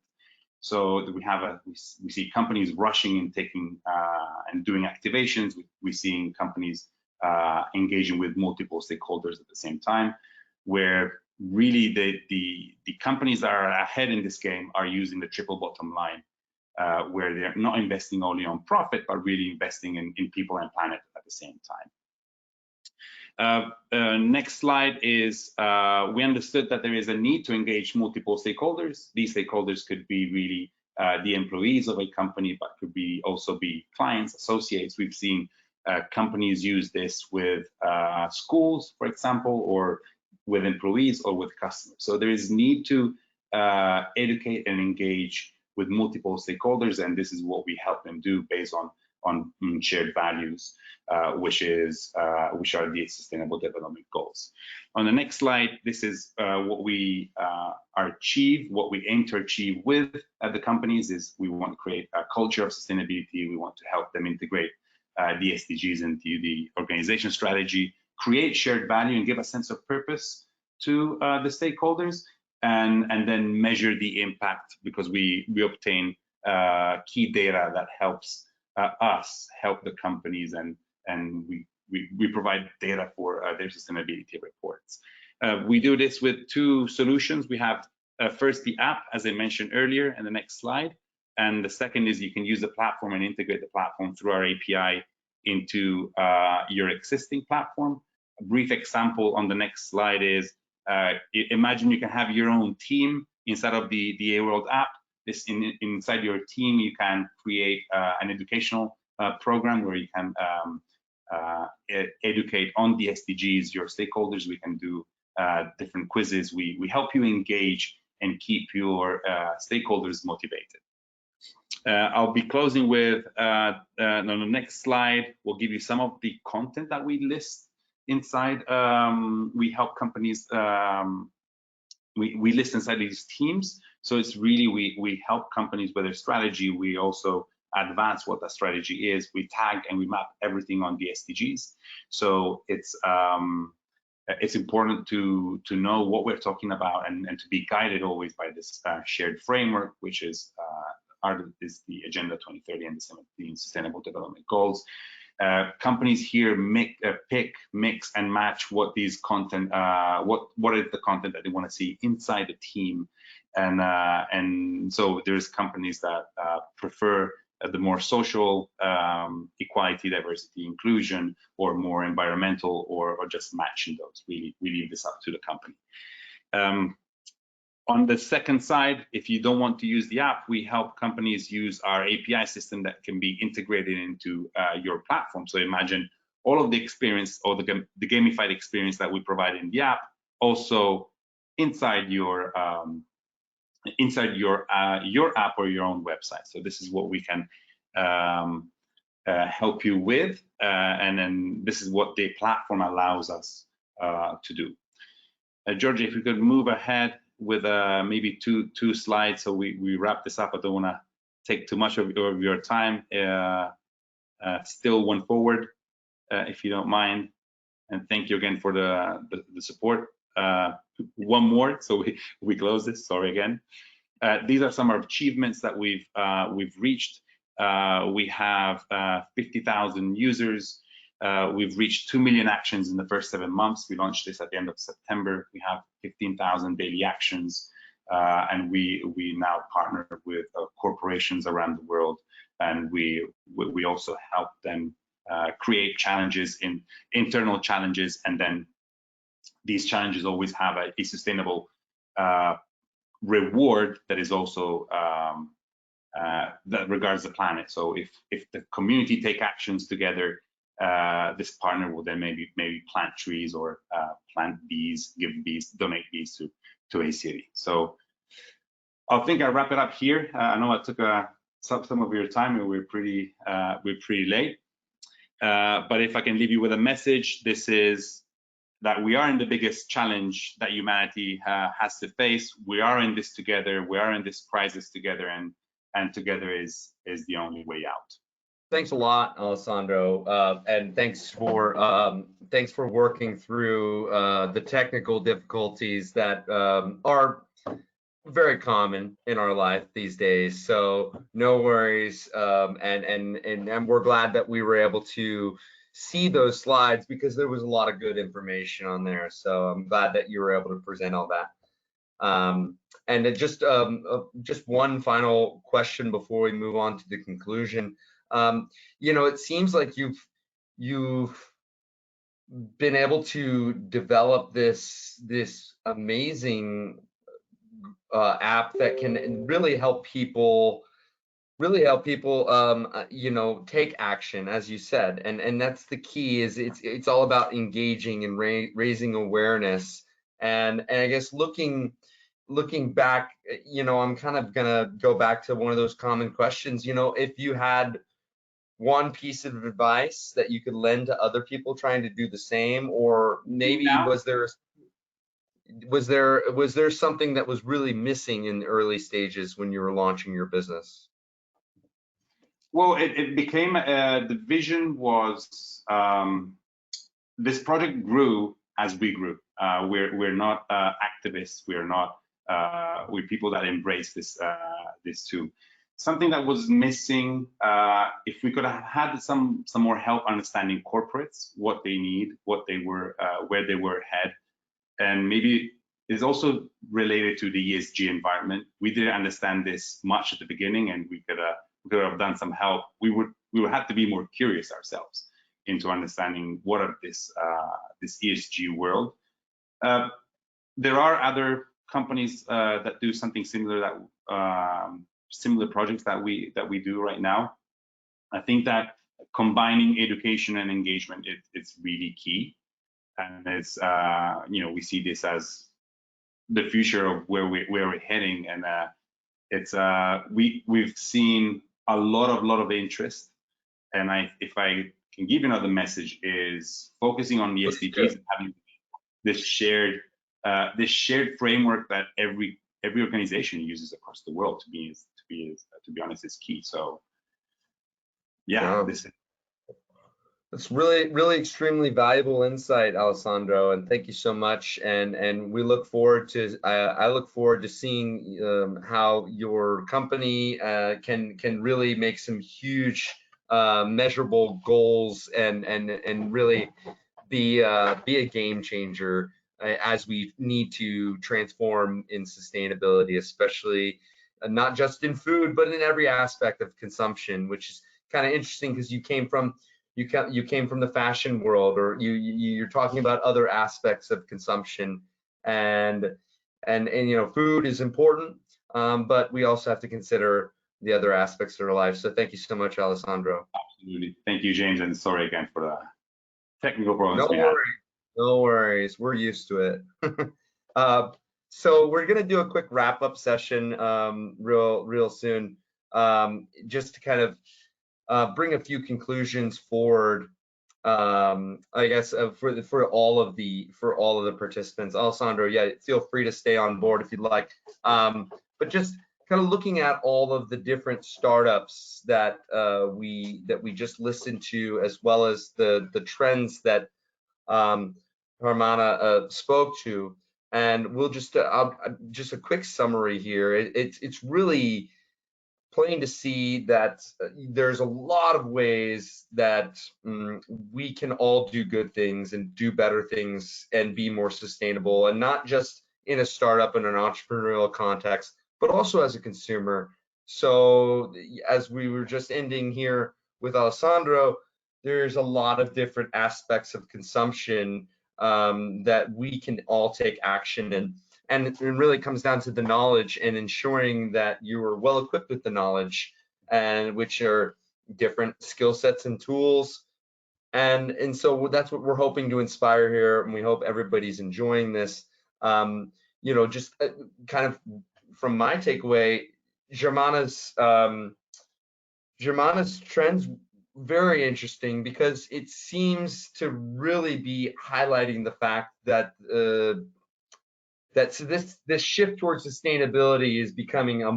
So we see companies rushing and taking and doing activations. We're seeing companies engaging with multiple stakeholders at the same time, where really the companies that are ahead in this game are using the triple bottom line, where they're not investing only on profit, but really investing in people and planet at the same time. Next slide is, we understood that there is a need to engage multiple stakeholders. These stakeholders could be really the employees of a company, but could also be clients, associates. We've seen companies use this with schools, for example, or with employees or with customers. So there is need to educate and engage with multiple stakeholders, and this is what we help them do based on shared values, which are the Sustainable Development Goals. On the next slide, this is what we what we aim to achieve with the companies is we want to create a culture of sustainability. We want to help them integrate the SDGs into the organization strategy, create shared value and give a sense of purpose to the stakeholders, and then measure the impact, because we obtain key data that helps us help the companies, and we provide data for their sustainability reports. We do this with two solutions. We have first the app, as I mentioned earlier, in the next slide, and the second is you can use the platform and integrate the platform through our API into your existing platform. A brief example on the next slide is, imagine you can have your own team inside of the AWorld app. Inside your team, you can create an educational program where you can educate on the SDGs your stakeholders. We can do different quizzes. We help you engage and keep your stakeholders motivated. I'll be closing with, on the next slide, we'll give you some of the content that we list inside. We help companies, we list inside these teams. So it's really, we help companies with their strategy. We also advance what that strategy is. We tag and we map everything on the SDGs. So it's important to know what we're talking about and to be guided always by this shared framework, which is the Agenda 2030 and the 17 Sustainable Development Goals. Companies here pick, mix, and match what these content, what is the content that they want to see inside the team, and so there's companies that prefer the more social, equality, diversity, inclusion, or more environmental, or just matching those. We leave this up to the company. On the second side, if you don't want to use the app, we help companies use our API system that can be integrated into your platform. So imagine all of the experience, or the gamified experience that we provide in the app, also inside your app or your own website. So this is what we can help you with, and then this is what the platform allows us to do. Georgia, if we could move ahead with maybe two slides, so we wrap this up. I don't want to take too much of your time. Still one forward, if you don't mind, and thank you again for the support. One more, so we close this. Sorry again. These are some of our achievements that we've reached. We have 50,000 users. We've reached 2 million actions in the first 7 months. We launched this at the end of September. We have 15,000 daily actions, and we now partner with corporations around the world, and we also help them create challenges, internal challenges, and then these challenges always have a sustainable reward that is also that regards the planet. So if the community take actions together, this partner will then maybe plant trees or plant bees, donate bees to a city. So I think I'll wrap it up here. I know I took some of your time, and we're pretty late. But if I can leave you with a message, this is that we are in the biggest challenge that humanity has to face. We are in this together. We are in this crisis together, and together is the only way out. Thanks a lot, Alessandro, and thanks for working through the technical difficulties that are very common in our life these days. So no worries, and we're glad that we were able to see those slides, because there was a lot of good information on there. So I'm glad that you were able to present all that. And it just one final question before we move on to the conclusion. You know, it seems like you've been able to develop this amazing app that can really help people you know, take action, as you said, and that's the key. Is it's all about engaging and raising awareness. And I guess looking back, you know, I'm kind of gonna go back to one of those common questions. You know, if you had one piece of advice that you could lend to other people trying to do the same, or maybe was there something that was really missing in the early stages when you were launching your business? Well, it became the vision was this project grew as we grew. We're not activists. We're people that embrace this too. Something that was missing, if we could have had some more help understanding corporates, what they need, what they were, where they were head, and maybe it's also related to the ESG environment. We didn't understand this much at the beginning, and we could have done some help. We would have to be more curious ourselves into understanding what are this ESG world. There are other companies that do something similar, that similar projects that we do right now. I think that combining education and engagement, it's really key, and it's you know, we see this as the future of where we're heading, and it's we've seen a lot of interest, and if I can give you another message, is focusing on the SDGs and having this shared framework that every organization uses across the world to be honest, is key. So yeah, wow. That's really extremely valuable insight, Alessandro, and thank you so much. And we look forward to I look forward to seeing how your company can really make some huge measurable goals and really be a game changer as we need to transform in sustainability, especially not just in food, but in every aspect of consumption, which is kind of interesting because you came from the fashion world, or you're talking about other aspects of consumption, and you know, food is important, but we also have to consider the other aspects of our life. So thank you so much, Alessandro. Absolutely, thank you, James, and sorry again for the technical problems. No worries, we're used to it. So we're gonna do a quick wrap-up session real soon, just to kind of bring a few conclusions forward, I guess, for all of the participants. Alessandro, yeah, feel free to stay on board if you'd like. But just kind of looking at all of the different startups that we just listened to, as well as the trends that Hermana spoke to, and we'll just a quick summary here. It's really plain to see that there's a lot of ways that we can all do good things and do better things and be more sustainable, and not just in a startup and an entrepreneurial context, but also as a consumer. So as we were just ending here with Alessandro, there's a lot of different aspects of consumption that we can all take action in. And it really comes down to the knowledge and ensuring that you are well equipped with the knowledge, and which are different skill sets and tools, And so that's what we're hoping to inspire here, and we hope everybody's enjoying this. You know, just kind of from my takeaway, Germana's trends very interesting, because it seems to really be highlighting the fact that this shift towards sustainability is becoming a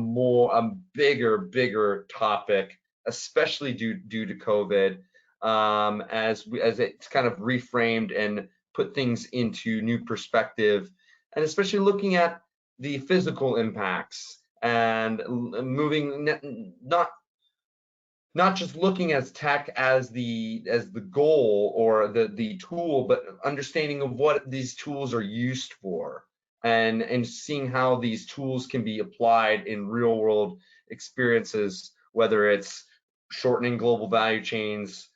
bigger topic, especially due to COVID, as it's kind of reframed and put things into new perspective, and especially looking at the physical impacts and moving not just looking at tech as the goal or the tool, but understanding of what these tools are used for, and seeing how these tools can be applied in real world experiences, whether it's shortening global value chains,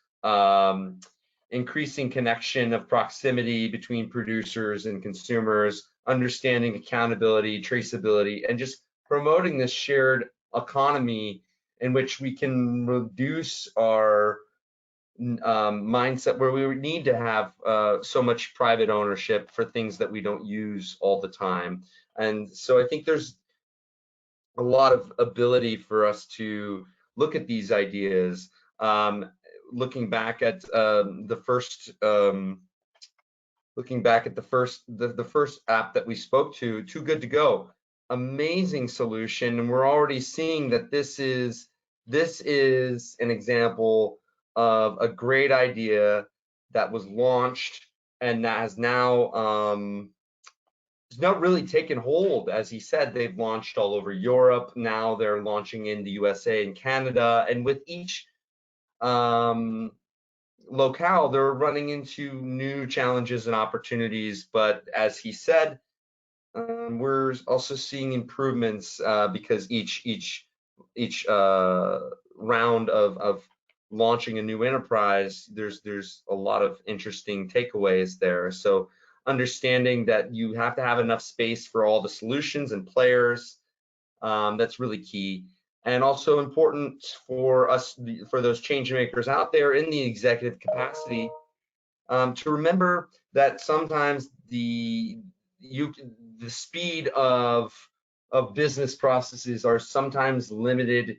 increasing connection of proximity between producers and consumers, understanding accountability, traceability, and just promoting this shared economy in which we can reduce our mindset where we would need to have so much private ownership for things that we don't use all the time. And so I think there's a lot of ability for us to look at these ideas. Looking back at the first app that we spoke to, Too Good to Go, amazing solution, and we're already seeing that this is an example of a great idea that was launched and that has now not really taken hold. As he said, they've launched all over Europe. Now they're launching in the USA and Canada, and with each locale, they're running into new challenges and opportunities. But as he said, we're also seeing improvements because each round of launching a new enterprise, there's a lot of interesting takeaways there. So understanding that you have to have enough space for all the solutions and players, that's really key. And also important for us, for those change makers out there in the executive capacity, to remember that sometimes the speed of business processes are sometimes limited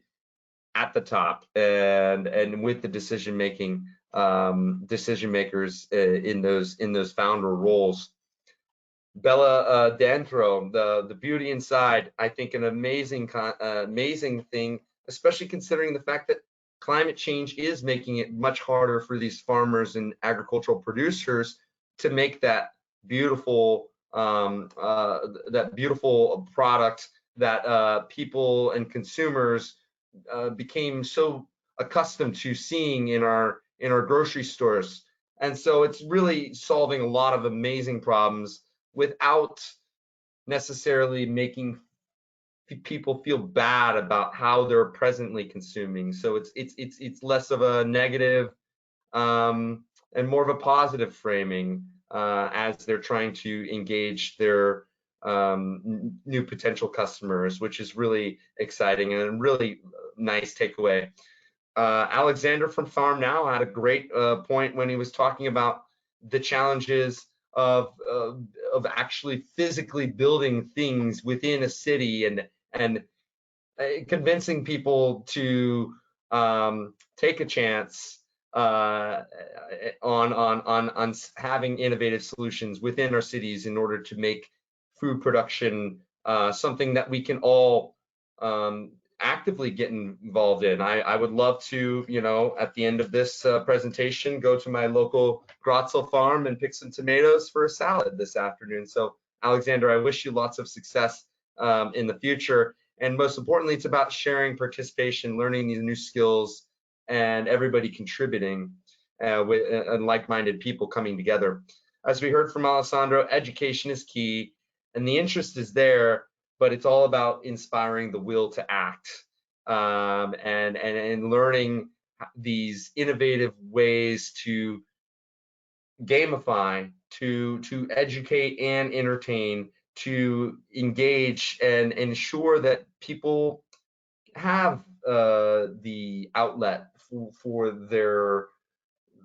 at the top, and with the decision makers in those founder roles. Bella Dentro, the beauty inside, I think an amazing thing, especially considering the fact that climate change is making it much harder for these farmers and agricultural producers to make that beautiful product that people and consumers became so accustomed to seeing in our grocery stores. And so it's really solving a lot of amazing problems without necessarily making people feel bad about how they're presently consuming. So it's less of a negative and more of a positive framing as they're trying to engage their new potential customers, which is really exciting and a really nice takeaway. Alexander from FarmNow had a great point when he was talking about the challenges of actually physically building things within a city and convincing people to take a chance on having innovative solutions within our cities in order to make food production something that we can all actively get involved in. I would love to, at the end of this presentation, go to my local Gratzel farm and pick some tomatoes for a salad this afternoon. So Alexander, I wish you lots of success in the future. And most importantly, it's about sharing, participation, learning these new skills, and everybody contributing with like-minded people coming together. As we heard from Alessandro, education is key, and the interest is there, but it's all about inspiring the will to act and learning these innovative ways to gamify, to educate and entertain, to engage and ensure that people have the outlet for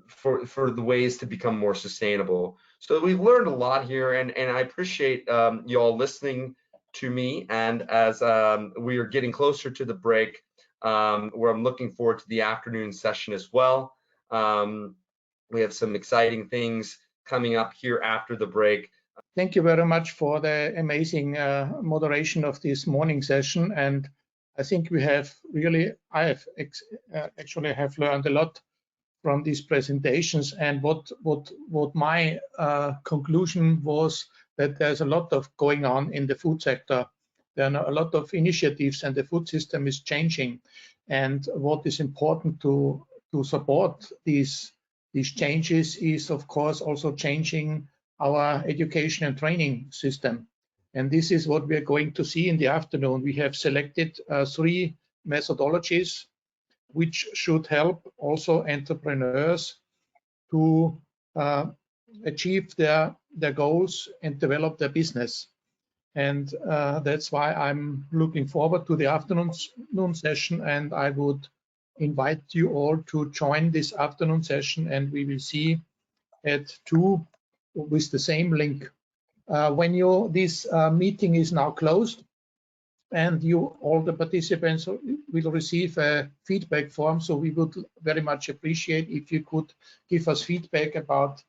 for the ways to become more sustainable. So we've learned a lot here, and I appreciate you all listening to me. And as we are getting closer to the break, where I'm looking forward to the afternoon session as well. We have some exciting things coming up here after the break. Thank you very much for the amazing moderation of this morning session. And I think we have really, I have actually have learned a lot from these presentations. And what my conclusion was that there's a lot of going on in the food sector. There are a lot of initiatives, and the food system is changing. And what is important to support these changes is, of course, also changing our education and training system. And this is what we are going to see in the afternoon. We have selected 3 methodologies which should help also entrepreneurs to achieve their goals and develop their business. And that's why I'm looking forward to the afternoon session, and I would invite you all to join this afternoon session, and we will see at 2 with the same link. When this meeting is now closed, and all the participants will receive a feedback form, so we would very much appreciate if you could give us feedback about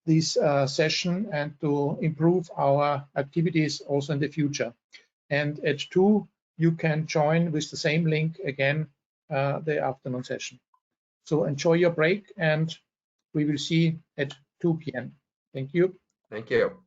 this session and to improve our activities also in the future. And at 2, you can join with the same link again the afternoon session. So enjoy your break, and we will see at 2 p.m. Thank you. Thank you.